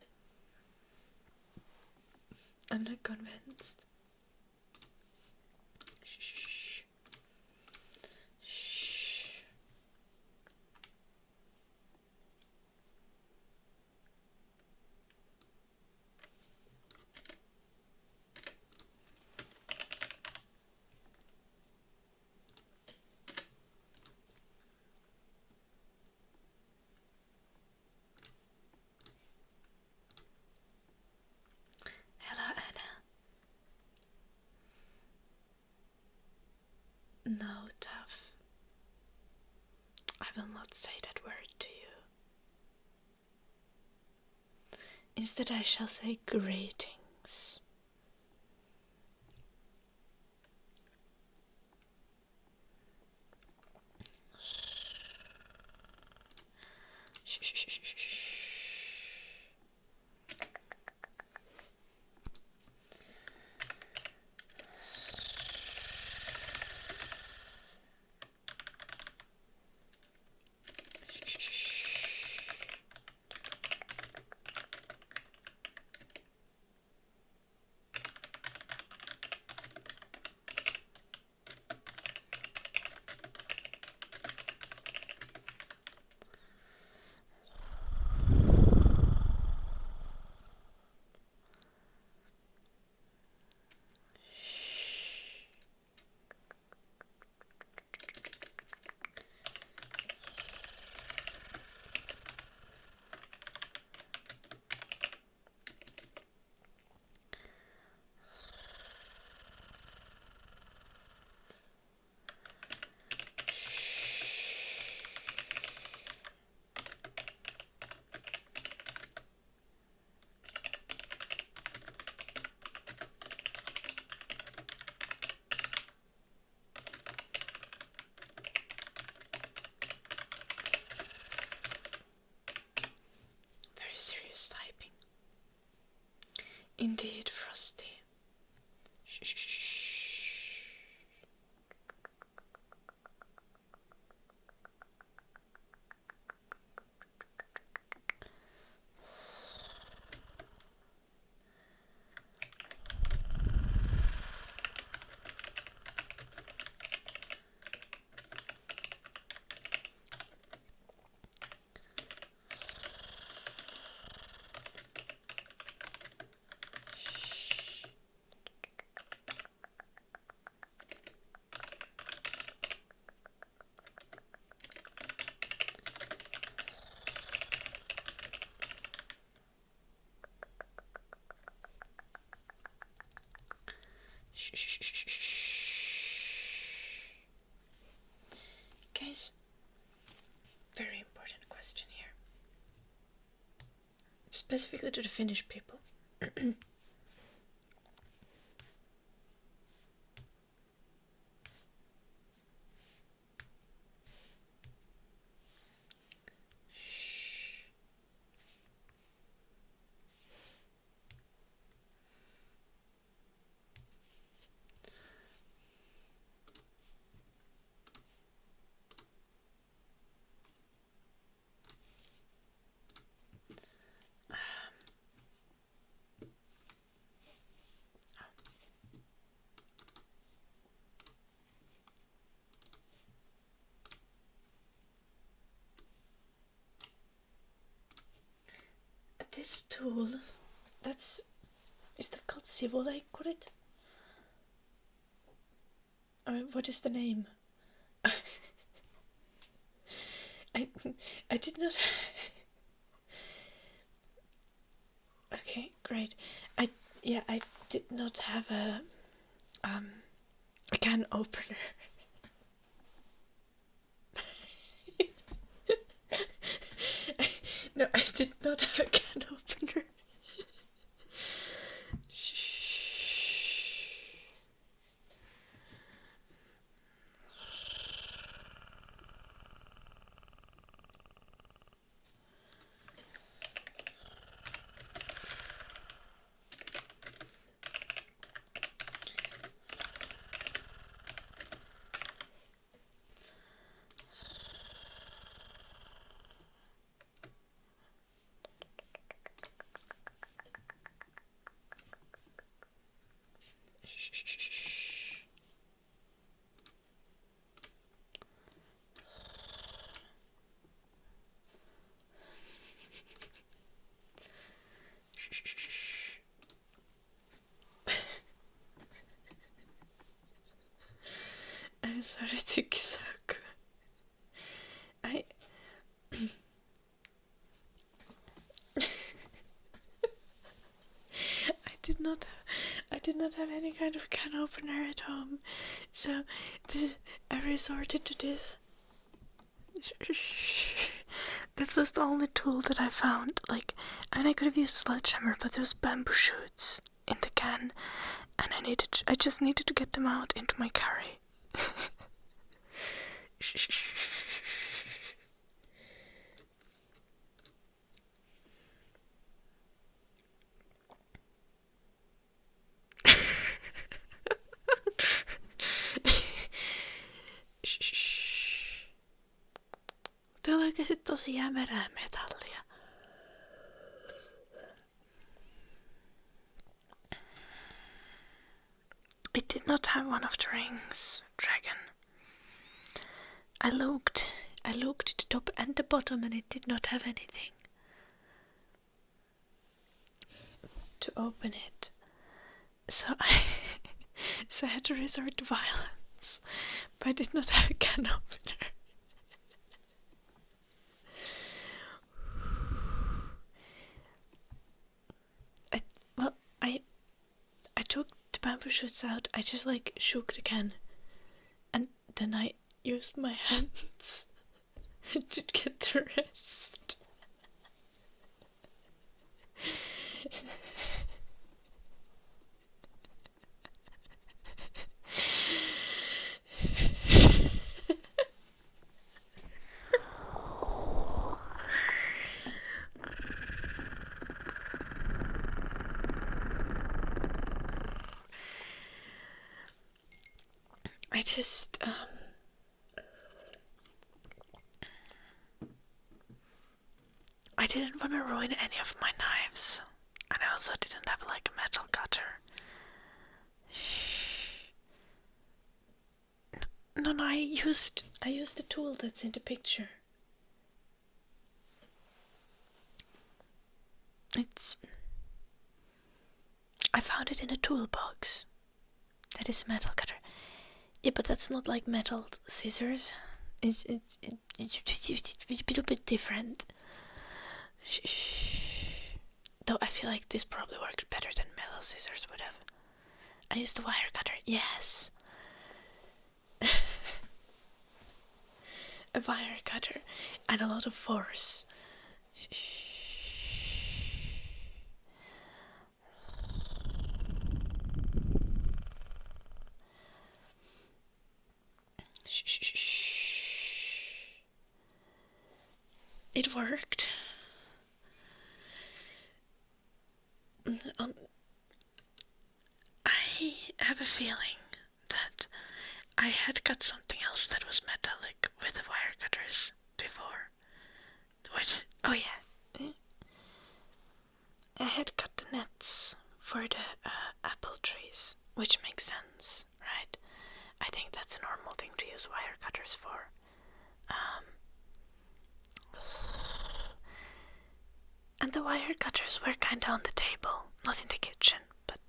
I'm not convinced. Shh. Shh. Hello, Anna. No, tough. I will not say that word to you. Instead, I shall say greetings. Shh, shh, shh, shh, shh. Serious typing. Indeed, Frosty. Shh, shh, shh. Guys, very important question here. Specifically to the Finnish people. This tool, is that called sivuleikkurit? Or what is the name? I did not. Okay, great. I did not have a can opener. No, I did not have a can opener. I'm sorry to Kisaku. I did not have any kind of can opener at home, so I resorted to this. That was the only tool that I found. Like, and I could have used Sledgehammer, but there was bamboo shoots in the can, and I just needed to get them out into my curry. Tuo oli oikeesti tosi jämerää metallia. It did not have one of the rings, dragon. I looked at the top and the bottom, and it did not have anything to open it. So I had to resort to violence, but I did not have a can opener. I took the bamboo shoots out. I just like shook the can, and then I used my hands to get the rest. I didn't want to ruin any of my knives, and I also didn't have like a metal cutter. No, I used the tool that's in the picture. I found it in a toolbox. That is a metal cutter. Yeah, but that's not like metal scissors. It's a little bit different. Though I feel like this probably worked better than metal scissors would have. I used the wire cutter, yes. A wire cutter and a lot of force. It worked. I have a feeling that I had got something else that was metallic with the wire cutters before. Oh yeah. I had cut the nets for the apple trees, which makes sense, right? I think that's a normal thing to use wire cutters for. And the wire cutters were kinda on the table, not in the kitchen, but...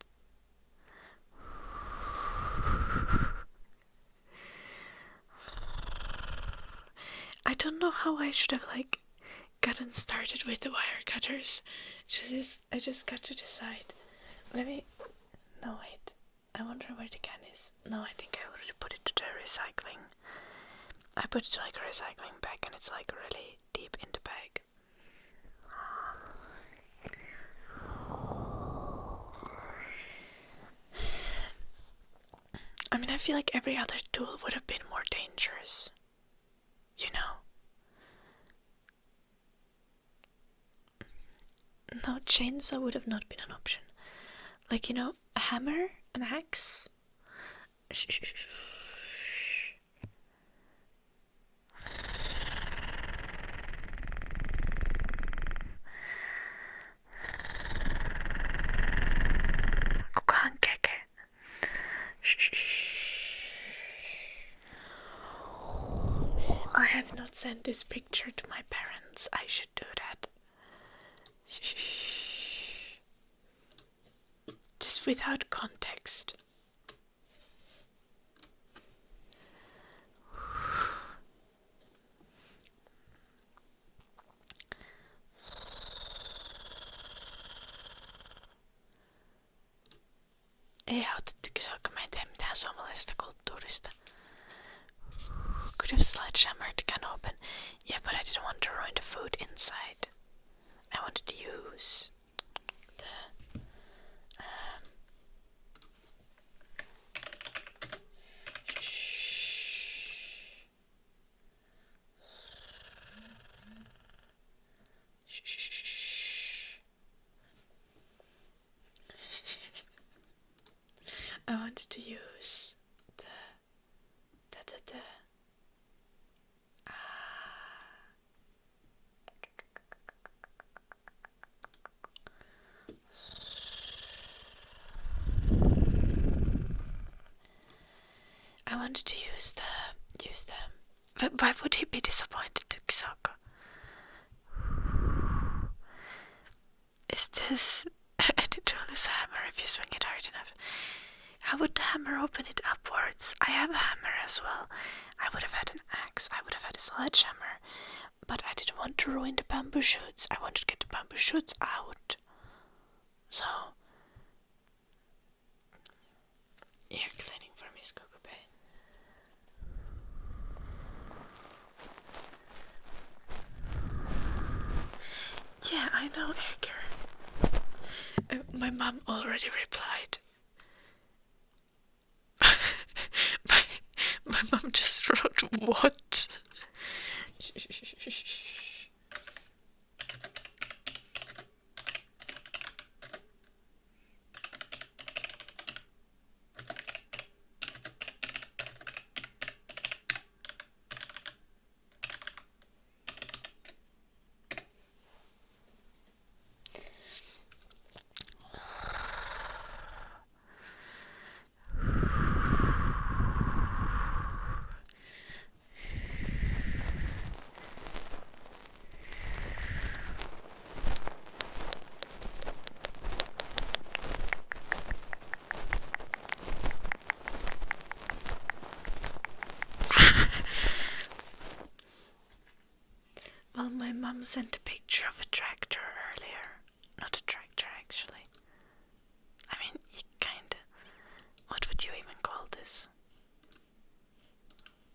I don't know how I should have, like, gotten started with the wire cutters. I just got to decide. No, wait. I wonder where the can is. No, I think I already put it to the recycling. I put it to, like, a recycling bag, and it's, like, really deep in the bag. I mean, I feel like every other tool would have been more dangerous. You know? No, chainsaw would have not been an option. Like, you know, a hammer, an axe. Kukaan keke. send this picture to my parents. I should do that. Shh. Just without context. Ei autettu saakka, mä en tiedä mitään suomalaisesta kulttuurista. Could have sledgehammered the can open. Yeah, but I didn't want to ruin the food inside. I wanted to use the I wanted to use the I wanted to use the but why would he be disappointed to Kisako? Is this an Idoli's hammer if you swing it hard enough? How would the hammer open it upwards? I have a hammer as well. I would have had an axe, I would have had a sledgehammer, but I didn't want to ruin the bamboo shoots. I wanted to get the bamboo shoots out. So, ear cleaning for Miss Coco Bay. Yeah, I know, Edgar. My mom already replied. my mom just wrote, what? Well, my mom sent a picture of a tractor earlier. Not a tractor, actually. I mean, kinda. What would you even call this?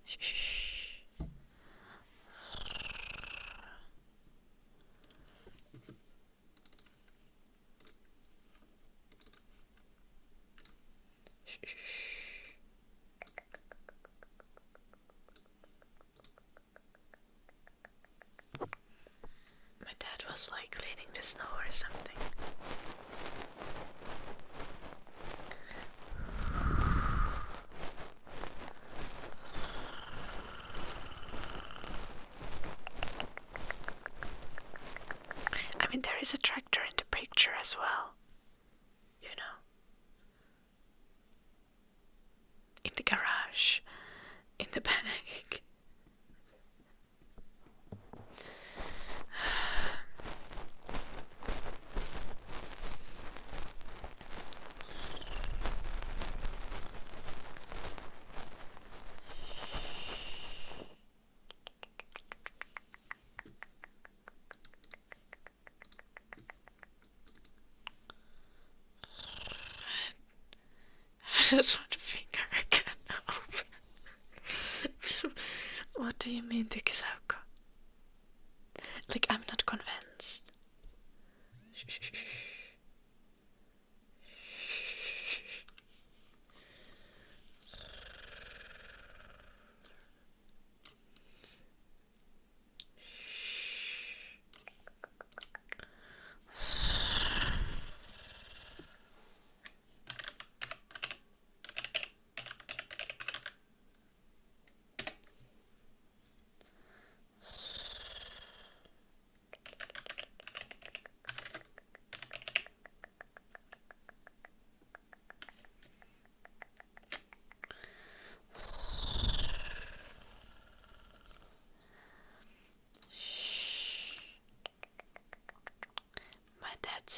Shh. My dad was like cleaning the snow or something. I mean, there is a tractor in the picture as well. You know. In the garage. In the bag. I just want to finger again. What do you mean, Tikisauko? Like, I'm not convinced.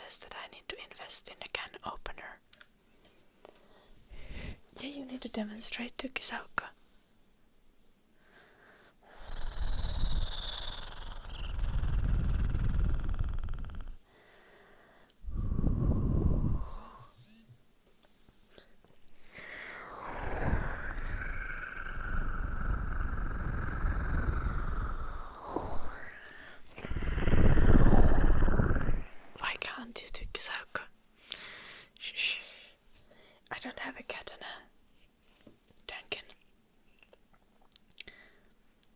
says that I need to invest in a can opener. Yeah, you need to demonstrate to Kisauka. Why can't you do Kisauka? Shh. I don't have a katana. Duncan.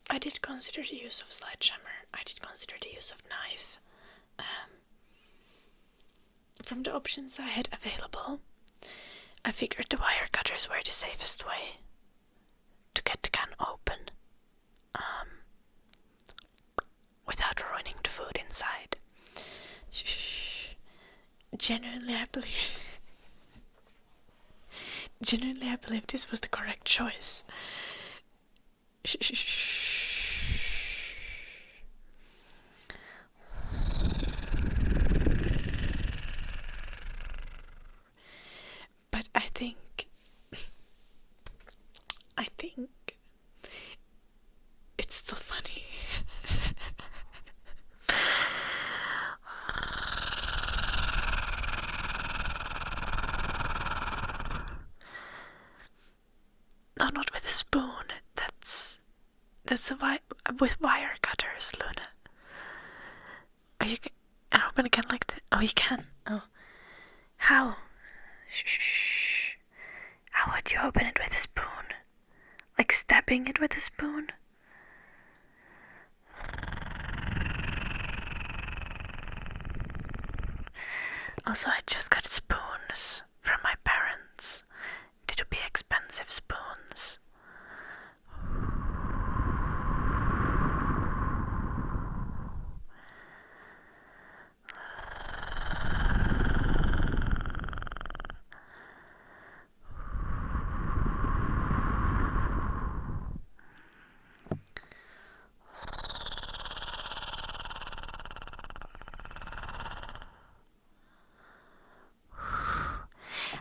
I did consider the use of sledgehammer. I did consider the use of knife. From the options I had available, I figured the wire cutters were the safest way to get the can open without ruining the food inside. Shh. Genuinely, I believe this was the correct choice. Shh. But I think it's still funny. No, not with a spoon. That's with wire cutters, Luna. Are you? Open again like that? Oh, you can. Oh, how? Shh. How would you open it with a spoon? Like stabbing it with a spoon? Also, I just got spoons from my parents. They would be expensive spoons.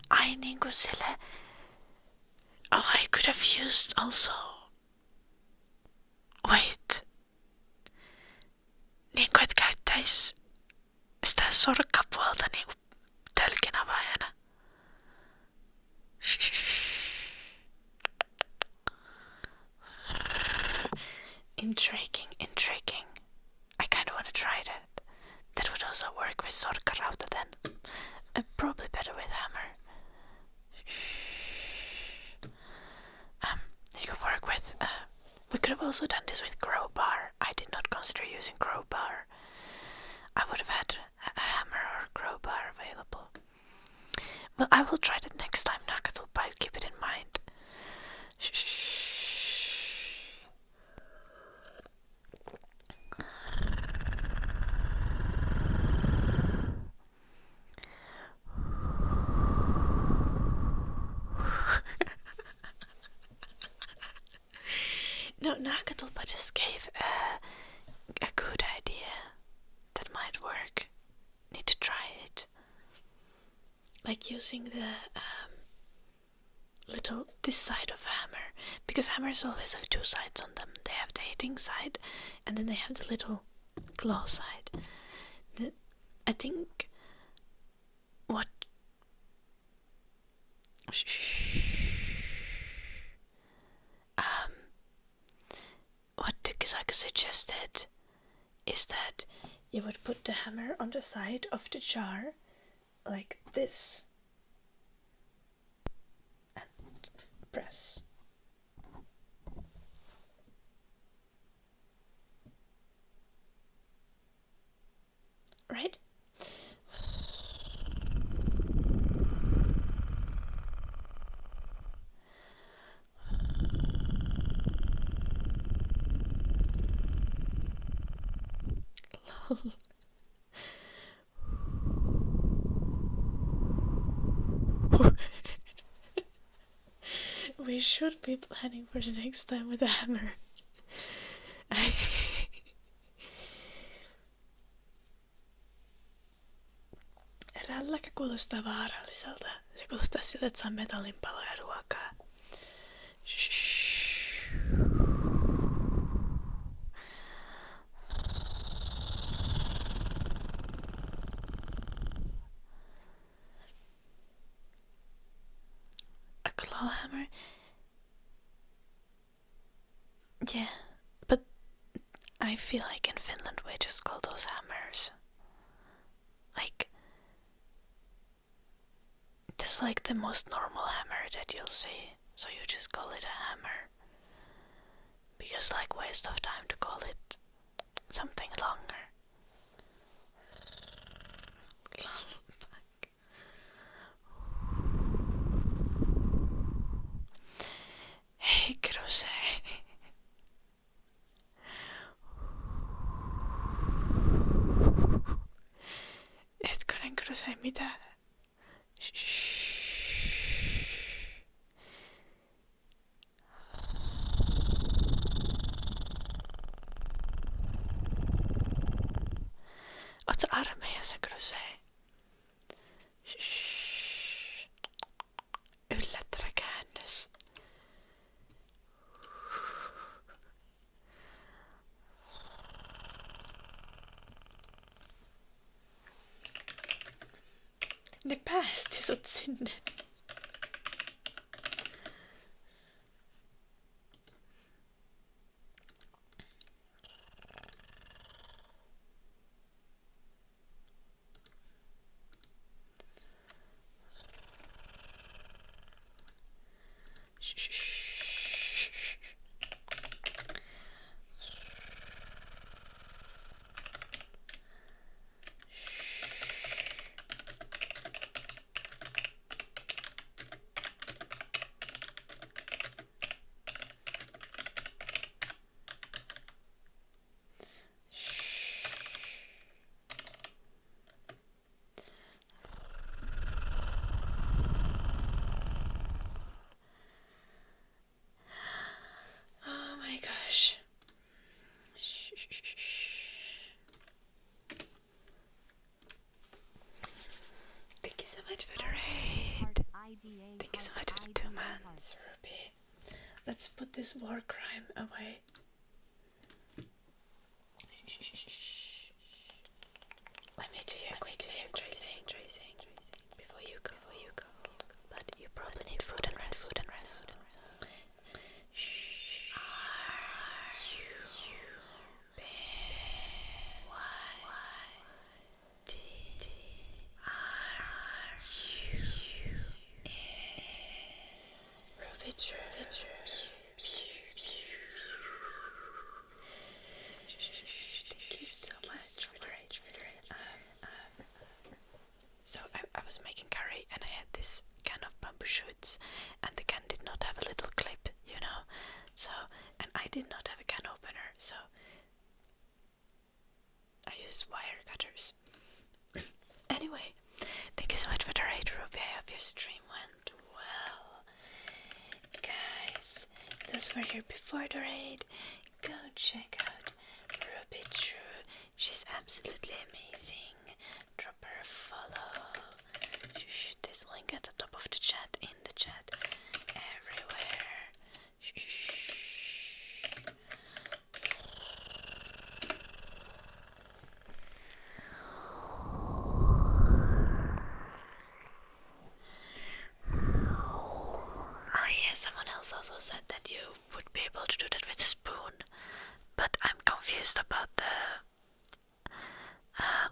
Ai niinku sille... Oh, I could have used also... Wait. Niinku et käyttäis sitä sorkkapuolta niinku tölkin avaajana. Intriguing. I kind of want to try that. That would also work with sorkkarauta then. Probably better with hammer. You could work with... we could have also done this with crowbar. I did not consider using crowbar. I would have had a hammer or crowbar available. Well, I will try that next time, Nakatulpa. Keep it in mind. No, Nakatulpa just gave a good idea that might work. Need to try it. Like using the this side of a hammer, because hammers always have two sides on them. They have the hitting side and then they have the little claw side. I think what Tukisaka suggested is that you would put the hammer on the side of the jar like this and press. Right? We should be planning for the next time with a hammer. kuulostaa vaaralliselta. Se kuulostaa siltä, että saa metallinpaloja ruokaa. A claw hammer? Yeah, but I feel like in Finland we just call those hammers. Like, it's like the most normal hammer that you'll see, so you just call it a hammer. Because like waste of time to call it something longer. Hei Kruse. Hetkonen Kruse, mitä? Oot sä armeijassa, Kruse? Yllättävä käännös. Ne päästi sut sinne. Oh my gosh. Thank you so much for the raid. Thank you so much for the 2 months, Ruby. Let's put this war crime away. Let me do your quick layer tracing. Before you go. But you probably need food and rest. Thank you so much for the raid. So I was making curry and I had this can of bamboo shoots and the can did not have a little clip, you know. So, and I did not have a can opener, so I used wire cutters. Anyway, thank you so much for the raid, Ruby. I hope your stream went well. Guys, those who were here before the raid, go check out Ruby True. She's absolutely amazing. Drop her a follow. There's a link at the top of the chat, in the chat, everywhere. Oh yeah, someone else also said that you would be able to do that with a spoon, but I'm confused about the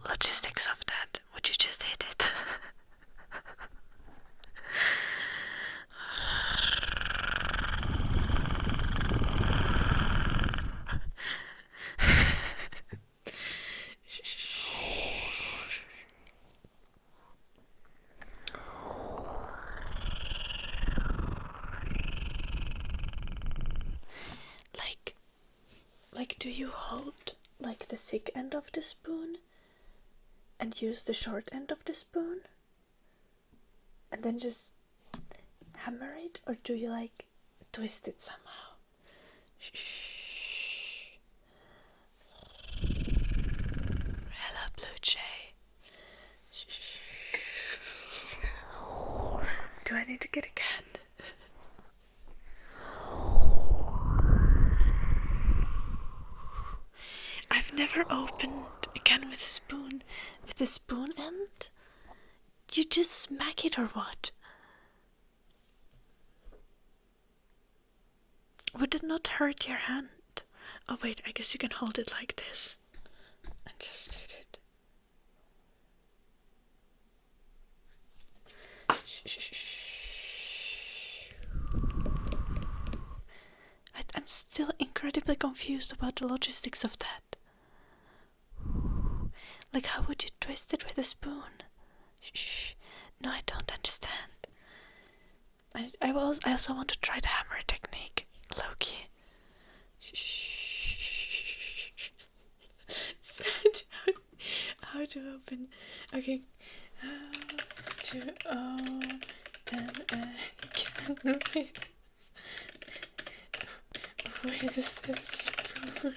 logistics of that. Would you just hit it? Like, do you hold like the thick end of the spoon and use the short end of the spoon and then just hammer it, or do you like twist it somehow? Hello, Blue Jay. Do I need to get a can? I've never opened a can with a spoon. With the spoon end? You just smack it or what? Would it not hurt your hand? Oh wait, I guess you can hold it like this. And just hit it. I'm still incredibly confused about the logistics of that. Like, how would you twist it with a spoon? No, I don't understand. I also want to try the hammer technique. Loki. How to open? Okay. How to open a can with a spoon?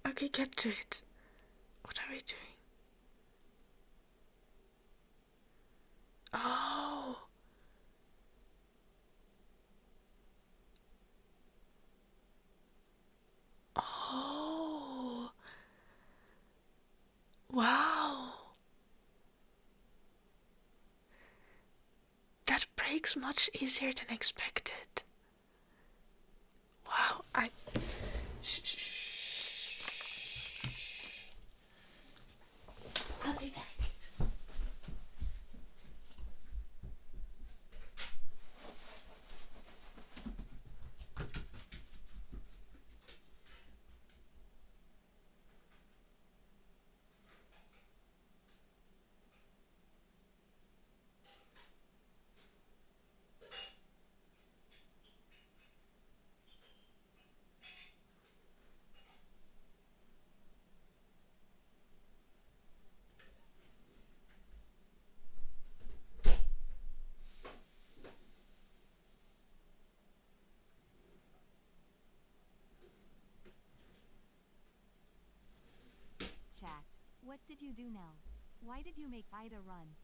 Okay, get to it. What are we doing? Oh. Oh. Wow. That breaks much easier than expected. Wow, I'll be back. Chat. What did you do now? Why did you make Ida run?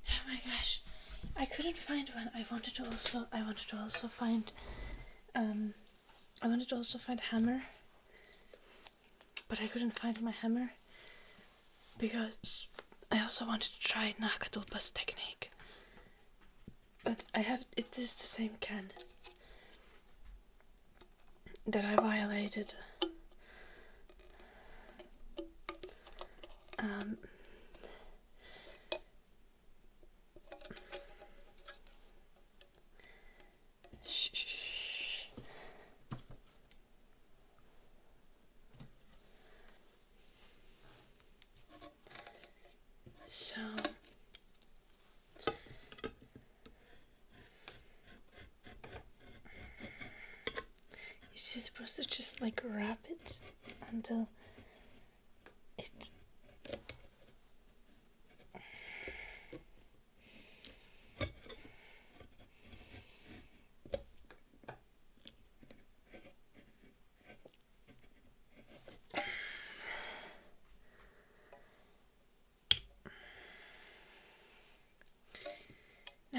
Oh my gosh, I couldn't find one. I wanted to also find hammer, but I couldn't find my hammer because I also wanted to try Nakatulpa's technique. But it is the same can that I violated. So you're supposed to just like wrap it until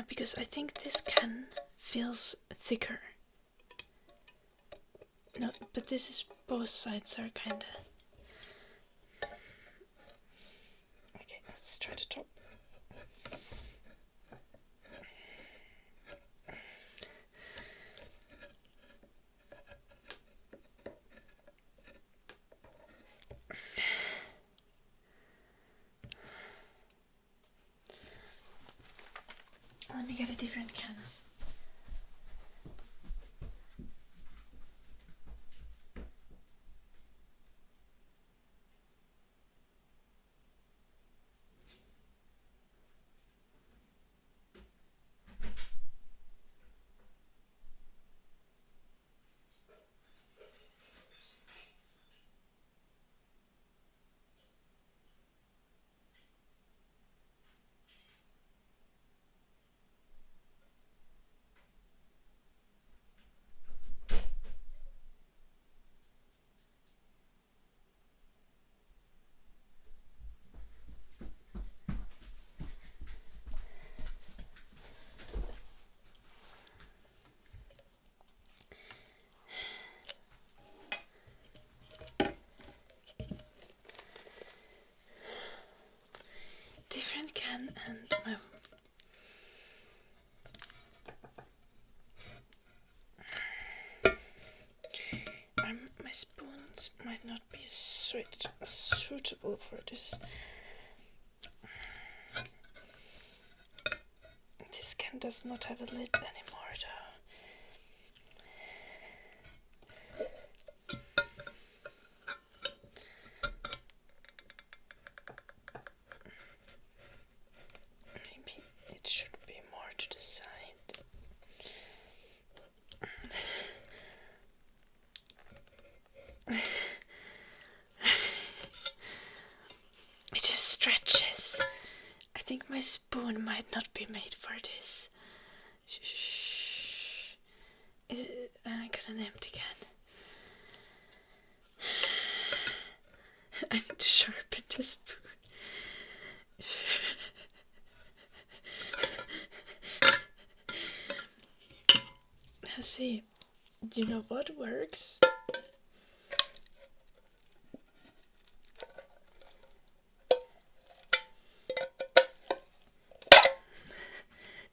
because I think this can feels thicker. No, but this is both sides are kinda. Okay, let's try the top. Let me get a different can. Different can and my spoons might not be suitable for this. This can does not have a lid anymore though. Maybe it should be more to the side. It just stretches. I think my spoon might not be made for this. Shh. I got an empty can. I need to sharpen the spoon. Now see, do you know what works?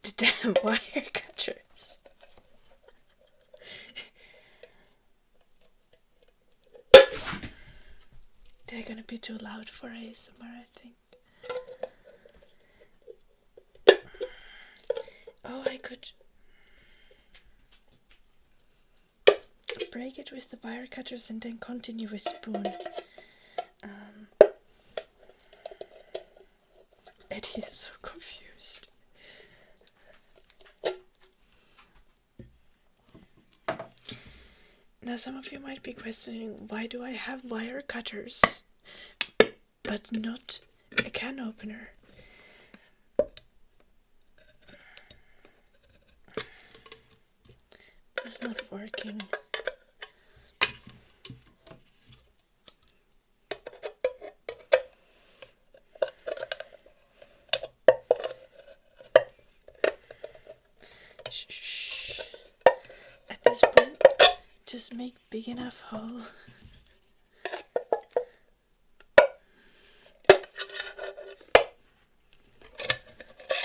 The damn wire cutters. They're gonna be too loud for ASMR, I think. Oh, I could break it with the wire cutters and then continue with spoon. Eddie is so confused. Now some of you might be questioning, why do I have wire cutters but not a can opener? It's not working. Shh. At this point, just make big enough hole.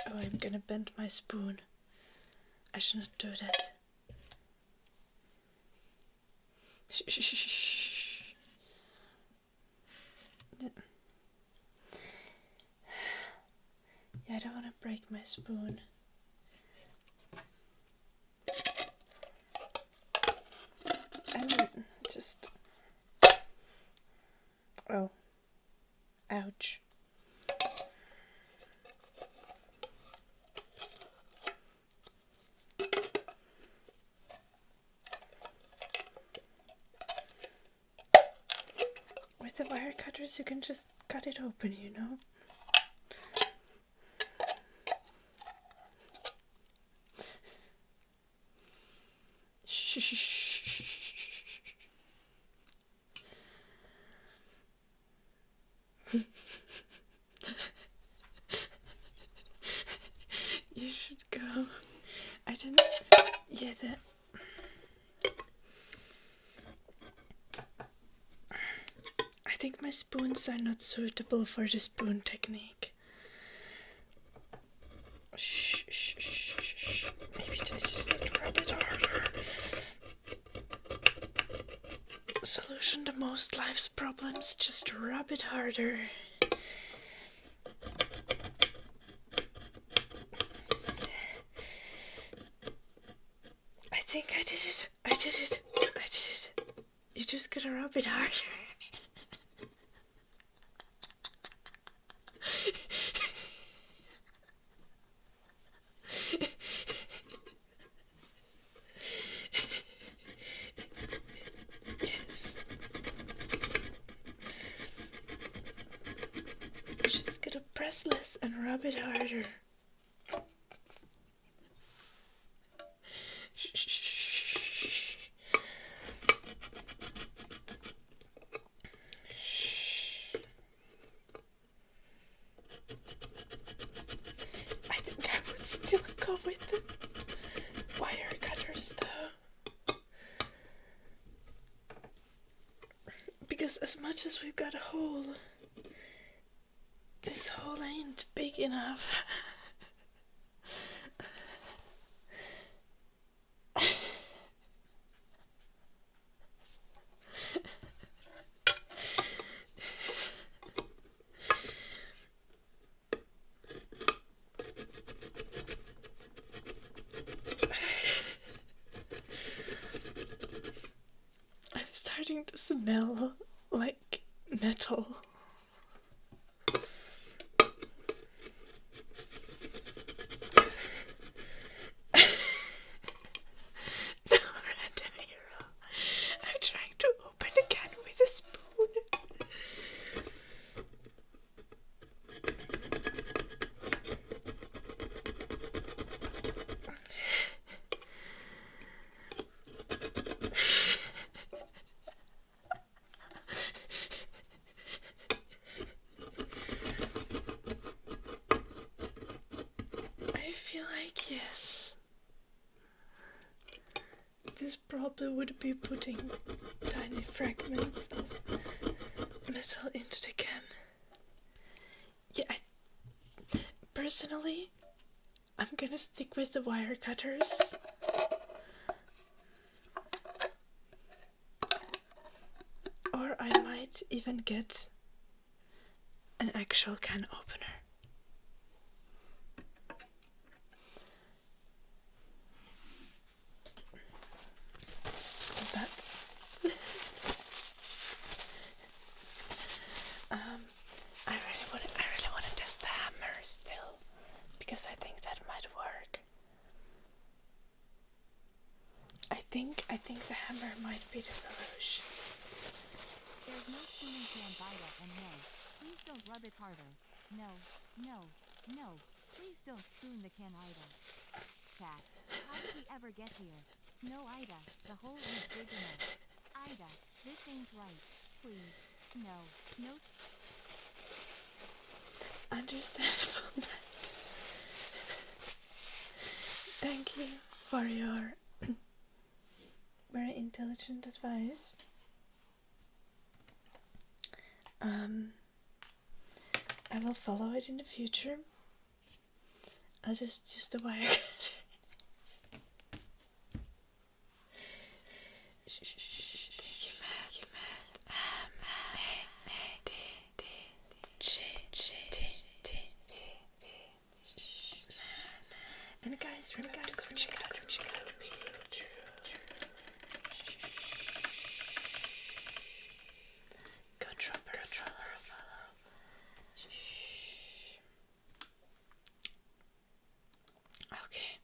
Oh, I'm gonna bend my spoon. I shouldn't do that. Shh. Yeah, I don't want to break my spoon. I'm just... Oh. Ouch. With the wire cutters, you can just cut it open, you know? You should go. I didn't. Yeah, I think my spoons are not suitable for the spoon technique. Shh, shh, shh, shh, shh. Maybe I just need to rub it harder. Solution to most life's problems, just rub it harder. I think I did it. I did it. I did it. You just gotta rub it harder. Yes. You just gotta press less and rub it harder. Shh, shh, shh. I think I would still go with the wire cutters though. Because as much as we've got a hole, this hole ain't big enough. I'm starting to smell like metal. No, random hero. I'm trying to open a can with a spoon. I feel like yes. This probably would be putting tiny fragments of metal into the can. Yeah, personally, I'm gonna stick with the wire cutters. Or I might even get an actual can opener. But I really want to test the hammer still, because I think that might work. I think the hammer might be the solution. There's no spooning can Vida, and no. Please don't rub it harder. No, no, no. Please don't spoon the can Ida. Cat, how did we ever get here? No Ida, the hole is big enough. Ida, this ain't right. Please. No, no. Understandable, Matt. Thank you for your very intelligent advice. I will follow it in the future. I'll just use the wire cutters. Thank you, Matt. And guys, remember to go check out go drop her a follow. Okay.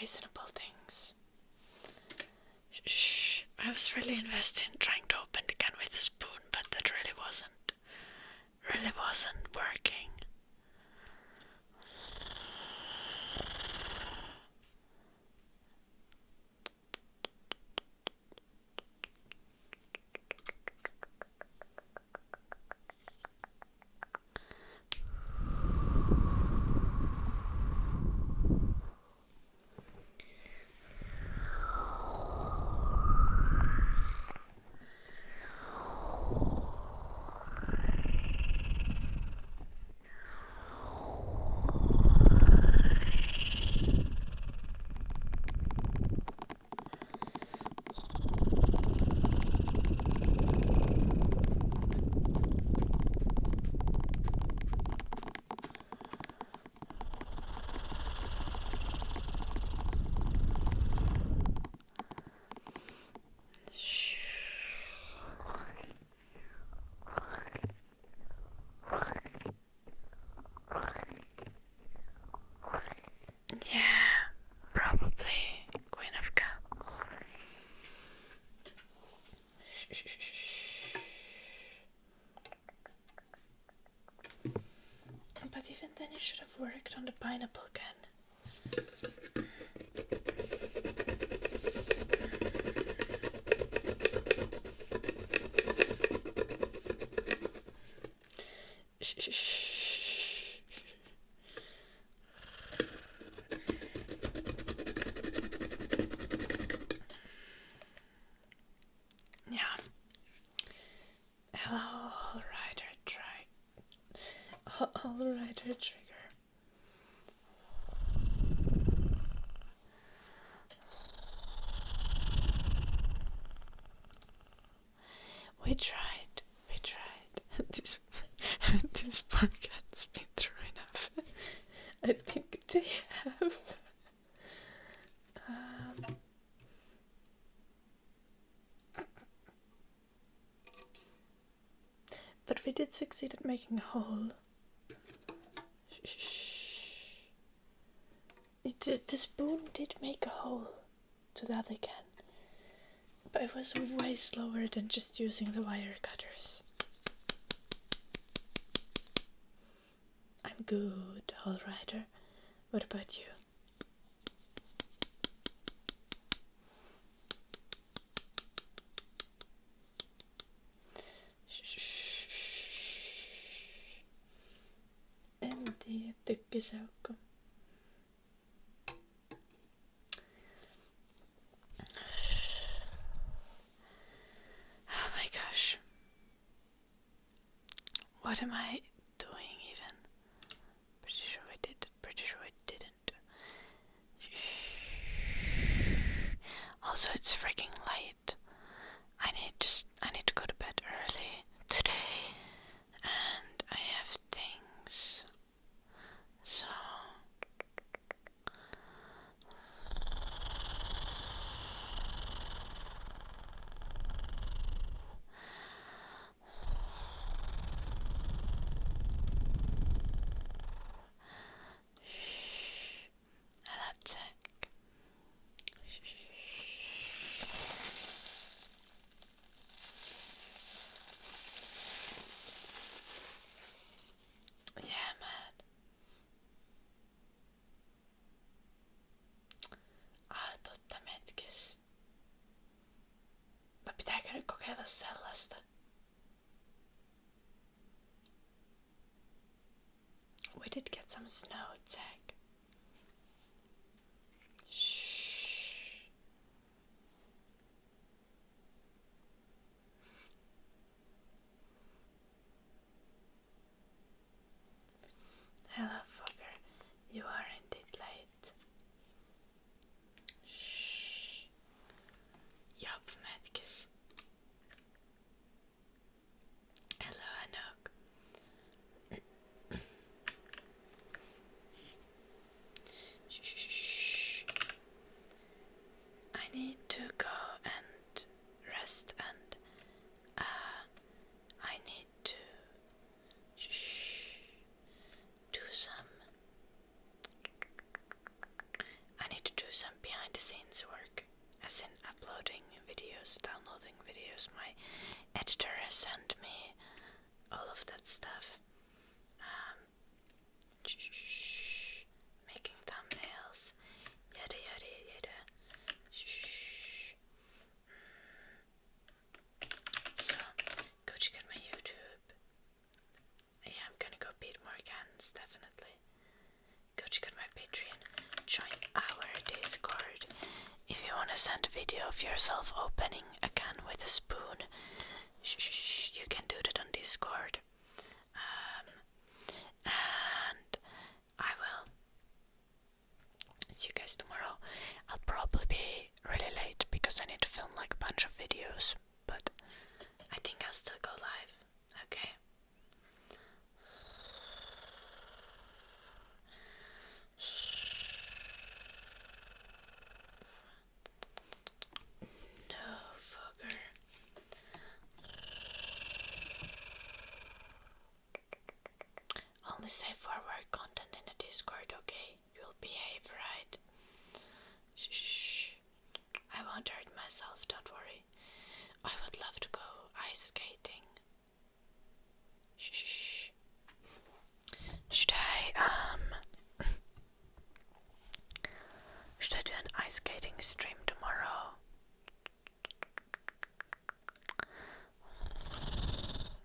reasonable things. Shh. I was really invested in trying to open the can with a spoon, but that really wasn't working. Yeah, probably Queen of Cups. But even then you should have worked on the pineapple can. Yeah. Hello, All Rider Trigger. We tried. This poor cat's been through enough. I think they have. But we did succeed at making a hole. The spoon did make a hole to the other can. But it was way slower than just using the wire cutters. I'm good, All Rider. What about you? En det tycker saker. Oh my gosh. What am I doing even? Pretty sure I did. Pretty sure I didn't. Also, it's freaking late. I need to go to bed early today. And I have things. So that's it. Yeah, man. Totta metkis. No pitääkö nyt kokeilla sellaista? We did get some snow, Jack. Shh. Hello, fucker. You are indeed late. Shh. Yup, Matkis. Hello, Anouk. videos, downloading videos. My editor has sent me all of that stuff. Making thumbnails, yada yada yada. So, go check out my YouTube. Yeah, I'm gonna go beat more cans, definitely. Go check out my Patreon. Join our Discord. If you want to send a video of yourself opening a can with a spoon, you can do that on Discord. And I will see you guys tomorrow. I'll probably be really late because I need to film like a bunch of videos, but I think I'll still go live. Okay. No, fucker. Only safe for work content in the Discord, okay? You'll behave, right? Shh. I won't hurt myself, don't worry. I would love to go ice skating. Shh. Should I do an ice skating stream tomorrow?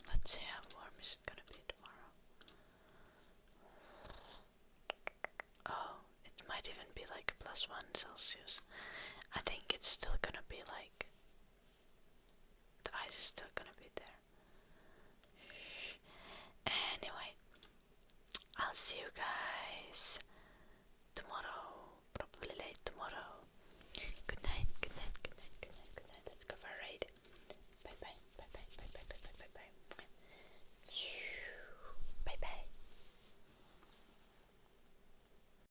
Let's see how warm is it gonna be tomorrow. Oh, it might even be like +1 Celsius. I think it's still gonna be like, the ice is still gonna be there. Anyway, I'll see you guys